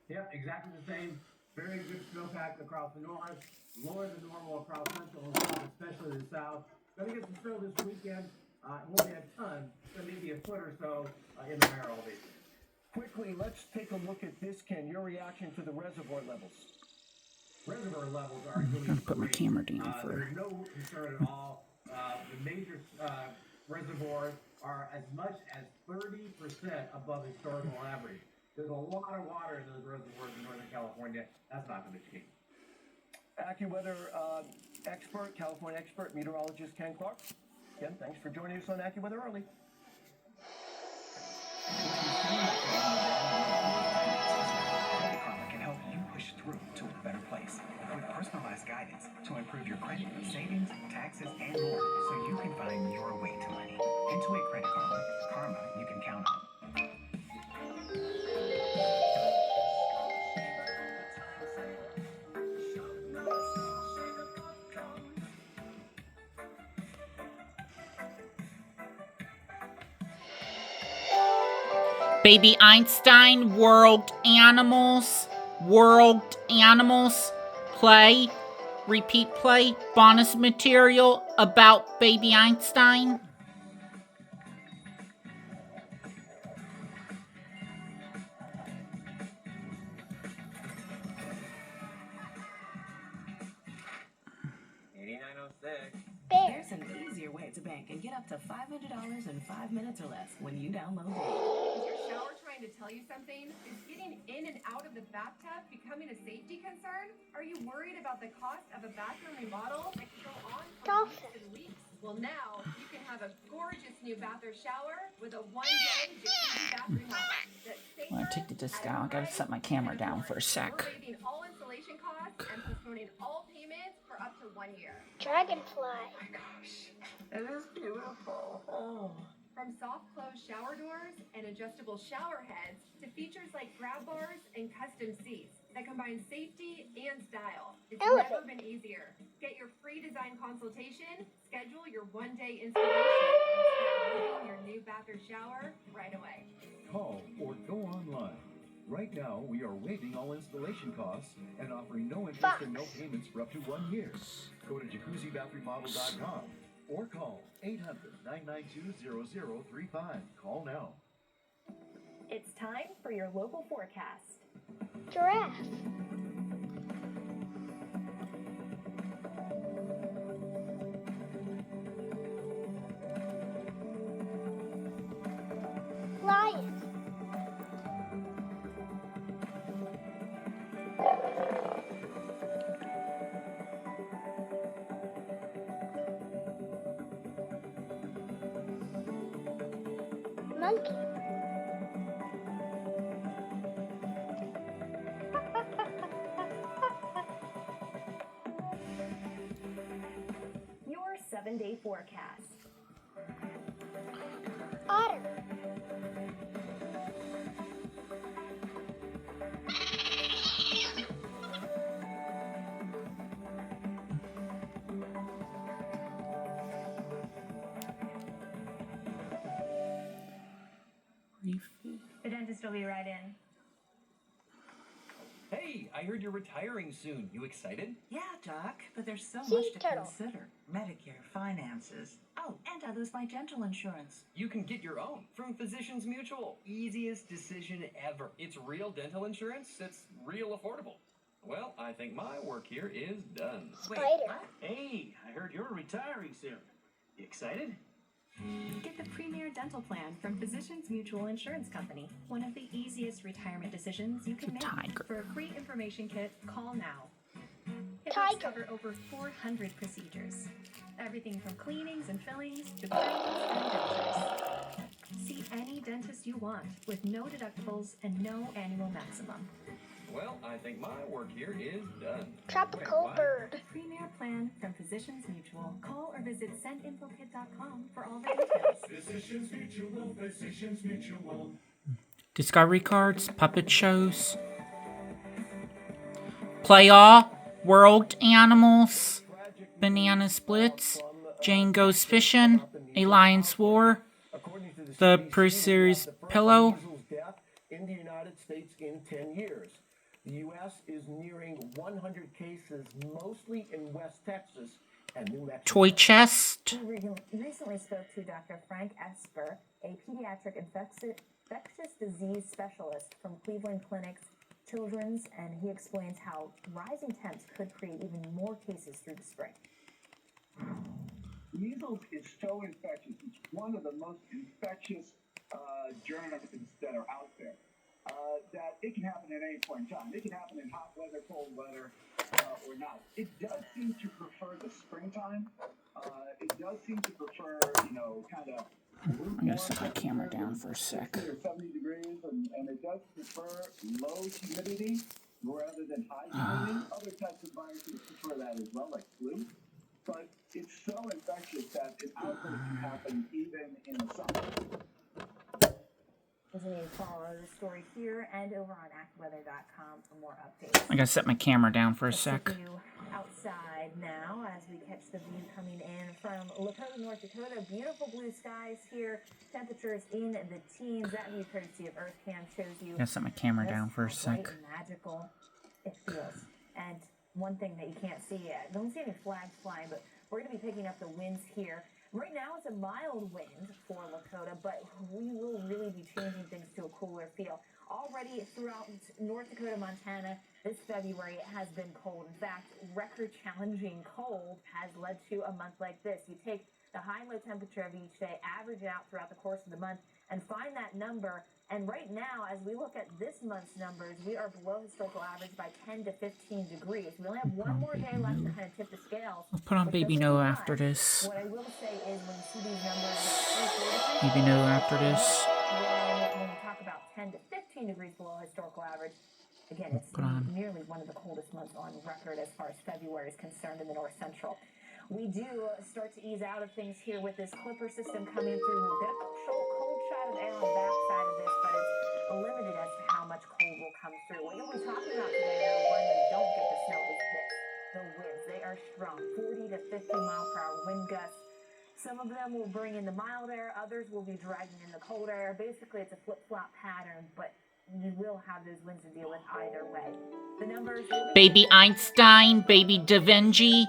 Yep, exactly the same. Very good snowpack across the north, lower than normal across central and south, especially the south. Going to get some snow this weekend. It won't be a ton, so maybe a foot or so in the higher elevation. Quickly, let's take a look at this, Ken. Your reaction to the reservoir levels. Reservoir levels are I'm going to put my camera down for... There's no concern at all. The major reservoirs are as much as 30% above historical average. There's a lot of water in those reservoirs in Northern California. That's not going to change. AccuWeather expert, California expert, meteorologist Ken Clark. Ken, thanks for joining us on AccuWeather Early. Can help you push through to a better place with personalized guidance to improve your credit, savings, taxes, and more, so you can find your way to money. Intuit Credit Karma. Karma you can count on. Baby Einstein, world animals, play, repeat play, bonus material about Baby Einstein. There's an easier way to bank and get up to $500 in 5 minutes or less when you download Gogh. Is your shower trying to tell you something? Is getting in and out of the bathtub becoming a safety concern? Are you worried about the cost of a bathroom remodel that can go on for weeks and weeks? Well, now you can have a gorgeous new bath or shower with a one-day jacuzzi bath remodel. When I take the disc out, I gotta set my camera down for a sec. We're waiving all installation costs and postponing all payments for up to 1 year. Dragonfly. Oh my gosh, it is beautiful. Oh. From soft close shower doors and adjustable shower heads to features like grab bars and custom seats that combine safety and style. It's never been easier. Get your free design consultation, schedule your one-day installation, and start moving your new bath or shower right away. Call or go online. Right now, we are waiving all installation costs and offering no interest and no payments for up to 1 year. Go to jacuzzibathremodel.com or call 800-992-0035. Call now. It's time for your local forecast. Giraffe. Lion. Monkey. Your 7-day forecast. Otter. The dentist will be right in. Hey, I heard you're retiring soon. You excited? Yeah, Doc, but there's so Sea much to turtle. consider. Medicare, finances. Oh, and I lose my dental insurance. You can get your own from Physicians Mutual. Easiest decision ever. It's real dental insurance. It's real affordable. Well, I think my work here is done. Wait, Spider. what? Hey, I heard you're retiring soon. You excited? Get the Premier Dental Plan from Physicians Mutual Insurance Company. One of the easiest retirement decisions you can make. Tiger. For a free information kit, call now. It Tiger. helps cover over 400 procedures. Everything from cleanings and fillings to crowns and dentures. See any dentist you want with no deductibles and no annual maximum. Well, I think my work here is done. Tropical Wait, what? bird. The Premier Plan from Physicians Mutual. Call or visit sendinfokit.com for all the details. Physicians Mutual, Physicians Mutual. Discovery cards, puppet shows. Play all, world animals, banana splits, Jane goes fishing, a lion's war, the pre-series pillow. In the United States in 10 years. The U.S. is nearing 100 cases, mostly in West Texas and New Mexico. Toy chest. We recently spoke to Dr. Frank Esper, a pediatric infectious disease specialist from Cleveland Clinic's Children's, and he explains how rising temps could create even more cases through the spring. Measles is so infectious. It's one of the most infectious germs that are out there. That it can happen at any point in time. It can happen in hot weather, cold weather, or not. It does seem to prefer the springtime. It does seem to prefer, kind of. I'm gonna set my camera down for a sec. 60 or 70 degrees, and it does prefer low humidity rather than high humidity. Other types of viruses prefer that as well, like flu. But it's so infectious that it outbreaks can happen even in the summer. Continue to follow the story here and over on actweather.com for more updates. I gotta set my camera down for a Let's sec. take you outside now as we catch the view coming in from Lakota, North Dakota. Beautiful blue skies here. Temperatures in the teens. That view courtesy of EarthCam shows you. I gotta set my camera down for a sec. Bright and magical it feels. And one thing that you can't see, I don't see any flags flying, but we're going to be picking up the winds here. Right now it's a mild wind for Lakota, but we will really be changing things to a cooler feel. Already throughout North Dakota, Montana, this February it has been cold. In fact, record-challenging cold has led to a month like this. You take the high and low temperature of each day, average it out throughout the course of the month, and find that number. And right now, as we look at this month's numbers, we are below historical average by 10 to 15 degrees. We only have one more day left to kind of tip the scales. I'll put on Baby No after this. What I will say is when you see these numbers, Baby No after this. when we talk about 10 to 15 degrees below historical average, again, it's nearly one of the coldest months on record as far as February is concerned in the North Central. We do start to ease out of things here with this clipper system coming through. We'll get a cold shot of air on the backside of this, but it's limited as to how much cold will come through. What you'll be talking about today, though, when we don't get the snow, is this. The winds, they are strong, 40 to 50 mile per hour wind gusts. Some of them will bring in the mild air, others will be dragging in the cold air. Basically, it's a flip-flop pattern, but you will have those winds to deal with either way. The numbers... Baby Einstein, Baby Da Vinci,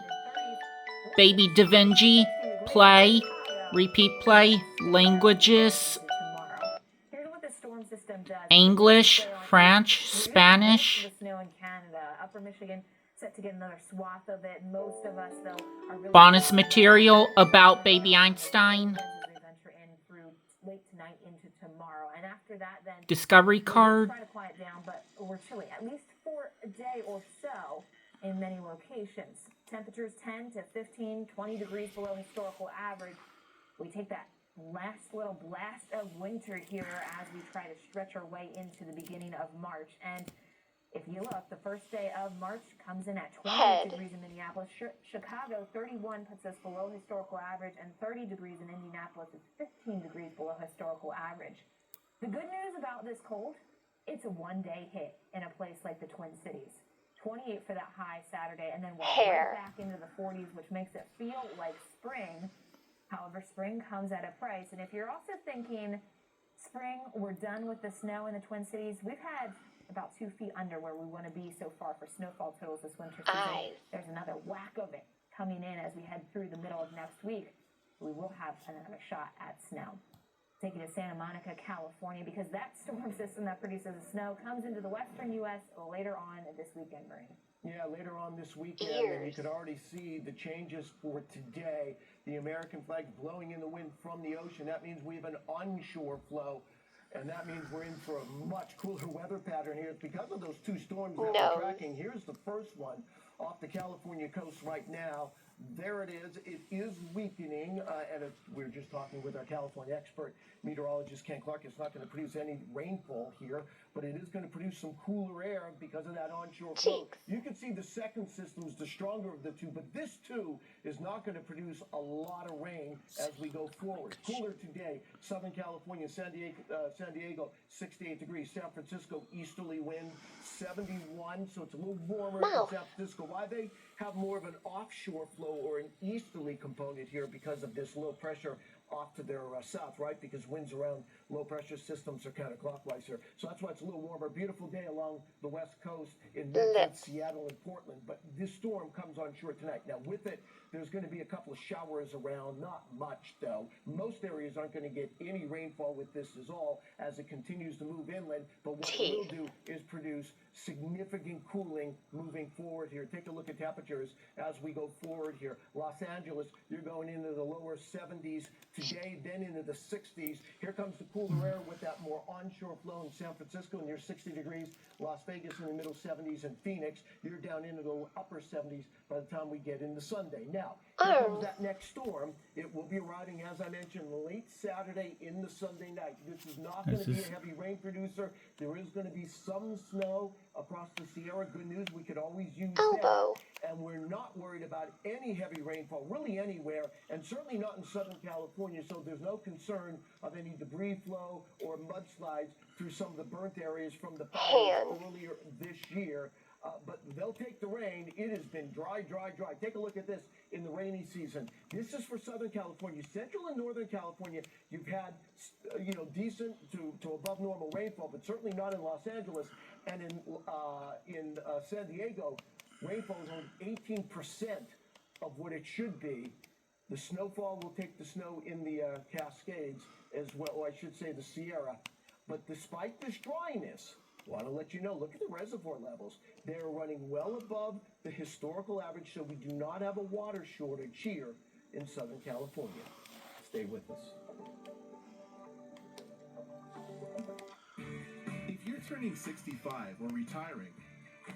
Baby Da Vinci, play, repeat play, languages, English, French, Spanish. The snow in Canada, Upper Michigan set to get another swath of it. Most of us, though, are really Bonus material about Baby Einstein. venture in through late tonight into tomorrow, and after that, then Discovery card. Try to quiet down, but we're chilly at least for a day or so in many locations. Temperatures 10 to 15, 20 degrees below historical average. We take that last little blast of winter here as we try to stretch our way into the beginning of March. And if you look, the first day of March comes in at 28 degrees in Minneapolis. Chicago, 31 puts us below historical average, and 30 degrees in Indianapolis is 15 degrees below historical average. The good news about this cold, it's a one-day hit in a place like the Twin Cities. 28 for that high Saturday, and then we're right back into the 40s, which makes it feel like spring. However, spring comes at a price. And if you're also thinking, spring, we're done with the snow in the Twin Cities, we've had about 2 feet under where we want to be so far for snowfall totals this winter season. There's another whack of it coming in as we head through the middle of next week. We will have another shot at snow. Take you to Santa Monica, California, because that storm system that produces the snow comes into the western U.S. later on this weekend, Bernie. Yeah, later on this weekend, and you could already see the changes for today. The American flag blowing in the wind from the ocean. That means we have an onshore flow, and that means we're in for a much cooler weather pattern here. It's because of those 2 storms that we're tracking. Here's the first one off the California coast right now. There it is. It is weakening, and we're just talking with our California expert, meteorologist Ken Clark. It's not going to produce any rainfall here, but it is going to produce some cooler air because of that onshore flow. You can see the second system is the stronger of the 2, but this too is not going to produce a lot of rain as we go forward. Cooler today, Southern California, San Diego, 68 degrees. San Francisco, easterly wind, 71, so it's a little warmer in San Francisco. Why they have more of an offshore flow or an easterly component here because of this low pressure off to their south, right? Because winds around low pressure systems are counterclockwise here. So that's why it's a little warmer. Beautiful day along the west coast in Memphis, Seattle, and Portland. But this storm comes on shore tonight. Now with it, there's going to be a couple of showers around. Not much though. Most areas aren't going to get any rainfall with this at all as it continues to move inland. But what it will do is produce significant cooling moving forward here. Take a look at temperatures as we go forward here. Los Angeles, you're going into the lower 70s today, then into the 60s. Here comes the cooler air with that more onshore flow in San Francisco near 60 degrees. Las Vegas in the middle 70s, and Phoenix, you're down into the upper 70s by the time we get into Sunday. Now, here comes that next storm. It will be arriving, as I mentioned, late Saturday into Sunday night. This is not going to be a heavy rain producer. There is going to be some snow across the Sierra. Good news, we could always use that. And we're not worried about any heavy rainfall, really anywhere, and certainly not in Southern California. So there's no concern of any debris flow or mudslides through some of the burnt areas from the fires earlier this year. But they'll take the rain. It has been dry, dry, dry. Take a look at this in the rainy season. This is for Southern California. Central and Northern California, you've had, decent to above normal rainfall, but certainly not in Los Angeles. And in San Diego, rainfall is only 18% of what it should be. The snowfall will take the snow in the Cascades as well, or I should say the Sierra. But despite this dryness, I want to let you know, look at the reservoir levels. They're running well above the historical average, so we do not have a water shortage here in Southern California. Stay with us. If you're turning 65 or retiring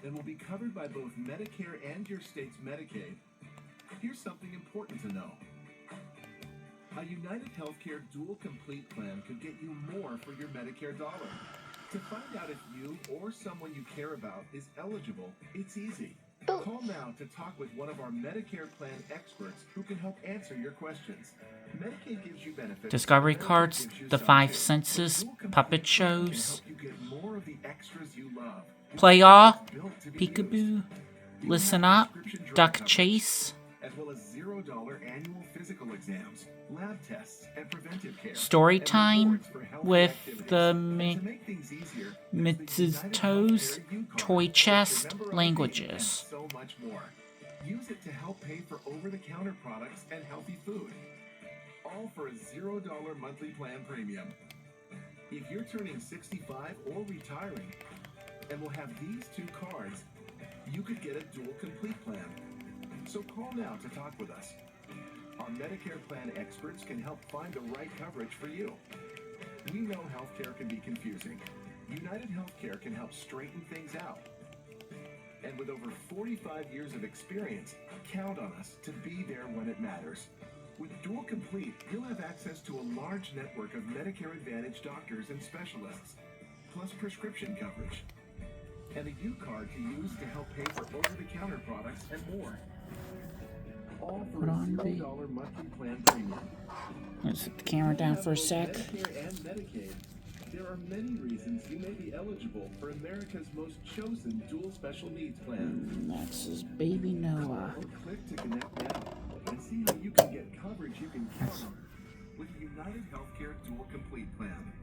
and will be covered by both Medicare and your state's Medicaid, here's something important to know. A United Healthcare Dual Complete plan could get you more for your Medicare dollar. To find out if you or someone you care about is eligible, it's easy. Call now to talk with one of our Medicare plan experts who can help answer your questions. Medicaid gives you benefits. Discovery cards, the five senses, puppet shows. You get more of the extras you love. Play All, Peekaboo, Listen Up, Duck Chase. As well as $0 annual physical exams, lab tests, and preventive care. Story time with the Mrs. Toes, Toy Chest, Languages. So much more. Use it to help pay for over-the-counter products and healthy food. All for a $0 monthly plan premium. If you're turning 65 or retiring and will have these two cards, you could get a dual complete plan. So call now to talk with us. Our Medicare plan experts can help find the right coverage for you. We know healthcare can be confusing. United Healthcare can help straighten things out. And with over 45 years of experience, count on us to be there when it matters. With Dual Complete, you'll have access to a large network of Medicare Advantage doctors and specialists, plus prescription coverage, and a U-card to use to help pay for over-the-counter products and more. All for a $0 monthly plan premium. Let's set the camera down for a sec. Medicare and Medicaid. There are many reasons you may be eligible for America's most chosen dual special needs plan. That's his baby Noah. Click to connect now and see how you can get coverage you can count on with a United Healthcare Dual Complete plan.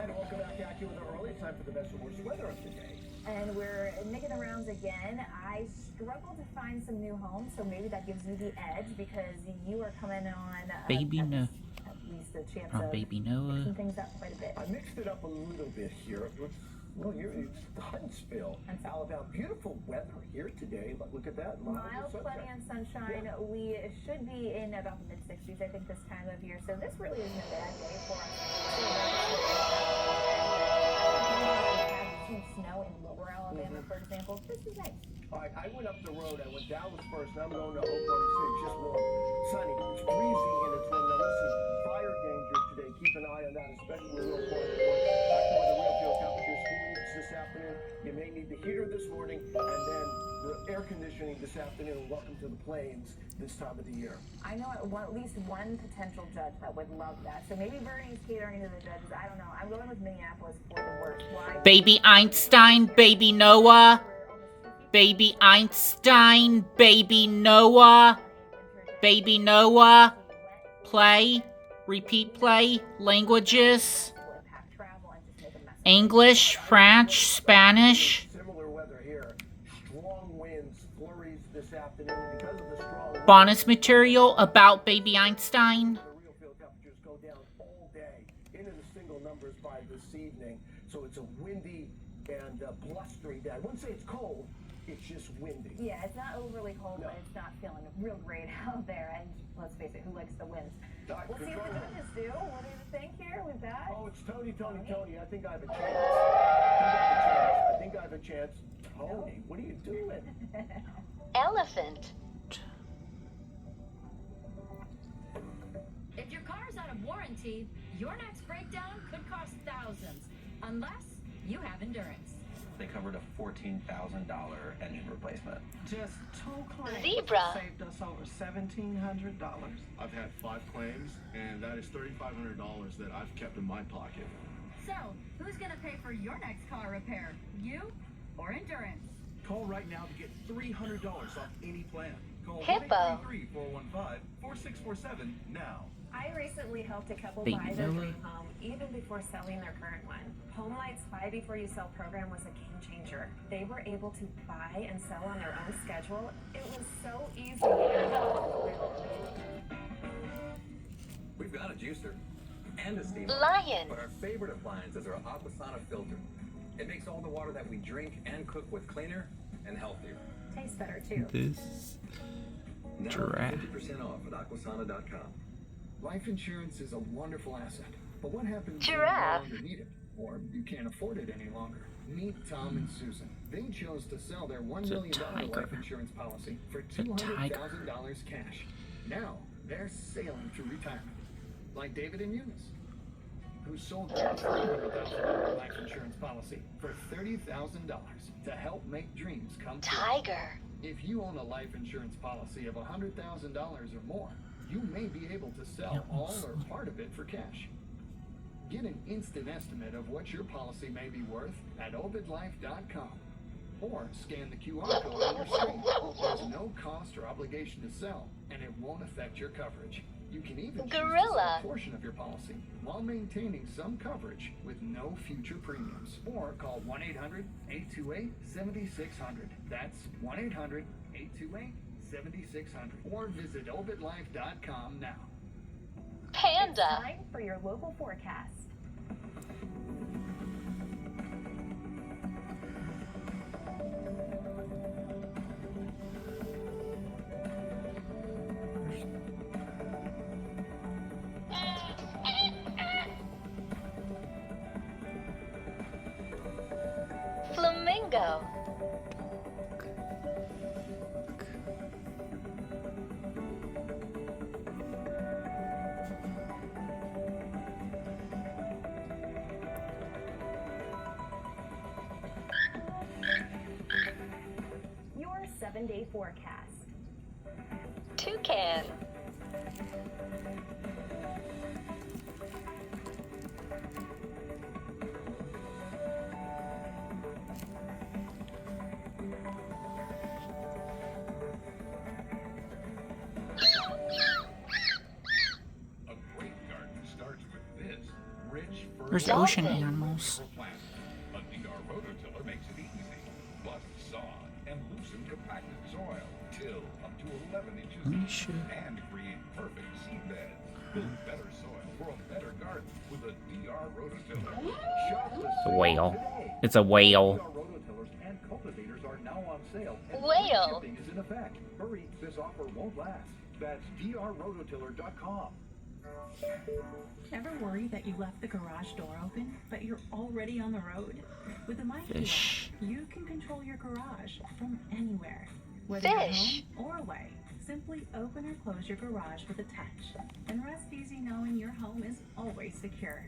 And welcome back to AccuWeather Early. It's time for the best and worst weather of the day. And we're making the rounds again. I struggle to find some new homes, so maybe that gives you the edge because you are coming on Baby Noah. At least a chance From of Baby Noah. mixing things up quite a bit. I mixed it up a little bit here. Well, it's Huntsville, Alabama. Beautiful weather here today. Look at that. Mild, plenty of sunshine. Yeah. We should be in about the mid-60s, I think, this time of year. So this really isn't a bad day for us. Some snow in lower Alabama, for example. This is nice. All right, I went up the road. I went Dallas first, and I'm going to Oklahoma City. Just warm, sunny. It's breezy and it's warm. Now listen, fire danger today. Keep an eye on that, especially real cold. Back to the real field temperatures. 40 this afternoon. You may need the heater this morning, and then the air conditioning this afternoon. Welcome to the plains this time of the year. I know at least one potential judge that would love that. So maybe Bernie's catering to the judges. I don't know. I'm going with Minneapolis for the worst. Why? Baby Einstein, Baby Noah. Almost 50 Baby Einstein, Baby Noah, Baby Noah, play, repeat play, languages, English, French, Spanish. Similar weather here. Strong winds, flurries this afternoon because of the strong winds. Bonus material about Baby Einstein. The real field temperatures go down all day into the single numbers by this evening. So it's a windy and blustery day. I wouldn't say it's cold. It's just windy. Yeah, it's not overly cold, but it's not feeling real great out there. And let's face it, who likes the winds? We'll see what the judges do. What do you think here with that? Oh, it's Tony. I think I have a chance. I think I have a chance. Tony, what are you doing? Elephant. If your car is out of warranty, your next breakdown could cost thousands, unless you have endurance. They covered a $14,000 engine replacement. Just 2 claims Zebra. saved us over $1,700. I've had 5 claims, and that is $3,500 that I've kept in my pocket. So, who's gonna pay for your next car repair? You or endurance? Call right now to get $300 off any plan. Call Hippo. 1-833-415-4647 now. I recently helped a couple Baby buy their Noah. dream home even before selling their current one. HomeLight's Buy Before You Sell program was a game changer. They were able to buy and sell on their own schedule. It was so easy. We've got a juicer and a steamer. Lion. But our favorite appliance is our Aquasana filter. It makes all the water that we drink and cook with cleaner and healthier. Tastes better too. This Now giraffe. 50% off at aquasana.com. Life insurance is a wonderful asset, but what happens Giraffe. when you no longer need it, or you can't afford it any longer? Meet Tom and Susan. They chose to sell their $1 It's a million tiger. life insurance policy for It's a tiger. $200,000 cash. Now they're sailing to retirement, like David and Eunice, who sold their $300,000 life insurance policy for $30,000 to help make dreams come true. Tiger. If you own a life insurance policy of $100,000 or more, you may be able to sell all or part of it for cash. Get an instant estimate of what your policy may be worth at ovidlife.com or scan the QR code on your screen. There's no cost or obligation to sell, and it won't affect your coverage. You can even choose to sell Gorilla. a portion of your policy while maintaining some coverage with no future premiums. Or call 1-800-828-7600. That's 1-800-828-7600. Or visit ovidlife.com now. Panda. Time for your local forecast. Flamingo. Your 7-day forecast. Toucan. A great garden starts with this rich, There's fertile, ocean animals. plant. A DR rototiller makes it easy. Bust, saw, and loosen compacted soil. Till up to 11 inches Holy deep shit. and create perfect seed beds. Build better soil for a better garden with a DR rototiller. Shop the It's a whale. today. It's a whale. DR rototillers and cultivators are now on sale, and Whale. free shipping is in effect. Hurry, this offer won't last. That's drrototiller.com. Ever worry that you left the garage door open, but you're already on the road? With the MyQ Fish. app, you can control your garage from anywhere, whether you're Fish. home or away. Simply open or close your garage with a touch, and rest easy knowing your home is always secure.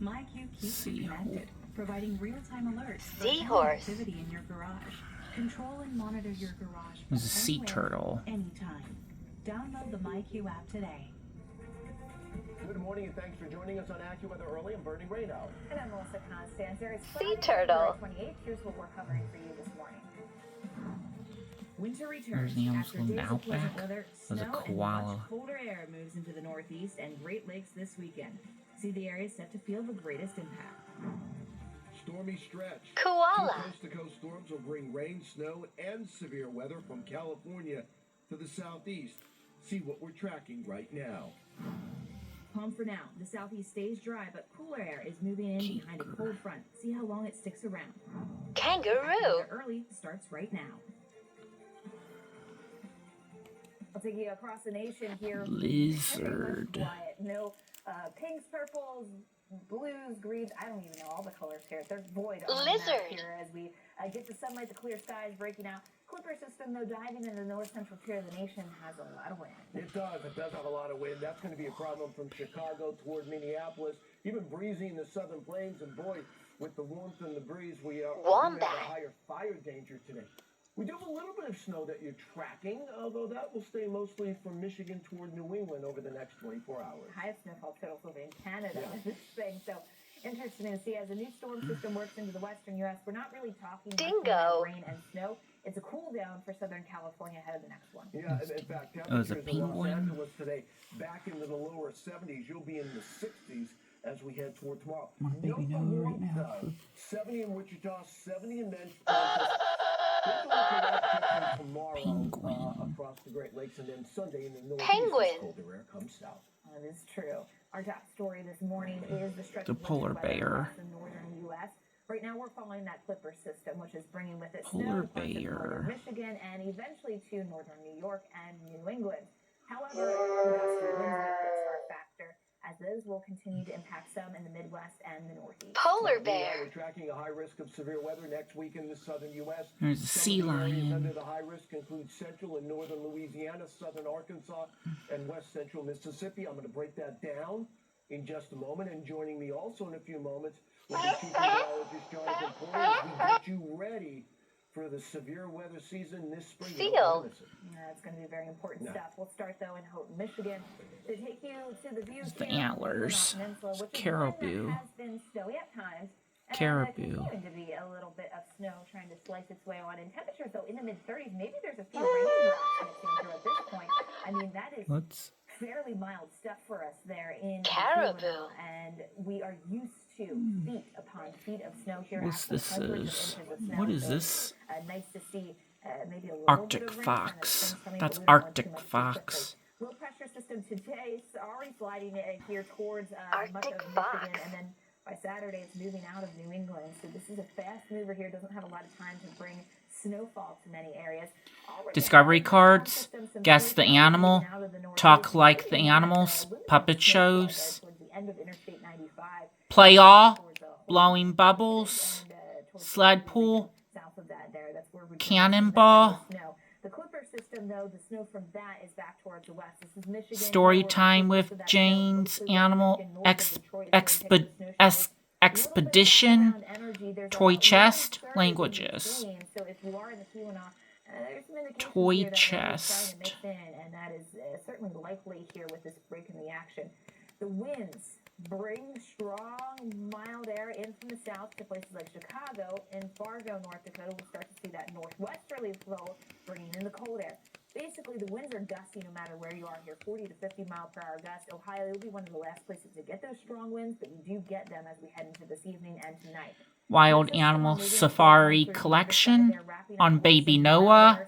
MyQ keeps you connected, providing real-time alerts for any Seahorse. activity in your garage. Control and monitor your garage There's a from sea anywhere, turtle. anytime. Download the MyQ app today. Good morning and thanks for joining us on AccuWeather Early. I'm Bernie Raynow. And I'm Melissa Constance. There is Sea Friday, turtle. February 28th. Here's what we're covering for you this morning. Winter returns. the animals After from the days of pleasant outback? weather, There's a snow and koala. much colder air moves into the Northeast and Great Lakes this weekend. See the areas set to feel the greatest impact. Stormy stretch. Koala. 2 coast-to-coast storms will bring rain, snow, and severe weather from California to the southeast. See what we're tracking right now. Calm for now. The southeast stays dry, but cooler air is moving in behind a cold front. See how long it sticks around. Kangaroo. Early starts right now. I'll take you across the nation here. Lizard. Quiet. No pinks, purples, blues, greens. I don't even know all the colors here. They're void on the map here as we get the sunlight, the clear skies breaking out. Clipper system, though, diving into the north-central tier of the nation has a lot of wind. It does. It does have a lot of wind. That's going to be a problem from Chicago toward Minneapolis. Even breezy in the southern plains. And boy, with the warmth and the breeze, we are going to have a higher fire danger today. We do have a little bit of snow that you're tracking, although that will stay mostly from Michigan toward New England over the next 24 hours. Highest snowfall totals will be in Canada with this thing. So interesting to see as a new storm system works into the western U.S. We're not really talking about rain and snow. It's a cool down for Southern California ahead of the next one. Yeah, in fact, temperatures in Los Angeles today back into the lower 70s. You'll be in the 60s as we head toward tomorrow. My baby knows right now. 70 in Wichita, 70 in Memphis. Tomorrow across the Great Lakes, and then Sunday in the northeast, colder air comes south. That is true. Our top story this morning is the stretch of polar bear. across the northern U.S. Right now, we're following that Clipper system, which is bringing with it Polar snow to northern bear. Michigan and eventually to northern New York and New England. However, the gusty winds are a factor, as those will continue to impact some in the Midwest and the Northeast. Polar bear. We're tracking a high risk of severe weather next week in the southern U.S. There's a sea lion. Under the high risk include central and northern Louisiana, southern Arkansas, and west central Mississippi. I'm going to break that down in just a moment. And joining me also in a few moments will be Chief Meteorologist Jonathan Porter as we get you ready for the severe weather season this spring. It's going to be very important stuff. We'll start, though, in Houghton, Michigan. To take you to the view The antlers. Caribou. has been snowy at times. Caribou. Continuing to be a little bit of snow trying to slice its way on. And temperatures, though, in the mid-30s. Maybe there's a few raindrops that seem through at this point. I mean, that is fairly mild stuff for us there in Caribou. And we are used to feet upon feet of snow here. What's this is? Snow. What is this? Nice to see maybe a little Arctic bit of rain fox. and That's it's coming a little Arctic too much fox. Low pressure system today is already sliding here towards much of Fox. Michigan, and then by Saturday it's moving out of New England. So this is a fast mover here. Doesn't have a lot of time to bring snowfall to many areas. Discovery cards. Guess the animal. Talk like the animals. Puppet shows. Play all. Blowing bubbles. Sled pull. Cannonball. The Clipper system, though, the snow from that is back towards the west. This is Michigan. Story time with Jane's animal expedition. Toy chest. Languages. So if you are in the Keweenaw, there's some indication Toy here that chest. mix in, and that is certainly likely here with this break in the action. The winds bring strong, mild air in from the south to places like Chicago and Fargo, North Dakota. We'll start to see that northwesterly flow bringing in the cold air. Basically, the winds are gusty no matter where you are here, 40 to 50 mile per hour gusts. Ohio will be one of the last places to get those strong winds, but you do get them as we head into this evening and tonight. Wild Animal Safari Collection on Baby Noah.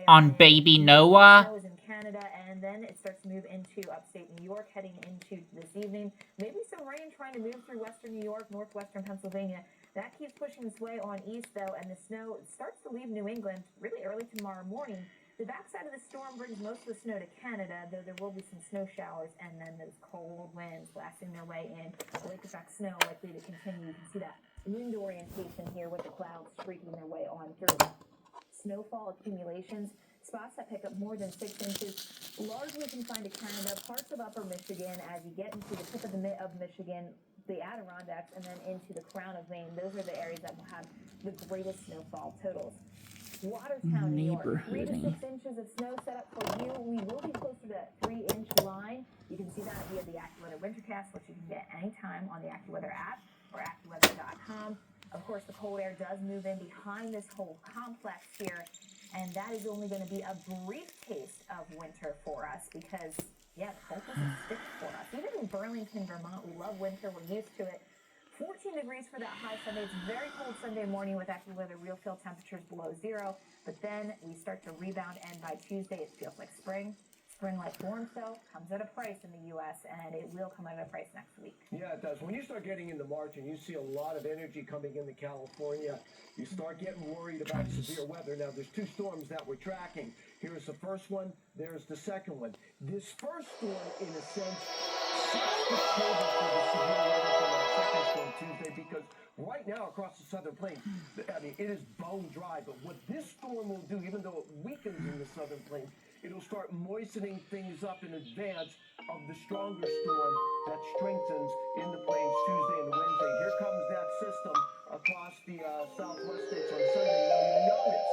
On Baby Noah. Snow is in Canada, and then it starts to move into upstate New York, heading into this evening. Maybe some rain trying to move through western New York, northwestern Pennsylvania. That keeps pushing its way on east, though, and the snow starts to leave New England really early tomorrow morning. The backside of the storm brings most of the snow to Canada, though there will be some snow showers and then those cold winds blasting their way in. Lake effect snow likely to continue. You can see that wind orientation here with the clouds streaking their way on through. Snowfall accumulations, spots that pick up more than 6 inches, largely confined to Canada, parts of upper Michigan as you get into the tip of Michigan, the Adirondacks, and then into the crown of Maine. Those are the areas that will have the greatest snowfall totals. Watertown, New York, 3 to 6 inches of snow set up for you. We will be closer to that 3-inch line. You can see that via the AccuWeather Wintercast, which you can get anytime on the AccuWeather app or AccuWeather.com. Of course, the cold air does move in behind this whole complex here, And that is only going to be a brief taste of winter for us because, yeah, the cold doesn't stick for us. Even in Burlington, Vermont, we love winter. We're used to it. 14 degrees for that high Sunday. It's very cold Sunday morning with actually where the real feel temperatures below zero. But then we start to rebound, and by Tuesday, it feels like spring. Spring-like warmth, though, comes at a price in the U.S., and it will come at a price next week. Yeah, it does. When you start getting into March and you see a lot of energy coming into California, you start getting worried about severe weather. Now, there's two storms that we're tracking. Here's the first one. There's the second one. This first storm, in a sense, sets the table for the severe weather from our second storm Tuesday, because right now across the southern plains, I mean, it is bone dry. But what this storm will do, even though it weakens in the southern plains, it'll start moistening things up in advance of the stronger storm that strengthens in the plains Tuesday and Wednesday. Here comes that system across the southwest states on Sunday. Now you notice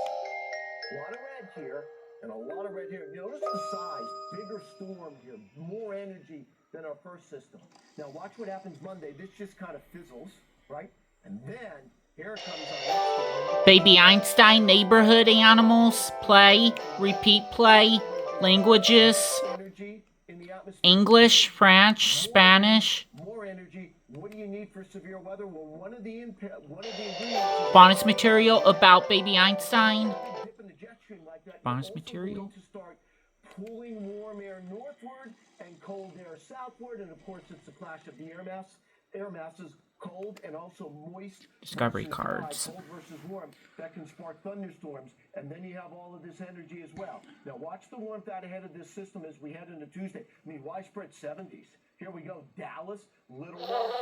a lot of red here and a lot of red here. Notice the size, bigger storm here, more energy than our first system. Now watch what happens Monday. This just kind of fizzles, right? And then here comes our next storm. Baby Einstein, neighborhood animals, play, repeat play, languages, English, French, Spanish. More energy. What do you need for severe weather? Well, one of the ingredients. Bonus material about Baby Einstein. Bonus material. To start pulling warm air northward and cold air southward, and of course it's a clash of the air masses, cold and also moist. Discovery versus cards. dry, cold versus warm, that can spark thunderstorms, and then you have all of this energy as well. Now watch the warmth out ahead of this system as we head into Tuesday. I mean, widespread 70s. Here we go, Dallas, Little Rock,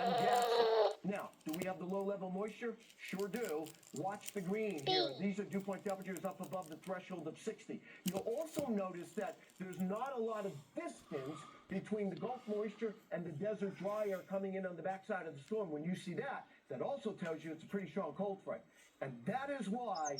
and Jackson. Now, do we have the low-level moisture? Sure do. Watch the green here. These are dew point temperatures up above the threshold of 60. You'll also notice that there's not a lot of distance between the Gulf moisture and the desert dry air coming in on the backside of the storm. When you see that, that also tells you it's a pretty strong cold front. And that is why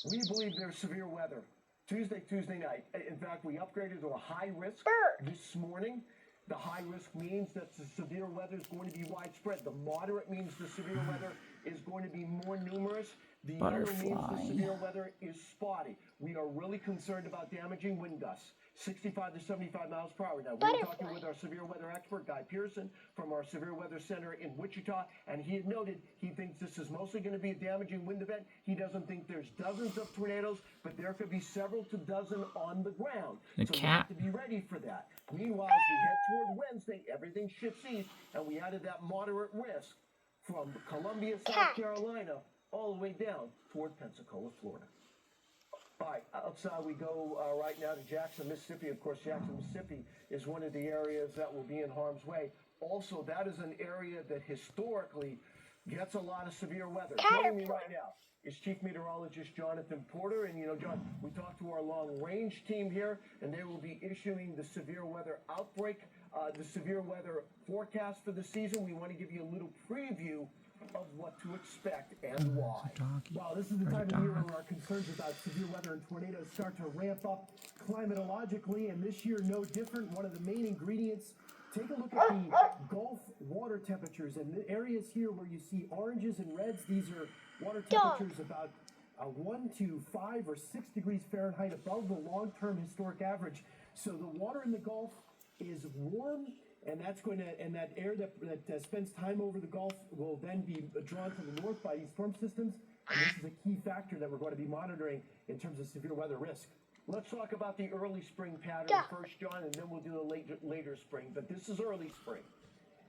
we believe there's severe weather Tuesday night. In fact, we upgraded to a high risk this morning. The high risk means that the severe weather is going to be widespread. The moderate means the severe weather is going to be more numerous. The yellow means the severe weather is spotty. We are really concerned about damaging wind gusts, 65 to 75 miles per hour. Now, we're talking with our severe weather expert, Guy Pearson, from our Severe Weather Center in Wichita, and he had noted he thinks this is mostly going to be a damaging wind event. He doesn't think there's dozens of tornadoes, but there could be several to dozen on the ground. So we have to be ready for that. Meanwhile, as we head toward Wednesday, everything shifts east, and we added that moderate risk from Columbia, South Carolina, all the way down toward Pensacola, Florida. All right, outside we go right now to Jackson, Mississippi. Of course, Jackson, Mississippi is one of the areas that will be in harm's way. Also, that is an area that historically gets a lot of severe weather. Joining me right now is Chief Meteorologist Jonathan Porter. And, you know, John, we talked to our long-range team here, and they will be issuing the severe weather outbreak, the severe weather forecast for the season. We want to give you a little preview of what to expect and why. Wow, this is the time of year where our concerns about severe weather and tornadoes start to ramp up climatologically, and this year no different. One of the main ingredients, take a look at the Gulf water temperatures, and the areas here where you see oranges and reds, these are water temperatures about 1 to 5 or 6 degrees Fahrenheit above the long-term historic average. So the water in the Gulf is warm, and that's going to, and that air that spends time over the Gulf will then be drawn to the north by these storm systems. And this is a key factor that we're going to be monitoring in terms of severe weather risk. Let's talk about the early spring pattern first, John, and then we'll do the later spring. But this is early spring.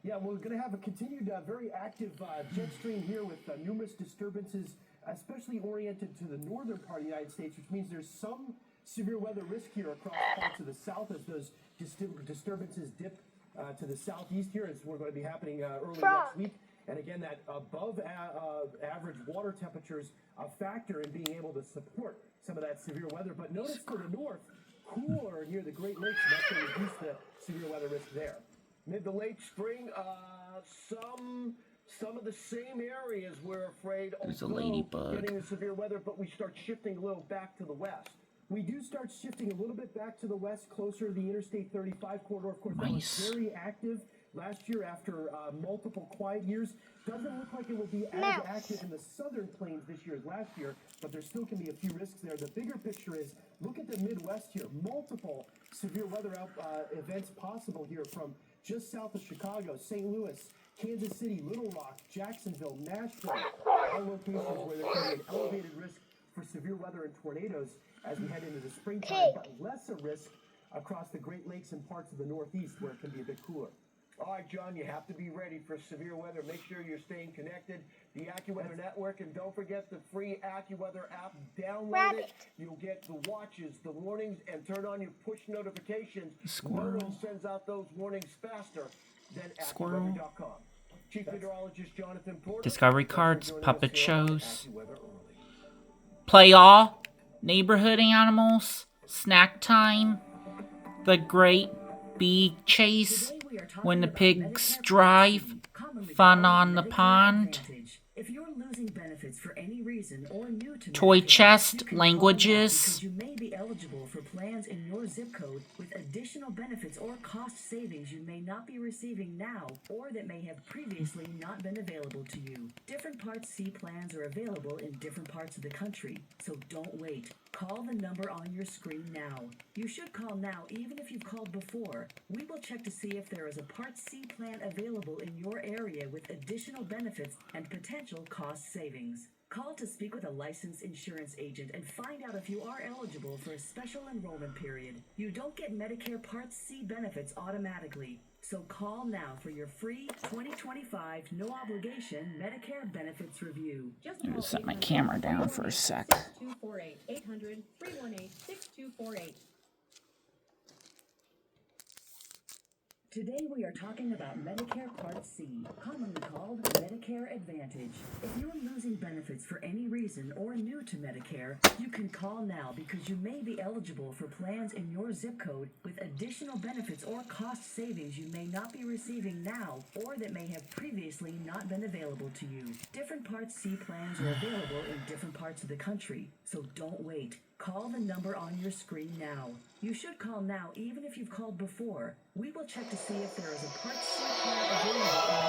Yeah, we're going to have a continued very active jet stream here with numerous disturbances, especially oriented to the northern part of the United States, which means there's some severe weather risk here across parts of the south as those disturbances dip to the southeast here, as we're going to be happening early next week. And again, that above average water temperatures a factor in being able to support some of that severe weather. But notice to the north, cooler near the Great Lakes, and that's going to reduce the severe weather risk there. Mid to late spring, some of the same areas we're afraid There's a ladybug. Getting the severe weather, but we start shifting a little back to the west. We do start shifting a little bit back to the west, closer to the Interstate 35 corridor. Of course, that was very active Last year, after multiple quiet years, doesn't look like it will be as active in the southern plains this year as last year, but there still can be a few risks there. The bigger picture is, look at the Midwest here. Multiple severe weather events possible here from just south of Chicago, St. Louis, Kansas City, Little Rock, Jacksonville, Nashville, all locations where there can be an elevated risk for severe weather and tornadoes as we head into the springtime, but less a risk across the Great Lakes and parts of the Northeast where it can be a bit cooler. All right, John, you have to be ready for severe weather. Make sure you're staying connected. The AccuWeather Network, and don't forget the free AccuWeather app. Download it. You'll get the watches, the warnings, and turn on your push notifications. Squirrel. No one sends out those warnings faster than AccuWeather.com. Chief Meteorologist Jonathan Porter. Discovery cards, puppet shows. Play all. Neighborhood animals. Snack time. The Great Bee Chase. When the pigs drive. Fun on the pond. If you're losing benefits for any reason or new to Toy Medicare, chest, you can languages. call now because you may be eligible for plans in your zip code with additional benefits or cost savings you may not be receiving now or that may have previously not been available to you. Different Part C plans are available in different parts of the country, so don't wait. Call the number on your screen now. You should call now even if you've called before. We will check to see if there is a Part C plan available in your area with additional benefits and potential cost savings. Call to speak with a licensed insurance agent and find out if you are eligible for a special enrollment period. You don't get Medicare Part C benefits automatically, so call now for your free 2025 no obligation Medicare benefits review. I'm gonna set my camera down for a sec. 6248 800-318-6248. Today we are talking about Medicare Part C, commonly called Medicare Advantage. If you're losing benefits for any reason or new to Medicare, you can call now because you may be eligible for plans in your zip code with additional benefits or cost savings you may not be receiving now or that may have previously not been available to you. Different Part C plans are available in different parts of the country, so don't wait. Call the number on your screen now. You should call now even if you've called before. We will check to see if there is a Part C plan available in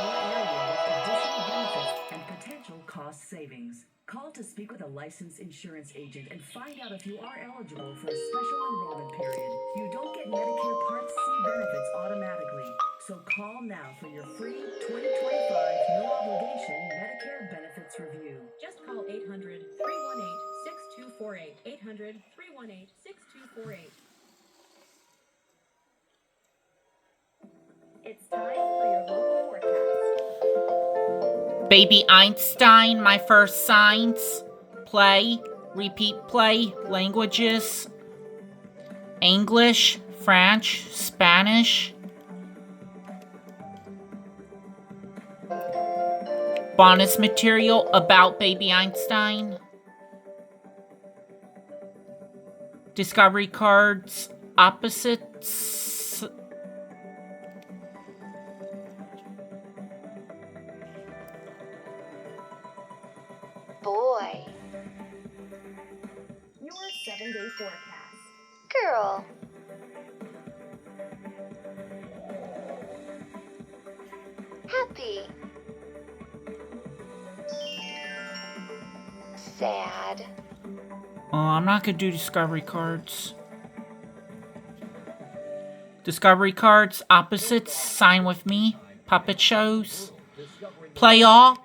your area with additional benefits and potential cost savings. Call to speak with a licensed insurance agent and find out if you are eligible for a special enrollment period. You don't get Medicare Part C benefits automatically, so call now for your free 2025 no obligation Medicare benefits review. Just call 800-318-6248. 800-318-6248. It's time for your local forecast. Baby Einstein, my first signs. Play, repeat play, languages. English, French, Spanish. Bonus material about Baby Einstein. Discovery cards, opposites. Boy. Your 7-day forecast. Girl. Happy. Sad. Oh, I'm not gonna do discovery cards. Discovery cards, opposites, sign with me, puppet shows. Play all,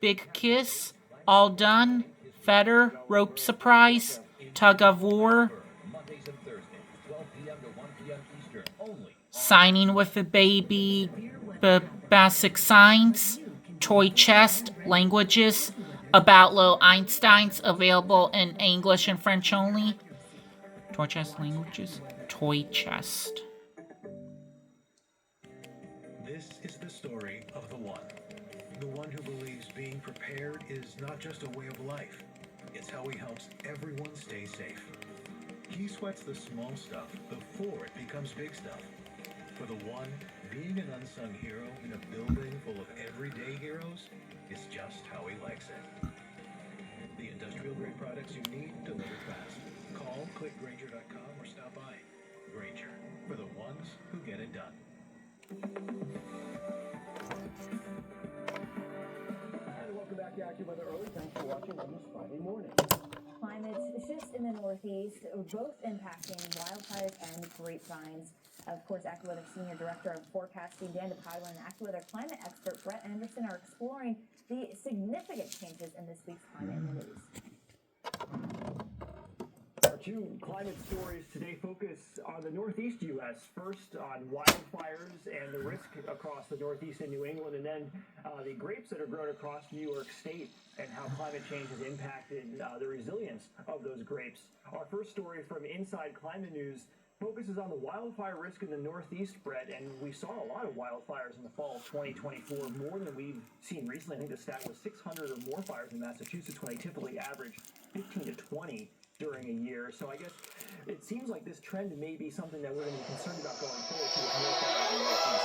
big kiss, all done, fetter, rope surprise, tug of war. Signing with a baby, basic signs, toy chest, languages, about little Einsteins, available in English and French only. Toy chest, languages, toy chest. This is the story of the one who believes being prepared is not just a way of life, it's how he helps everyone stay safe. He sweats the small stuff before it becomes big stuff. For the one, being an unsung hero in a building full of everyday heroes is just how he likes it. The industrial grade products you need delivered fast. Call, click Grainger.com or stop by. Grainger, for the ones who get it done. AccuWeather early. Thanks for watching on this Friday morning. Climate shifts in the Northeast, both impacting wildfires and grapevines. Of course, AccuWeather Senior Director of Forecasting Dan DePadua and AccuWeather climate expert Brett Anderson are exploring the significant changes in this week's Climate in the News. Our two climate stories today focus on the Northeast U.S. First on wildfires and the risk across the Northeast and New England, and then the grapes that are grown across New York State and how climate change has impacted the resilience of those grapes. Our first story from Inside Climate News focuses on the wildfire risk in the Northeast, Brett, and we saw a lot of wildfires in the fall of 2024, more than we've seen recently. I think the stat was 600 or more fires in Massachusetts when they typically average 15 to 20 during a year. So I guess it seems like this trend may be something that we're going to be concerned about going forward to with more since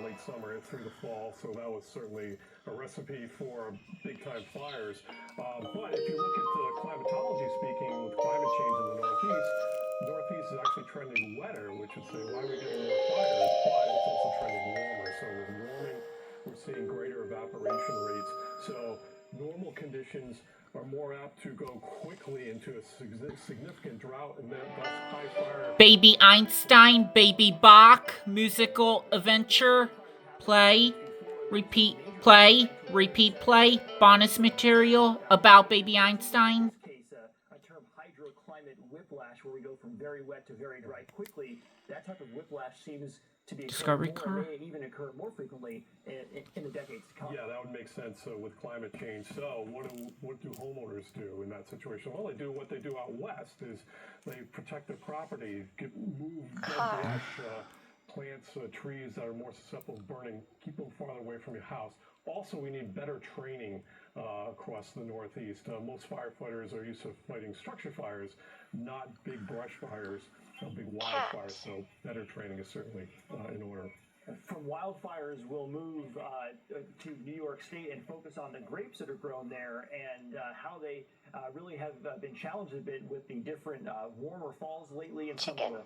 late summer and through the fall, so that was certainly a recipe for big-time fires. But if you look at the climatology speaking, with climate change in the Northeast is actually trending wetter, which would say why are we getting more fires, but it's also trending warmer. So with warming, we're seeing greater evaporation rates. So normal conditions are more apt to go quickly into a significant drought and then thus high fire. Baby Einstein, Baby Bach, musical adventure, play, repeat, play, repeat, play, bonus material about Baby Einstein. In this case, a term hydroclimate whiplash, where we go from very wet to very dry quickly. That type of whiplash seems to be occurring more, may even occur more frequently in the decades to come. Yeah, that would make sense with climate change. So what do homeowners do in that situation? Well, they do what they do out west, is they protect their property, move dead brush, plants, trees that are more susceptible to burning, keep them farther away from your house. Also, we need better training across the Northeast. Most firefighters are used to fighting structure fires, not big brush fires, big wildfires. So better training is certainly in order. From wildfires, we'll move to New York State and focus on the grapes that are grown there and how they really have been challenged a bit with the different warmer falls lately and some of the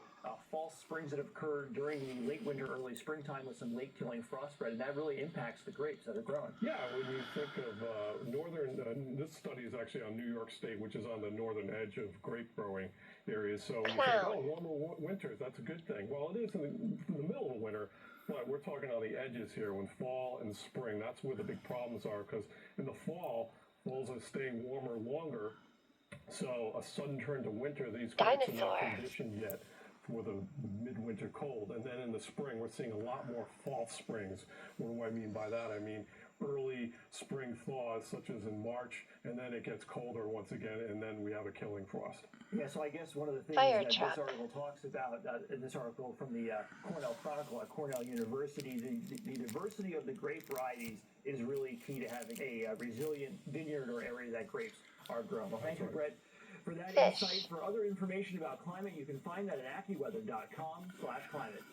false springs that have occurred during the late winter, early springtime with some late-killing frost spread, and that really impacts the grapes that are growing. Yeah, when you think of this study is actually on New York State, which is on the northern edge of grape growing areas. So you think, oh, warmer winters, that's a good thing. Well, it is in the middle of winter. But we're talking on the edges here, when fall and spring, that's where the big problems are, because in the fall, falls are staying warmer longer, so a sudden turn to winter, these grapes are not conditioned yet for the midwinter cold. And then in the spring, we're seeing a lot more false springs. What do I mean by that? I mean early spring thaws, such as in March, and then it gets colder once again, and then we have a killing frost. Yeah, so I guess one of the things that this article talks about, in this article from the Cornell Chronicle at Cornell University, the diversity of the grape varieties is really key to having a resilient vineyard or area that grapes are grown. Well, thank you, Brett, for that insight. For other information about climate, you can find that at AccuWeather.com/climate.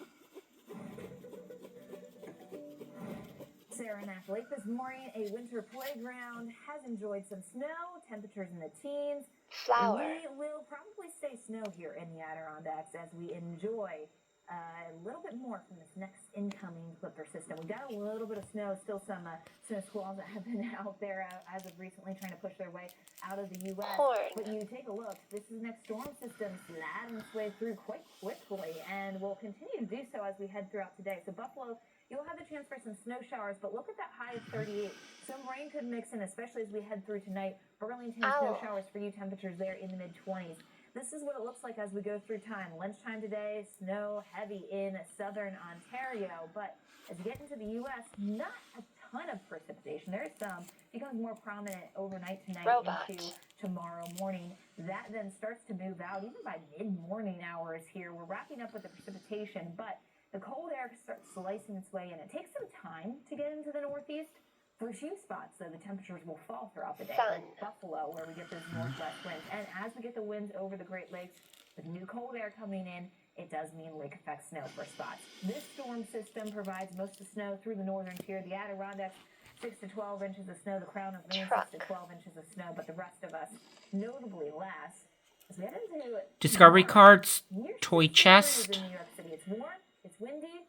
Saranac Lake this morning, a winter playground, has enjoyed some snow, temperatures in the teens. We will probably stay snow here in the Adirondacks as we enjoy a little bit more from this next incoming Clipper system. We got a little bit of snow, still some snow squalls that have been out there as of recently trying to push their way out of the U.S. But you take a look, this is the next storm system slamming its way through quite quickly and will continue to do so as we head throughout today. So Buffalo, you'll have the chance for some snow showers, but look at that high of 38. Some rain could mix in, especially as we head through tonight. Burlington, snow showers for you, temperatures there in the mid-20s. This is what it looks like as we go through time. Lunchtime today, snow heavy in southern Ontario, but as you get into the U.S., not a ton of precipitation. There is some, becomes more prominent overnight tonight into tomorrow morning. That then starts to move out even by mid-morning hours here. We're wrapping up with the precipitation, but the cold air starts slicing its way in. It takes some time to get into the Northeast. For a few spots, though, the temperatures will fall throughout the day. Like Buffalo, where we get those northwest winds. And as we get the winds over the Great Lakes, with new cold air coming in, it does mean lake effect snow for spots. This storm system provides most of the snow through the northern tier. The Adirondacks, 6 to 12 inches of snow. The Crown of Maine, 6 to 12 inches of snow. But the rest of us, notably less. As we head into Discovery cards, toy chest. In New York City, it's warm, it's windy,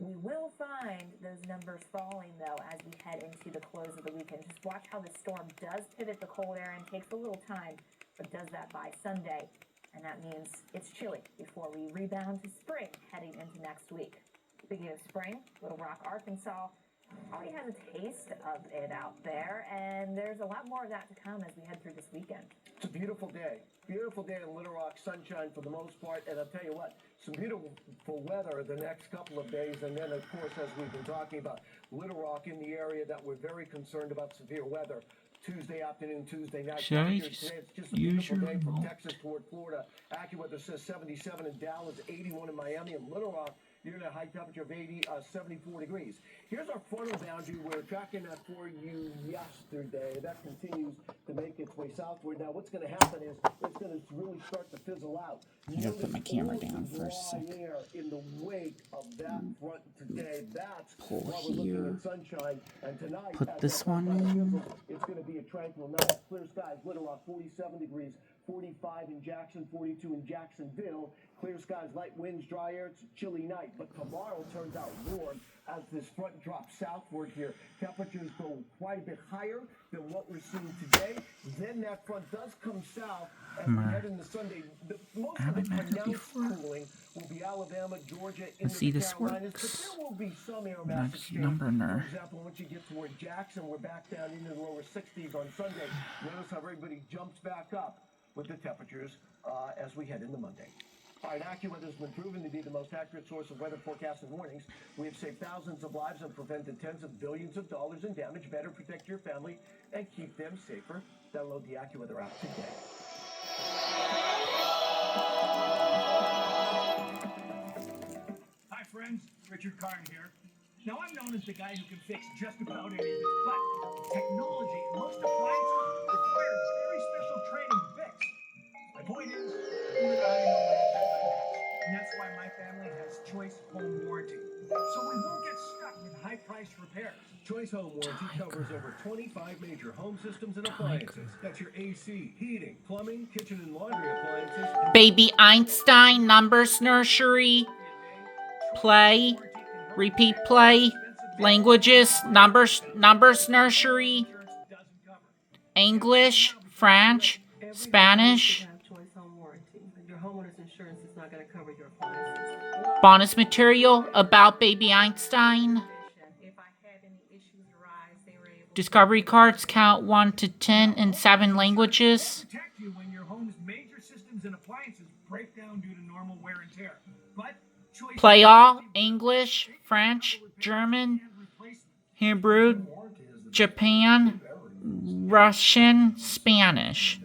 We will find those numbers falling, though, as we head into the close of the weekend. Just watch how the storm does pivot the cold air and takes a little time, but does that by Sunday. And that means it's chilly before we rebound to spring heading into next week. Speaking of spring, Little Rock, Arkansas already has a taste of it out there, and there's a lot more of that to come as we head through this weekend. It's a beautiful day. Beautiful day in Little Rock, sunshine for the most part, and I'll tell you what, some beautiful weather the next couple of days, and then, of course, as we've been talking about, Little Rock in the area that we're very concerned about severe weather. Tuesday afternoon, Tuesday night. Today it's just a beautiful day from Texas toward Florida. AccuWeather says 77 in Dallas, 81 in Miami, and Little Rock, you're in a high temperature of 74 degrees. Here's our frontal boundary. We're tracking that for you yesterday. That continues to make its way southward. Now, what's going to happen is it's going to really start to fizzle out. I gotta put my camera down for a sec. Air in the wake of that front today. That's pull while we're looking here. at sunshine. And tonight, Put this one in. it's going to be a tranquil night. Clear skies, Little Rock, 47 degrees, 45 in Jackson, 42 in Jacksonville. Clear skies, light winds, dry air. It's a chilly night, but tomorrow turns out warm as this front drops southward here. Temperatures go quite a bit higher than what we're seeing today. Then that front does come south as we head into Sunday. Most of the pronounced cooling will be Alabama, Georgia, into the Carolinas, but there will be some air mass exchange. For example, once you get toward Jackson, we're back down into the lower 60s on Sunday. Notice how everybody jumps back up with the temperatures as we head into Monday. All right, AccuWeather has been proven to be the most accurate source of weather forecasts and warnings. We have saved thousands of lives and prevented tens of billions of dollars in damage. Better protect your family and keep them safer. Download the AccuWeather app today. Hi, friends. Richard Karn here. Now, I'm known as the guy who can fix just about anything, but technology and most appliances require very special training to fix. My point is, even I know when to vet my pets, and that's why my family has Choice Home Warranty. So we won't get stuck with high-priced repairs. Choice Home Warranty covers over 25 major home systems and appliances. That's your AC, heating, plumbing, kitchen and laundry appliances. Baby Einstein, Numbers Nursery. Play. Repeat play. Languages, Numbers Nursery. English, French, Spanish. Your homeowner's insurance is not going to cover your appliances. Bonus material about Baby Einstein. Discovery cards count 1 to 10 in 7 languages. Protect you when your home's major systems and appliances break down due to normal wear and tear. But Play all English, French, German, Hebrew, Japan, Russian, Spanish.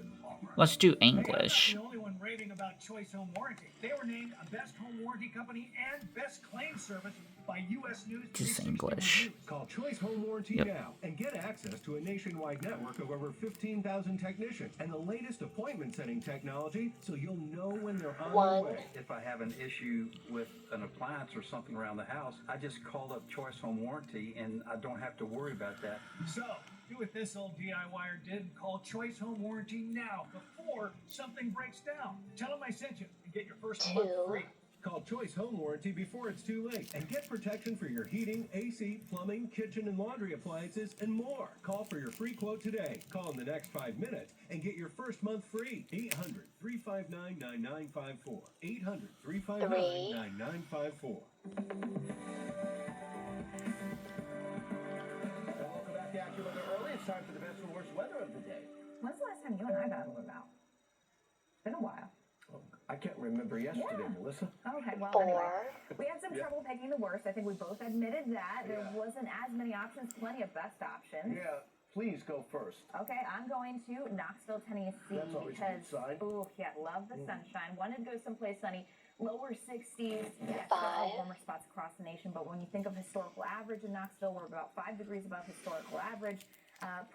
Let's do English. The only one raving about Choice Home Warranty. They were named a Best Home Warranty Company and Best Claim Service by U.S. News. Just English. Call Choice Home Warranty now and get access to a nationwide network of over 15,000 technicians and the latest appointment setting technology so you'll know when they're on their way. If I have an issue with an appliance or something around the house, I just call up Choice Home Warranty and I don't have to worry about that. So, do what this old DIYer did and call Choice Home Warranty now before something breaks down. Tell them I sent you and get your first month free. Call Choice Home Warranty before it's too late and get protection for your heating, AC, plumbing, kitchen and laundry appliances, and more. Call for your free quote today. Call in the next 5 minutes and get your first month free. 800-359-9954. 800-359-9954. Welcome back to AccuWeather Early. It's time for the best and worst weather of the day. When's the last time you and I battled it out? It's been a while. I can't remember yesterday, Melissa. Okay, well, anyway. We had some trouble picking the worst. I think we both admitted that. There wasn't as many options, plenty of best options. Yeah, please go first. Okay, I'm going to Knoxville, Tennessee. That's always a good sign. Oh, yeah, love the sunshine. Wanted to go someplace sunny. Lower 60s. Yes, there are warmer spots across the nation, but when you think of historical average in Knoxville, we're about 5 degrees above historical average.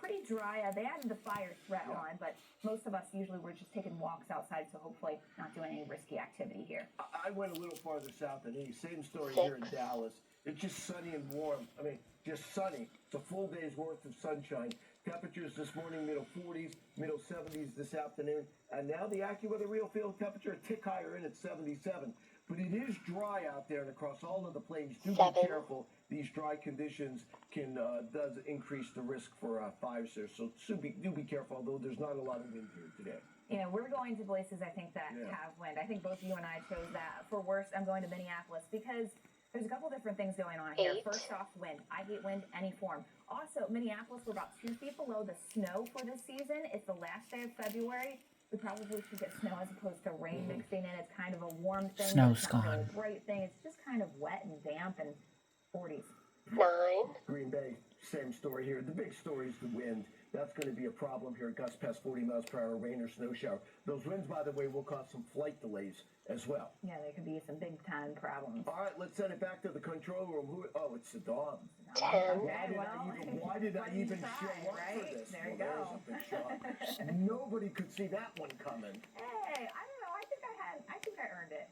Pretty dry. They added the fire threat on, but most of us usually were just taking walks outside, so hopefully not doing any risky activity here. I went a little farther south than east. Same story here in Dallas. It's just sunny and warm. I mean, just sunny. It's a full day's worth of sunshine. Temperatures this morning, middle 40s, middle 70s this afternoon. And now the AccuWeather real field temperature a tick higher in at 77. But it is dry out there and across all of the plains. Do be 7. careful. These dry conditions can does increase the risk for fires there. So do be careful, although there's not a lot of wind here today. You know, we're going to places I think that have wind. I think both you and I chose that. For worst, I'm going to Minneapolis because there's a couple different things going on here. 8. First off, wind. I hate wind any form. Also, Minneapolis, we're about 2 feet below the snow for this season. It's the last day of February. We probably should get snow as opposed to rain mixing in. It's kind of a warm thing. Snow's it's not gone. really a bright thing. It's just kind of wet and damp and 40s. 9. Green Bay, same story here. The big story is the wind. That's going to be a problem here. Gusts past 40 miles per hour, rain or snow shower. Those winds, by the way, will cause some flight delays as well. Yeah, there could be some big time problems. All right, let's send it back to the control room. It's the dog. 10. Why did I even show up for this? There you go. There's a big shock. Nobody could see that one coming. Hey, I don't know. I think I earned it.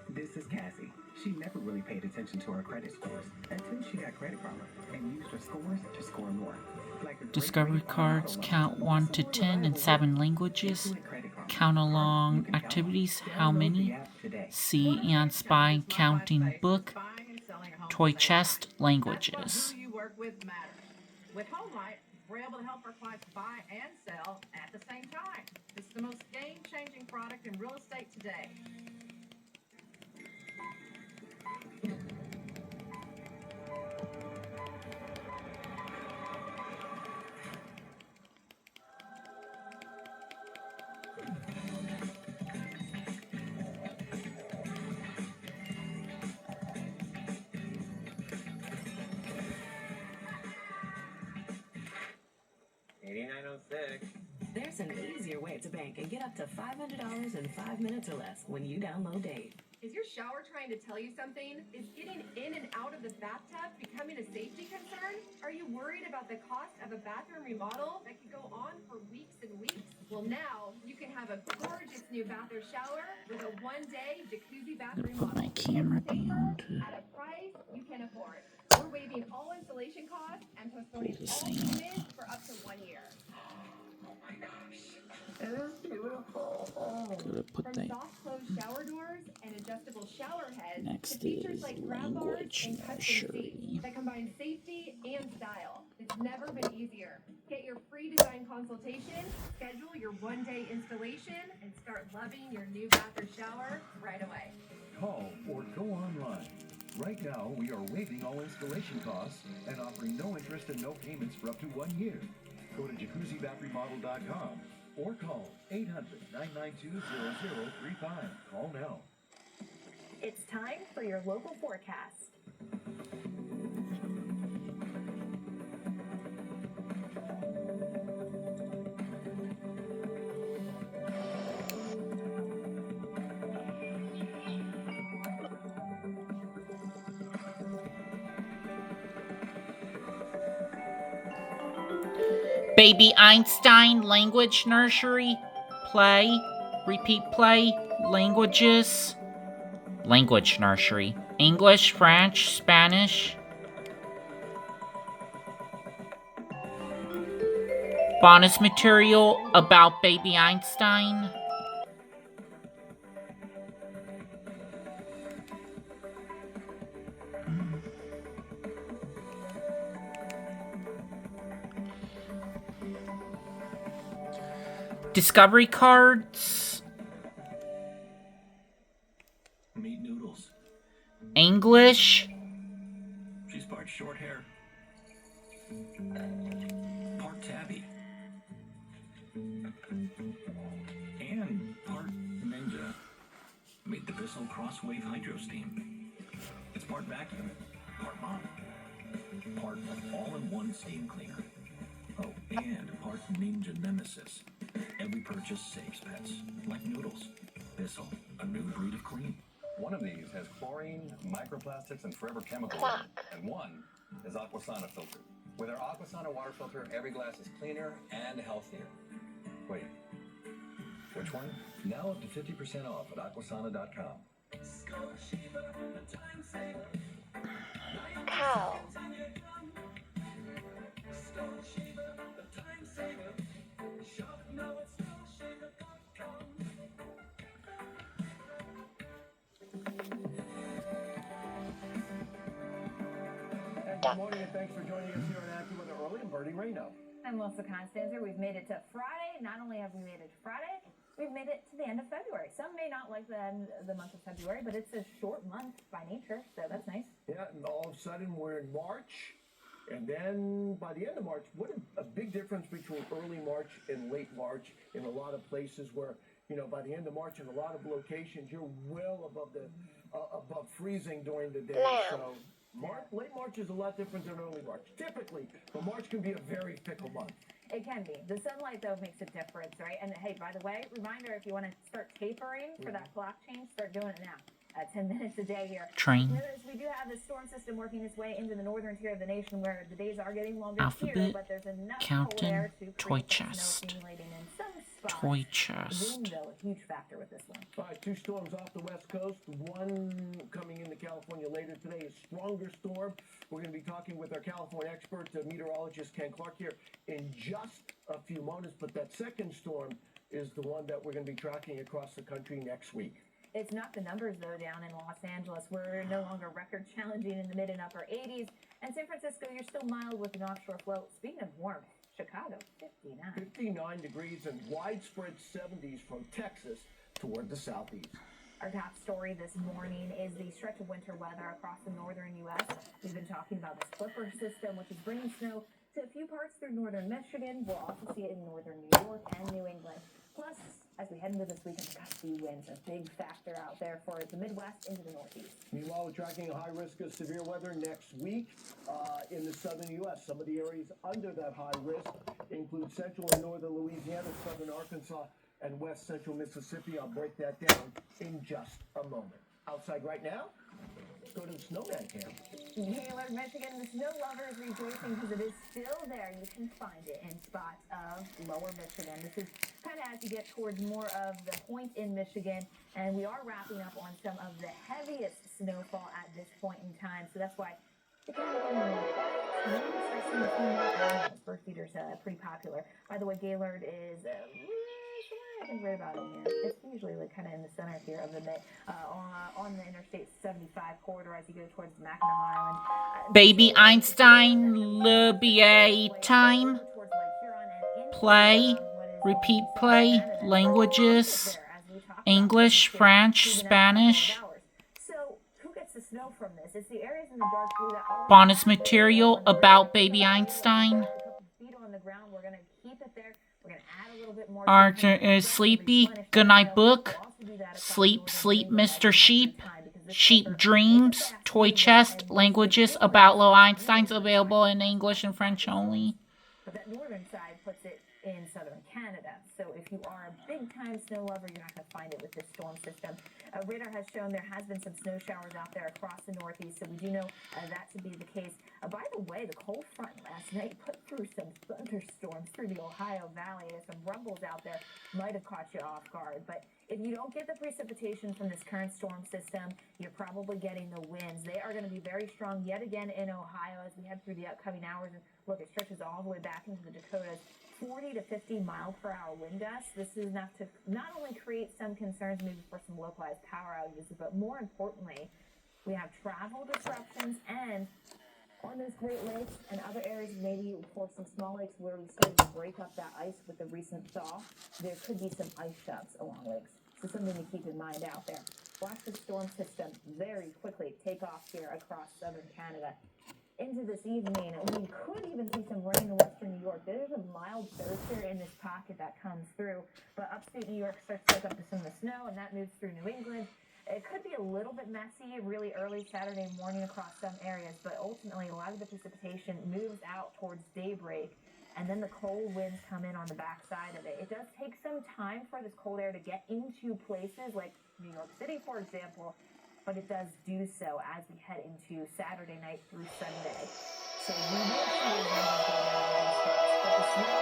This is Cassie. She never really paid attention to her credit scores until she got Credit Karma and used her scores to score more. Like a Discovery cards count 1 to 10 in 7 languages. Count along activities, how many? See and spy counting book. Toy chest, languages. Who you work with matters. With HomeLight, we're able to help our clients buy and sell at the same time. It's the most game-changing product in real estate today. There's an easier way to bank and get up to $500 in 5 minutes or less when you download Date. Is your shower trying to tell you something? Is getting in and out of the bathtub becoming a safety concern? Are you worried about the cost of a bathroom remodel that could go on for weeks and weeks? Well, now you can have a gorgeous new bath or shower with a one-day jacuzzi bath remodel. Put my camera down to At a price you can afford. We're waiving all installation costs and postponing all payments for up to 1 year. Oh my gosh. It is beautiful. Gotta put From that soft close shower doors and adjustable shower heads next to features is like grab bars language and custom nursery. seats that combine safety and style. It's never been easier. Get your free design consultation, schedule your one-day installation, and start loving your new bath or shower right away. Call or go online. Right now, we are waiving all installation costs and offering no interest and no payments for up to 1 year. Go to jacuzzibathremodel.com or call 800-992-0035. Call now. It's time for your local forecast. Baby Einstein language nursery. Play. Repeat play. Languages. Language nursery. English, French, Spanish. Bonus material about Baby Einstein. Discovery cards. Meet Noodles. English. She's part short hair, part tabby, and part ninja. Meet the Bissell Crosswave Hydro Steam. It's part vacuum, part mop, part all-in-one steam cleaner. Oh, and part Ninja Nemesis. Every purchase saves pets, like Noodles. Bissell, a new breed of clean. One of these has chlorine, microplastics, and forever chemicals. And one is Aquasana filter. With our Aquasana water filter, every glass is cleaner and healthier. Wait, which one? Now up to 50% off at aquasana.com. Cow. Good morning and thanks for joining us here on AccuWeather Early. I'm Bertie Reno. I'm Melissa Constanzer. We've made it to Friday. Not only have we made it to Friday, we've made it to the end of February. Some may not like the month of February, but it's a short month by nature, so that's nice. Yeah, and all of a sudden we're in March. And then by the end of March, what a big difference between early March and late March in a lot of places where, you know, by the end of March in a lot of locations, you're well above freezing during the day. So late March is a lot different than early March. Typically, but March can be a very fickle month. It can be. The sunlight, though, makes a difference, right? And hey, by the way, reminder, if you want to start tapering for that clock change, start doing it now. 10 minutes a day here. Train. Notice we do have the storm system working its way into the northern tier of the nation where the days are getting longer Alphabet, here, but there's enough cold air to toy create some chest. snow accumulating in some spots. Toy chest. Wind, though, a huge factor with this one. All right, 2 storms off the west coast. One coming into California later today, a stronger storm. We're going to be talking with our California expert, meteorologist Ken Clark here in just a few moments. But that second storm is the one that we're going to be tracking across the country next week. It's not the numbers, though, down in Los Angeles. We're no longer record challenging in the mid and upper 80s. And San Francisco, you're still mild with an offshore flow. Speaking of warmth, Chicago, 59. 59 degrees and widespread 70s from Texas toward the southeast. Our top story this morning is the stretch of winter weather across the northern U.S. We've been talking about the slipper system, which is bringing snow to a few parts through northern Michigan. We'll also see it in northern New York and New England. Plus, as we head into this weekend, gusty winds, a big factor out there for the Midwest into the Northeast. Meanwhile, we're tracking a high risk of severe weather next week in the southern U.S. Some of the areas under that high risk include central and northern Louisiana, southern Arkansas, and west central Mississippi. I'll break that down in just a moment. Outside right now, let's go to the snowman camp. Gaylord, Michigan, the snow lovers rejoicing because it is still there. You can find it in spots of lower Michigan. This is kind of as you get towards more of the point in Michigan, and we are wrapping up on some of the heaviest snowfall at this point in time. So that's why it's bird feeders pretty popular. By the way, Gaylord is I think right about in here. It's usually like kind of in the center here of the on the Interstate 75 corridor as you go towards MacDonald Island. Baby Einstein, Lullaby Time. Play, repeat play, languages, English, French, Spanish. So who gets the snow from this? It's the areas in the dark blue that are Bonus material about Baby Einstein. feet on the ground. We're going to keep it there. We're going to add a little bit more. Are sleepy, goodnight book. Sleep, sleep, Mr. Sheep. Sheep dreams, toy chest, languages about low Einsteins available in English and French only. But that northern side puts it in southern Canada. So if you are a big-time snow lover, you're not going to find it with this storm system. Radar has shown there has been some snow showers out there across the Northeast, so we do know that to be the case. By the way, the cold front last night put through some thunderstorms through the Ohio Valley. There's some rumbles out there. Might have caught you off guard. But if you don't get the precipitation from this current storm system, you're probably getting the winds. They are going to be very strong yet again in Ohio as we head through the upcoming hours. And look, it stretches all the way back into the Dakotas. 40 to 50 mile per hour wind gusts. This is enough to not only create some concerns maybe for some localized power outages, but more importantly, we have travel disruptions and on those Great Lakes and other areas, maybe for some small lakes where we started to break up that ice with the recent thaw, there could be some ice shelves along lakes. So something to keep in mind out there. Watch the storm system very quickly take off here across southern Canada. Into this evening, we could even see some rain in western New York. There's a mild surge here in this pocket that comes through, but upstate New York starts to soak up some of the snow, and that moves through New England. It could be a little bit messy really early Saturday morning across some areas, but ultimately a lot of the precipitation moves out towards daybreak, and then the cold winds come in on the backside of it. It does take some time for this cold air to get into places like New York City, for example, but it does do so as we head into Saturday night through Sunday. So we will see the winds go down in these spots. But the snow,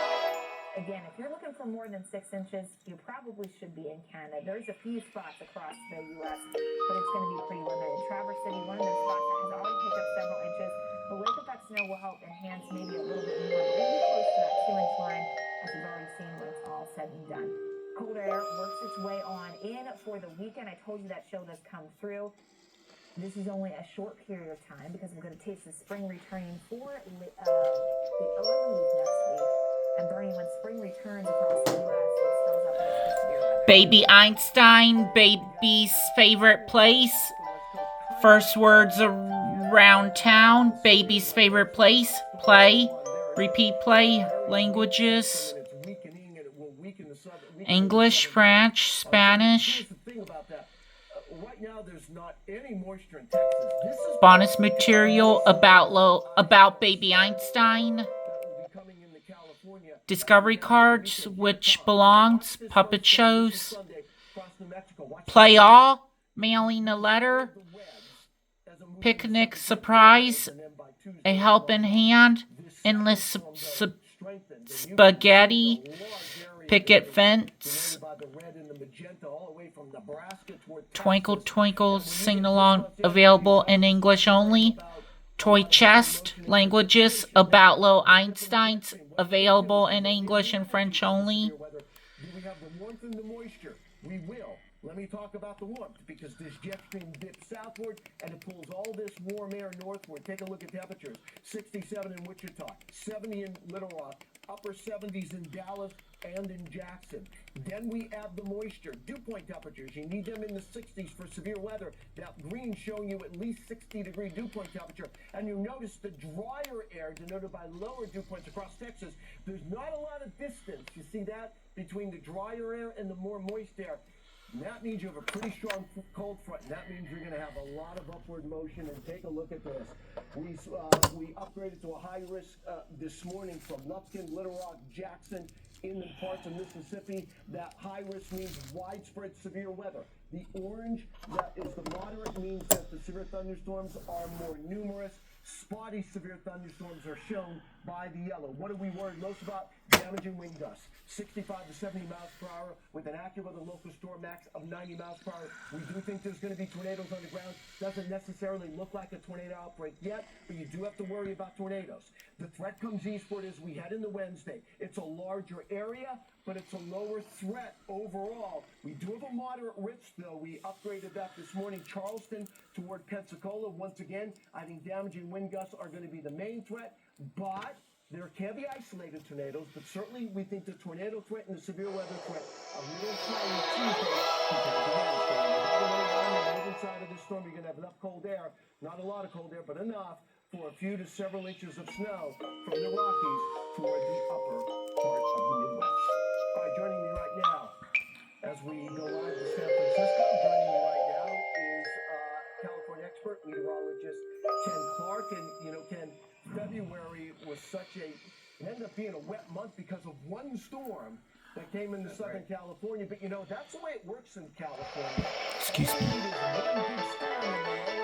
again, if you're looking for more than 6 inches, you probably should be in Canada. There's a few spots across the U.S., but it's going to be pretty limited. Traverse City, one of those spots that has already picked up several inches. The lake effect snow will help enhance maybe a little bit more. We're going to be close to that 2-inch line, as we've already seen when it's all said and done. Cold air works its way on in for the weekend. I told you that chill does come through. This is only a short period of time because we're going to taste the spring returning for the early leaf next week. And Bernie, when spring returns across the U.S., it spells out the next severe weather. Baby Einstein, baby's favorite place. First words around town, baby's favorite place. Play, repeat play, languages. English, French, Spanish. Right now, there's not any moisture in Texas. Bonus material about baby Einstein. Discovery cards, which belongs, puppet shows. Play all, mailing a letter. Picnic surprise, a helping hand. Endless spaghetti. Picket fence. Twinkle Twinkle sing along, available in English only. Toy chest, languages about little Einsteins, available in English and French only. Do we have the warmth and the moisture? We will. Let me talk about the warmth, because this jet stream dips southward and it pulls all this warm air northward. Take a look at temperatures. 67 in Wichita, 70 in Little Rock, upper 70s in Dallas and in Jackson. Then we add the moisture. Dew point temperatures, you need them in the 60s for severe weather. That green showing you at least 60-degree dew point temperature. And you notice the drier air denoted by lower dew points across Texas. There's not a lot of distance, you see that, between the drier air and the more moist air. And that means you have a pretty strong cold front, and that means you're going to have a lot of upward motion. And take a look at this. We upgraded to a high risk this morning from Lufkin, Little Rock, Jackson, in the parts of Mississippi. That high risk means widespread severe weather. The orange, that is the moderate, means that the severe thunderstorms are more numerous. Spotty severe thunderstorms are shown by the yellow. What are we worried most about? Damaging wind gusts. 65 to 70 miles per hour with an accurate local storm max of 90 miles per hour. We do think there's going to be tornadoes on the ground. Doesn't necessarily look like a tornado outbreak yet, but you do have to worry about tornadoes. The threat comes eastward as we head into Wednesday. It's a larger area, but it's a lower threat overall. We do have a moderate risk, though. We upgraded that this morning. Charleston toward Pensacola. Once again, I think damaging wind gusts are going to be the main threat, but there can be isolated tornadoes, but certainly we think the tornado threat and the severe weather threat are a little slightly Tuesday compared to Wednesday. By the way, on the northern side of this storm, you're going to have enough cold air, not a lot of cold air, but enough for a few to several inches of snow from the Rockies toward the upper part of the Midwest. All right, joining me right now, as we go live to San Francisco, joining me right now is California expert, meteorologist Ken Clark. And, you know, Ken, February was it ended up being a wet month because of one storm that came into Southern California. But, you know, that's the way it works in California. Excuse me.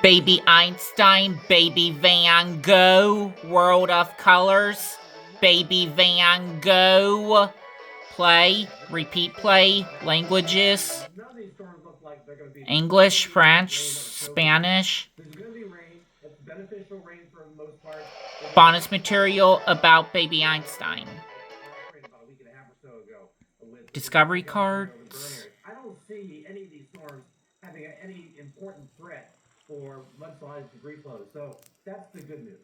Baby Einstein, Baby Van Gogh, World of Colors, Baby Van Gogh. Play, repeat play, languages. English, French, Spanish. There's going to be rain. It's beneficial rain for the most part. Bonus material about baby Einstein. Discovery cards. I don't see any of these storms having any important threat for mudslides, debris flows. So that's the good news.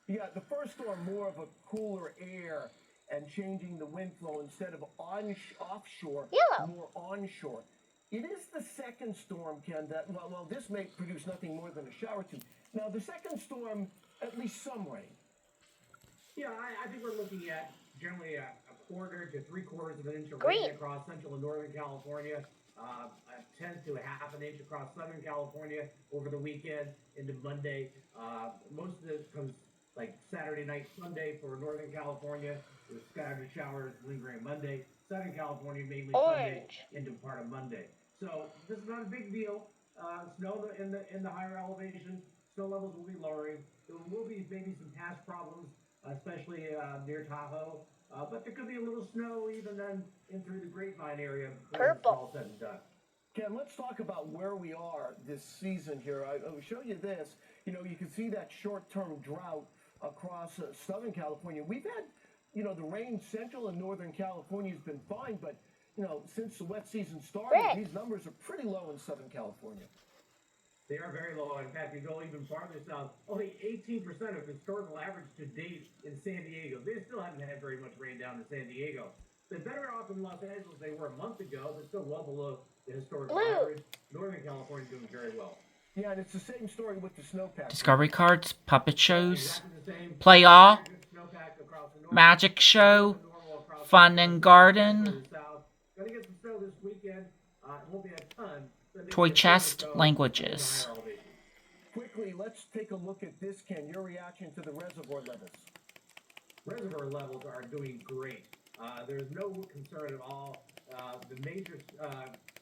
Yeah, the first storm, more of a cooler air and changing the wind flow instead of offshore, more onshore. It is the second storm, Ken, that, well, this may produce nothing more than a shower or two. Now, the second storm, at least some rain. Yeah, I think we're looking at generally a quarter to 3/4 of an inch of rain across central and northern California, a tenth to a half an inch across southern California over the weekend into Monday. Most of it comes like Saturday night, Sunday for northern California, with scattered showers lingering Monday. Southern California mainly Sunday into part of Monday. So this is not a big deal. Snow in the higher elevations, snow levels will be lowering. There will be maybe some past problems, especially near Tahoe. But there could be a little snow even then in through the Grapevine area before it's all said and done. Ken, let's talk about where we are this season here. I'll show you this. You know, you can see that short-term drought across Southern California. We've had, you know, the rain central and northern California has been fine, but, you know, since the wet season started, these numbers are pretty low in Southern California. They are very low. In fact, you go even farther south, only 18% of historical average to date in San Diego. They still haven't had very much rain down in San Diego. They're better off in Los Angeles than they were a month ago. They're still well below the historical average. Northern California is doing very well. Yeah, and it's the same story with the snowpack. Discovery cards, puppet shows, play all, magic show, fun and garden, toy chest, languages. Quickly, let's take a look at this, Ken. Your reaction to the reservoir levels. Reservoir levels are doing great. There's no concern at all. The major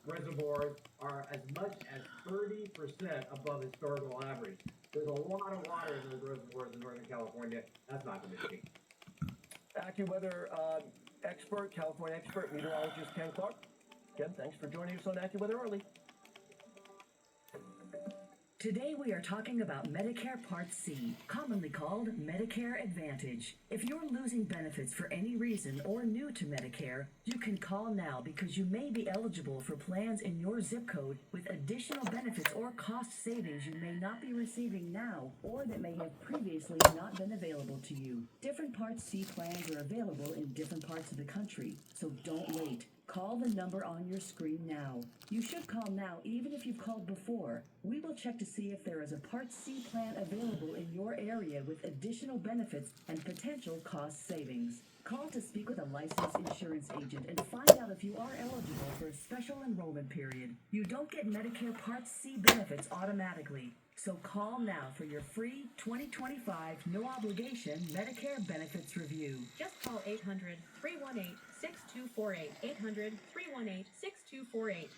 reservoirs are as much as 30% above historical average. There's a lot of water in those reservoirs in Northern California. That's not going to change. AccuWeather expert, California expert, meteorologist Ken Clark. Ken, thanks for joining us on AccuWeather Early. Today we are talking about Medicare Part C, commonly called Medicare Advantage. If you're losing benefits for any reason or new to Medicare, you can call now because you may be eligible for plans in your zip code with additional benefits or cost savings you may not be receiving now or that may have previously not been available to you. Different Part C plans are available in different parts of the country, so don't wait. Call the number on your screen now. You should call now even if you've called before. We will check to see if there is a Part C plan available in your area with additional benefits and potential cost savings. Call to speak with a licensed insurance agent and find out if you are eligible for a special enrollment period. You don't get Medicare Part C benefits automatically. So call now for your free 2025 no obligation Medicare benefits review. Just call 800-318-6248. 800-318-6248.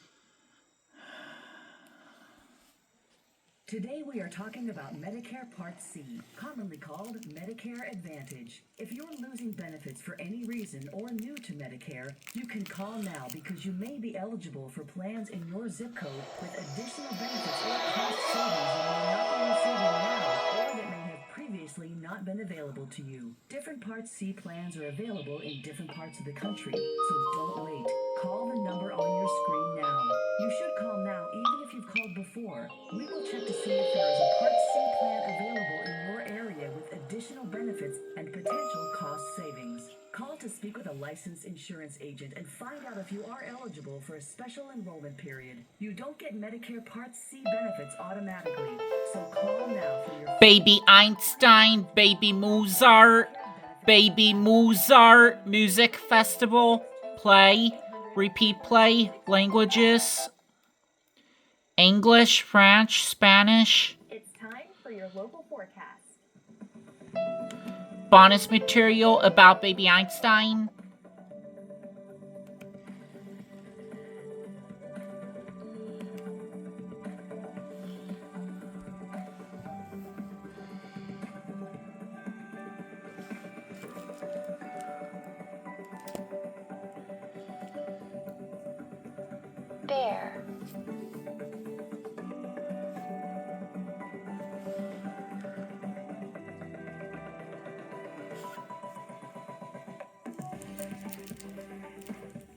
Today we are talking about Medicare Part C, commonly called Medicare Advantage. If you're losing benefits for any reason or new to Medicare, you can call now because you may be eligible for plans in your zip code with additional benefits or cost savings you may not be receiving now or that may have previously not been available to you. Different Part C plans are available in different parts of the country, so don't wait. Call the number on your screen now. You should call now even if you've called before. We will check to see if there is a Part C plan available in your area with additional benefits and potential cost savings. Call to speak with a licensed insurance agent and find out if you are eligible for a special enrollment period. You don't get Medicare Part C benefits automatically, so call now for your Baby Einstein, Baby Mozart, Baby Mozart Music Festival, play, repeat play, languages, English, French, Spanish. It's time for your local forecast. Bonus material about Baby Einstein. Bear.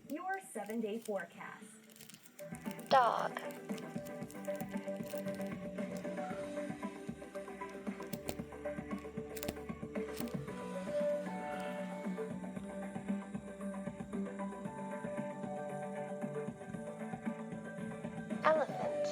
Your 7-day forecast. Dog. Elephant.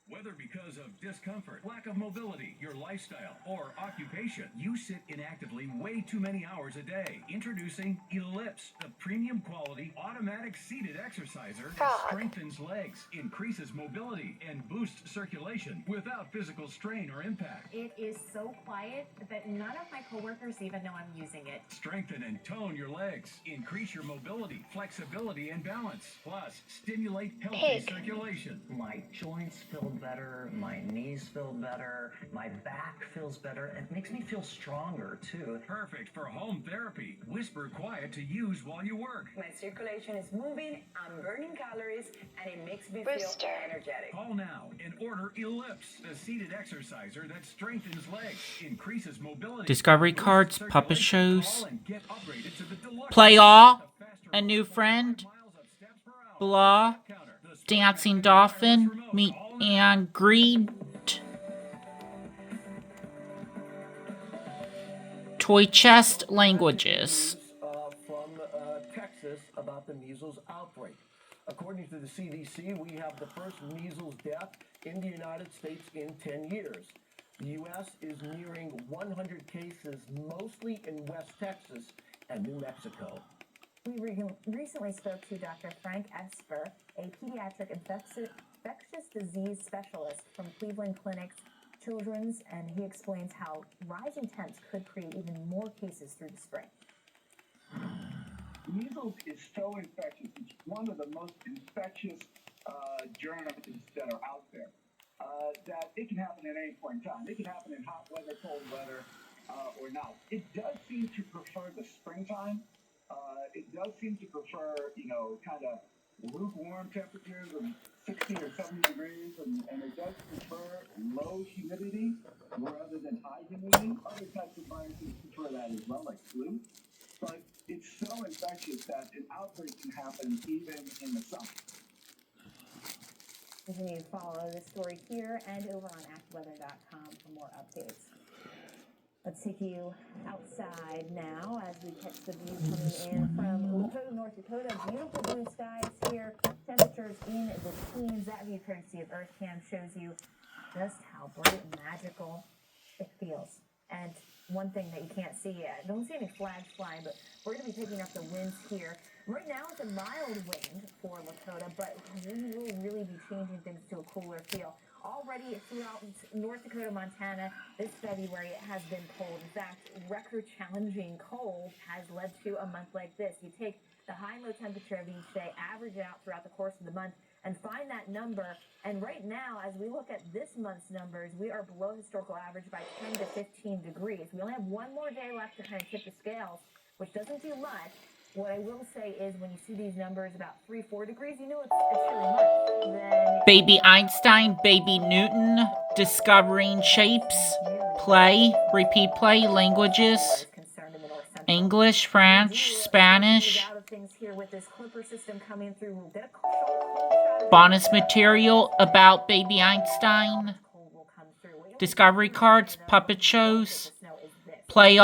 Whether because of discomfort, lack of mobility, your lifestyle, or occupation, you sit inactively way too many hours a day. Introducing Ellipse, the premium quality automatic seated exerciser that strengthens legs, increases mobility, and boosts circulation without physical strain or impact. It is so quiet that none of my coworkers even know I'm using it. Strengthen and tone your legs, increase your mobility, flexibility, and balance. Plus, stimulate healthy circulation. My joints feel better, my knees feel better, my back feels better. It makes me feel stronger too. Perfect for home therapy. Whisper quiet to use while you work. My circulation is moving, I'm burning calories, and it makes me feel energetic. Call now and order Ellipse, the seated exerciser that strengthens legs, increases mobility. Discovery cards, puppet shows, play all, a new friend, blah, dancing dolphin, meet and greed. Toy chest languages. From Texas about the measles outbreak. According to the CDC, we have the first measles death in the United States in 10 years. The U.S. is nearing 100 cases, mostly in West Texas and New Mexico. We recently spoke to Dr. Frank Esper, a pediatric infectious disease specialist from Cleveland Clinic's Children's, and he explains how rising temps could create even more cases through the spring. Measles is so infectious. It's one of the most infectious germs that are out there. That it can happen at any point in time. It can happen in hot weather, cold weather, or not. It does seem to prefer the springtime. It does seem to prefer, kind of lukewarm temperatures of 60 or 70 degrees, and it does prefer low humidity rather than high humidity. Other types of viruses prefer that as well, like flu. But it's so infectious that an outbreak can happen even in the summer. Continue to follow this story here and over on actweather.com for more updates. Let's take you outside now as we catch the view coming in from Lakota, North Dakota. Beautiful blue skies here. Temperatures in the teens. That view courtesy of EarthCam shows you just how bright and magical it feels. And one thing that you can't see yet, don't see any flags flying, but we're going to be picking up the winds here. Right now it's a mild wind for Lakota, but we will really be changing things to a cooler feel. Already throughout North Dakota, Montana, this February it has been cold. In fact, record-challenging cold has led to a month like this. You take the high and low temperature of each day, average it out throughout the course of the month, and find that number. And right now, as we look at this month's numbers, we are below historical average by 10 to 15 degrees. We only have one more day left to kind of tip the scales, which doesn't do much. What I will say is when you see these numbers about 3-4 degrees, you know it's a chilly month. Then Baby Einstein, Baby Newton, discovering shapes, play, repeat play, languages, English, French, Spanish, bonus material about Baby Einstein, discovery cards, puppet shows, play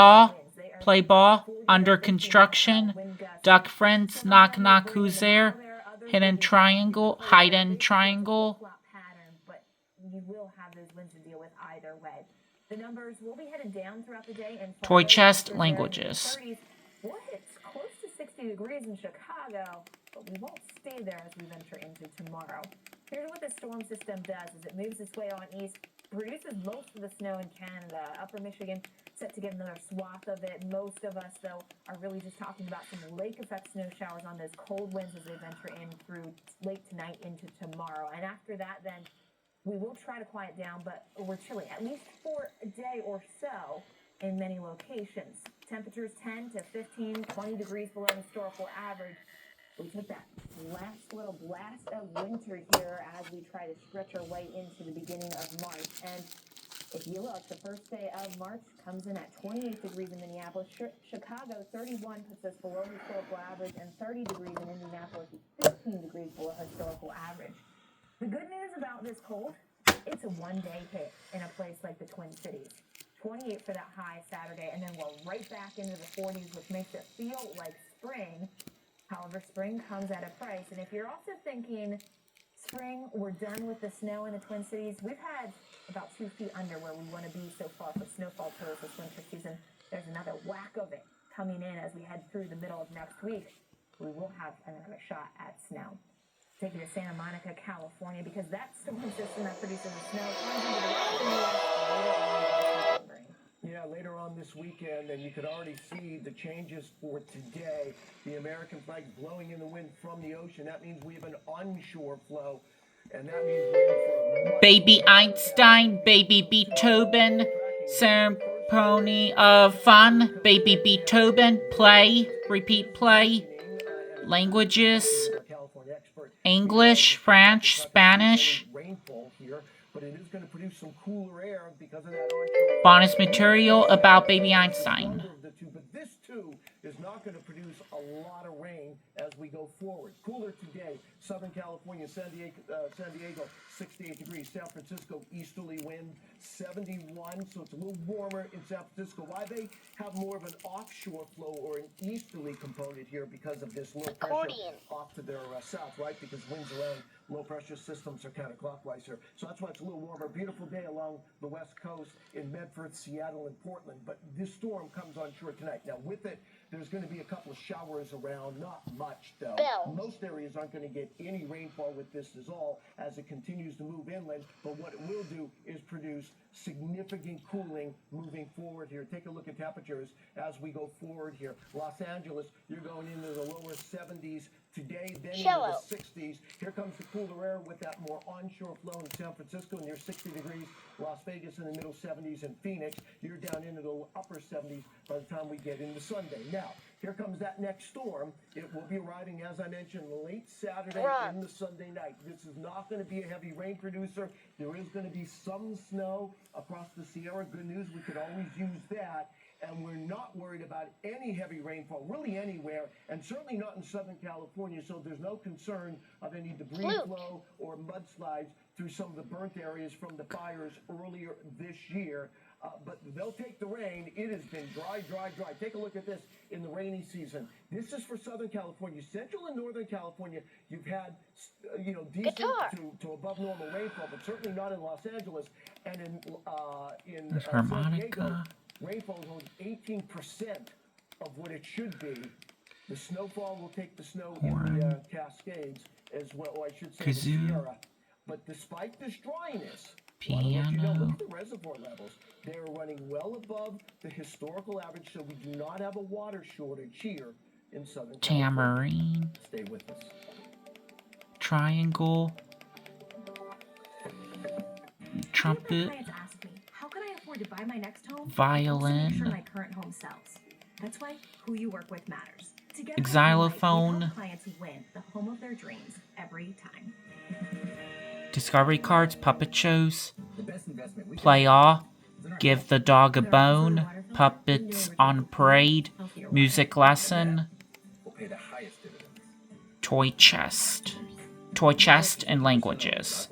ball, under construction, duck friends, knock knock, who's there, hidden triangle, hidden triangle. But you will have those winds to deal with either way. The numbers will be headed down throughout the day and Toy chest languages. We'll hit close to 60 degrees in Chicago, but we won't stay there as we venture into tomorrow. Here's what the storm system does as it moves its way on east, produces most of the snow in Canada. Upper Michigan set to get another swath of it. Most of us, though, are really just talking about some lake-effect snow showers on those cold winds as they venture in through late tonight into tomorrow. And after that, then, we will try to quiet down, but we're chilly, at least for a day or so in many locations. Temperatures 10 to 15, 20 degrees below historical average. We took that last little blast of winter here as we try to stretch our way into the beginning of March. And if you look, the first day of March comes in at 28 degrees in Minneapolis. Chicago, 31 puts us below historical average, and 30 degrees in Indianapolis is 15 degrees below historical average. The good news about this cold, it's a one-day hit in a place like the Twin Cities. 28 for that high Saturday, and then we're right back into the 40s, which makes it feel like spring. However, spring comes at a price. And if you're also thinking spring, we're done with the snow in the Twin Cities, we've had about 2 feet under where we want to be so far for snowfall totals this winter season. There's another whack of it coming in as we head through the middle of next week. We will have another shot at snow. Take you to Santa Monica, California, because that storm system that produces the snow comes into the rest of the U.S. later on. Yeah, later on this weekend, and you could already see the changes for today. The American flag blowing in the wind from the ocean. That means we have an onshore flow, and that means we're in for a Baby Einstein, Baby Beethoven, ceremony of fun, Baby Beethoven, play, repeat play, languages, English, French, Spanish, but it is going to produce some cooler air because of that bonus material about Baby Einstein. But this too is not going to produce a lot of rain as we go forward. Cooler today, Southern California, San Diego, 68 degrees. San Francisco, easterly wind, 71, so it's a little warmer in San Francisco. Why they have more of an offshore flow or an easterly component here because of this low pressure off to their south, right? Because winds around low pressure systems are counterclockwise here. So that's why it's a little warmer. Beautiful day along the west coast in Medford, Seattle, and Portland. But this storm comes on shore tonight. Now with it, there's going to be a couple of showers around, not much though. Most areas aren't going to get any rainfall with this at all as it continues to move inland. But what it will do is produce significant cooling moving forward here. Take a look at temperatures as we go forward here. Los Angeles, you're going into the lower 70s today, then into the 60s. Here comes the cooler air with that more onshore flow in San Francisco near 60 degrees. Las Vegas in the middle 70s, and Phoenix, you're down into the upper 70s by the time we get into Sunday. Now, here comes that next storm. It will be arriving, as I mentioned, late Saturday into Sunday night. This is not going to be a heavy rain producer. There is going to be some snow across the Sierra. Good news, we could always use that. And we're not worried about any heavy rainfall, really anywhere, and certainly not in Southern California, so there's no concern of any debris flow or mudslides through some of the burnt areas from the fires earlier this year. But they'll take the rain. It has been dry, dry, dry. Take a look at this in the rainy season. This is for Southern California. Central and Northern California, you've had, decent to above normal rainfall, but certainly not in Los Angeles. And in San Diego, rainfall is only 18% of what it should be. The snowfall will take the snow in the Cascades as well, or I should say the Sierra. But despite this dryness, look at the reservoir levels. They're running well above the historical average, so we do not have a water shortage here in Southern California. Tamarine. Stay with us. Triangle. Trumpet. How can I afford to buy my next home? Violin. Make sure my current home sells. That's why who you work with matters. Together, Xylophone. we help clients win the home of their dreams every time. Discovery cards, puppet shows, play awe, give the dog a bone, puppets on parade, music lesson, toy chest and languages.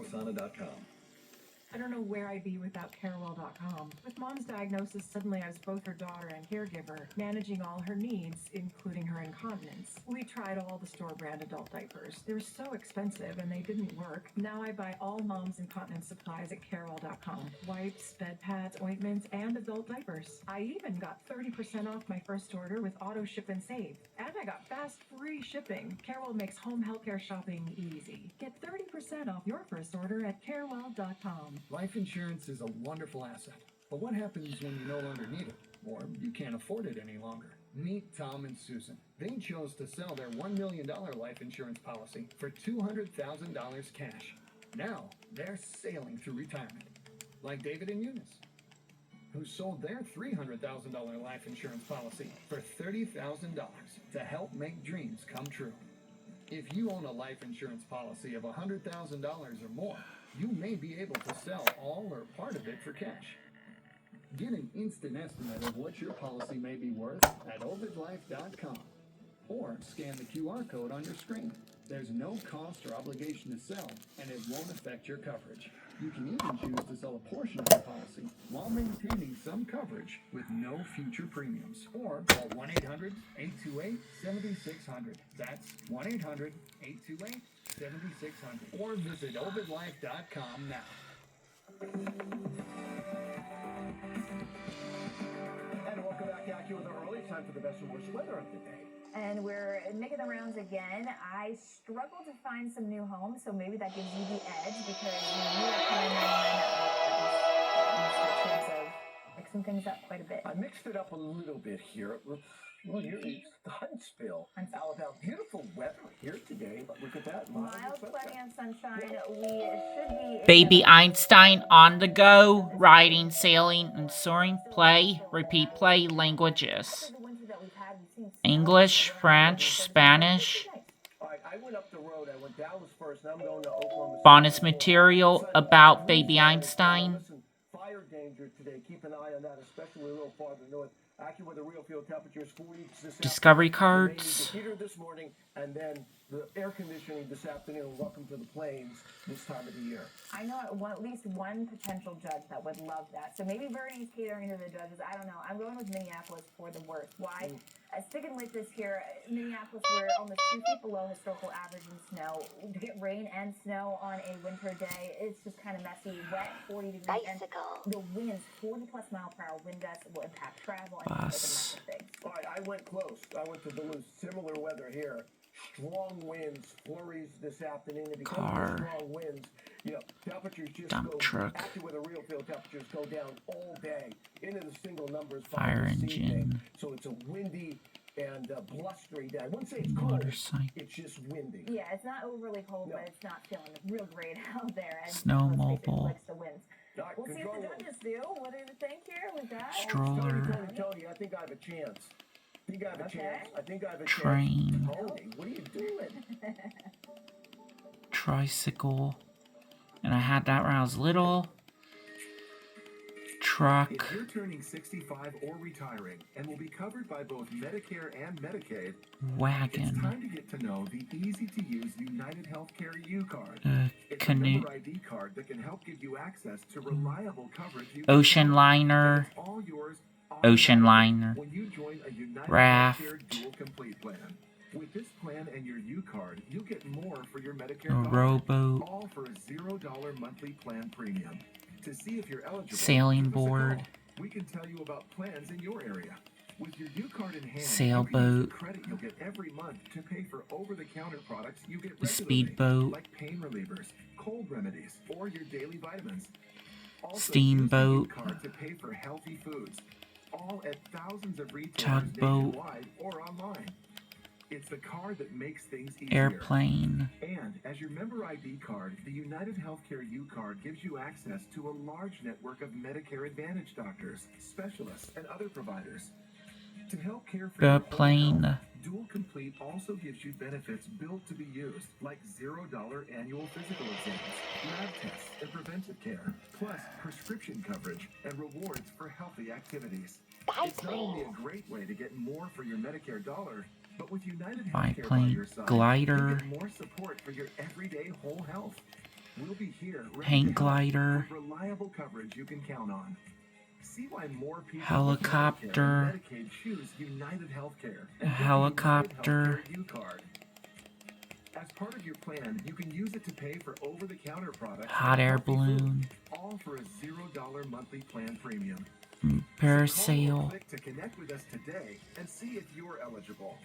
I don't know where I'd be without Carewell.com. With Mom's diagnosis, suddenly I was both her daughter and caregiver, managing all her needs, including her incontinence. We tried all the store brand adult diapers. They were so expensive and they didn't work. Now I buy all Mom's incontinence supplies at Carewell.com. Wipes, bed pads, ointments, and adult diapers. I even got 30% off my first order with auto ship and save. And I got fast free shipping. Carewell makes home healthcare shopping easy. Get 30% off your first order at Carewell.com. Life insurance is a wonderful asset, but what happens when you no longer need it, or you can't afford it any longer? Meet Tom and Susan. They chose to sell their $1 million life insurance policy for $200,000 cash. Now, they're sailing through retirement, like David and Eunice, who sold their $300,000 life insurance policy for $30,000 to help make dreams come true. If you own a life insurance policy of $100,000 or more, you may be able to sell all or part of it for cash. Get an instant estimate of what your policy may be worth at ovidlife.com or scan the QR code on your screen. There's no cost or obligation to sell, and it won't affect your coverage. You can even choose to sell a portion of your policy while maintaining some coverage with no future premiums. Or call 1-800-828-7600. That's 1-800-828-7600. Or visit ovidlife.com now. And welcome back to AccuWeather Early. Time for the best and worst weather of the day. And we're making the rounds again. I struggled to find some new homes, so maybe that gives you the edge because you are coming in of mixing things up quite a bit. I mixed it up a little bit here. Well, you're in Huntsville, Alabama. Beautiful weather here today, but look at that. Mild, plenty of sunshine. We should be... Baby Einstein on the go, riding, sailing, and soaring. Play, repeat play, languages. English, French, Spanish. I went up the road. I went Dallas first, now I'm going to Oklahoma. Bonus material about Baby Einstein. Fire danger today. Keep an eye on that, especially a little farther north. AccuWeather real field temperatures 40. Discovery cards. Heater this morning, and then the air conditioning this afternoon. Welcome to the plains this time of the year. I know at least one potential judge that would love that. So maybe Bernie's catering to the judges. I don't know. I'm going with Minneapolis for the worst. Why? Sticking with this here, Minneapolis, we're almost 2 feet below historical average in snow. To get rain and snow on a winter day, it's just kind of messy, wet, 40 degrees. Bicycle. And the winds, 40-plus mile-per-hour wind gusts will impact travel and Bus. All right, I went close. I went to Duluth. Similar weather here. Strong winds, flurries this afternoon. And because of the strong winds, temperatures just go truck. after where the real field temperatures go down all day into the single numbers. Fire engine. So it's a windy and blustery day. I wouldn't say it's cold. It's just windy. Yeah, it's not overly cold, but it's not feeling real great out there. And Snowmobile. Likes the winds. We'll see what the judges do. What do you think here with that? Stroller. Tony, I think I have a chance. I think I have a chance. I think I have a Train. chance. Tony, what are you doing? Tricycle. And I had that when I was little. Truck. If you're turning 65 or retiring and will be covered by both Medicare and Medicaid, Wagon. it's time to get to know the easy-to-use United Healthcare U-Card. It's a Canoe. member ID card that can help give you access to reliable coverage. Ocean liner. All yours. Ocean liner. When you join a United Raft. Healthcare Dual Complete plan. With this plan and your U-Card, you'll get more for your Medicare A dollar, rowboat. all for a $0 monthly plan premium. To see if you're eligible, Sailing give us a board. call. We can tell you about plans in your area. With your U-Card in hand, Sailboat. you can use the credit you'll get every month to pay for over-the-counter products you get regularly, Speedboat. like pain relievers, cold remedies, or your daily vitamins. Also, Steamboat. use the U-Card to pay for healthy foods, all at thousands of retailers Tugboat. nationwide or online. It's the card that makes things easier. Airplane. And as your member ID card, the United Healthcare U-Card gives you access to a large network of Medicare Advantage doctors, specialists, and other providers. To help care for The your own plane. health, Dual Complete also gives you benefits built to be used, like $0 annual physical exams, lab tests, and preventive care, plus prescription coverage and rewards for healthy activities. It's not only a great way to get more for your Medicare dollar, but with United Healthcare by your side, Glider. you get more support for your everyday whole health. We'll be here ready Hang to help glider. with reliable coverage you can count on. See why more people Helicopter. with Medicare and Medicaid choose United Healthcare. And get the Helicopter. United Healthcare U-Card. As part of your plan, you can use it to pay for over-the-counter products. Hot air healthy food, balloon. all for a $0 monthly plan premium. Parasail. Click to connect with us today and see if you're eligible.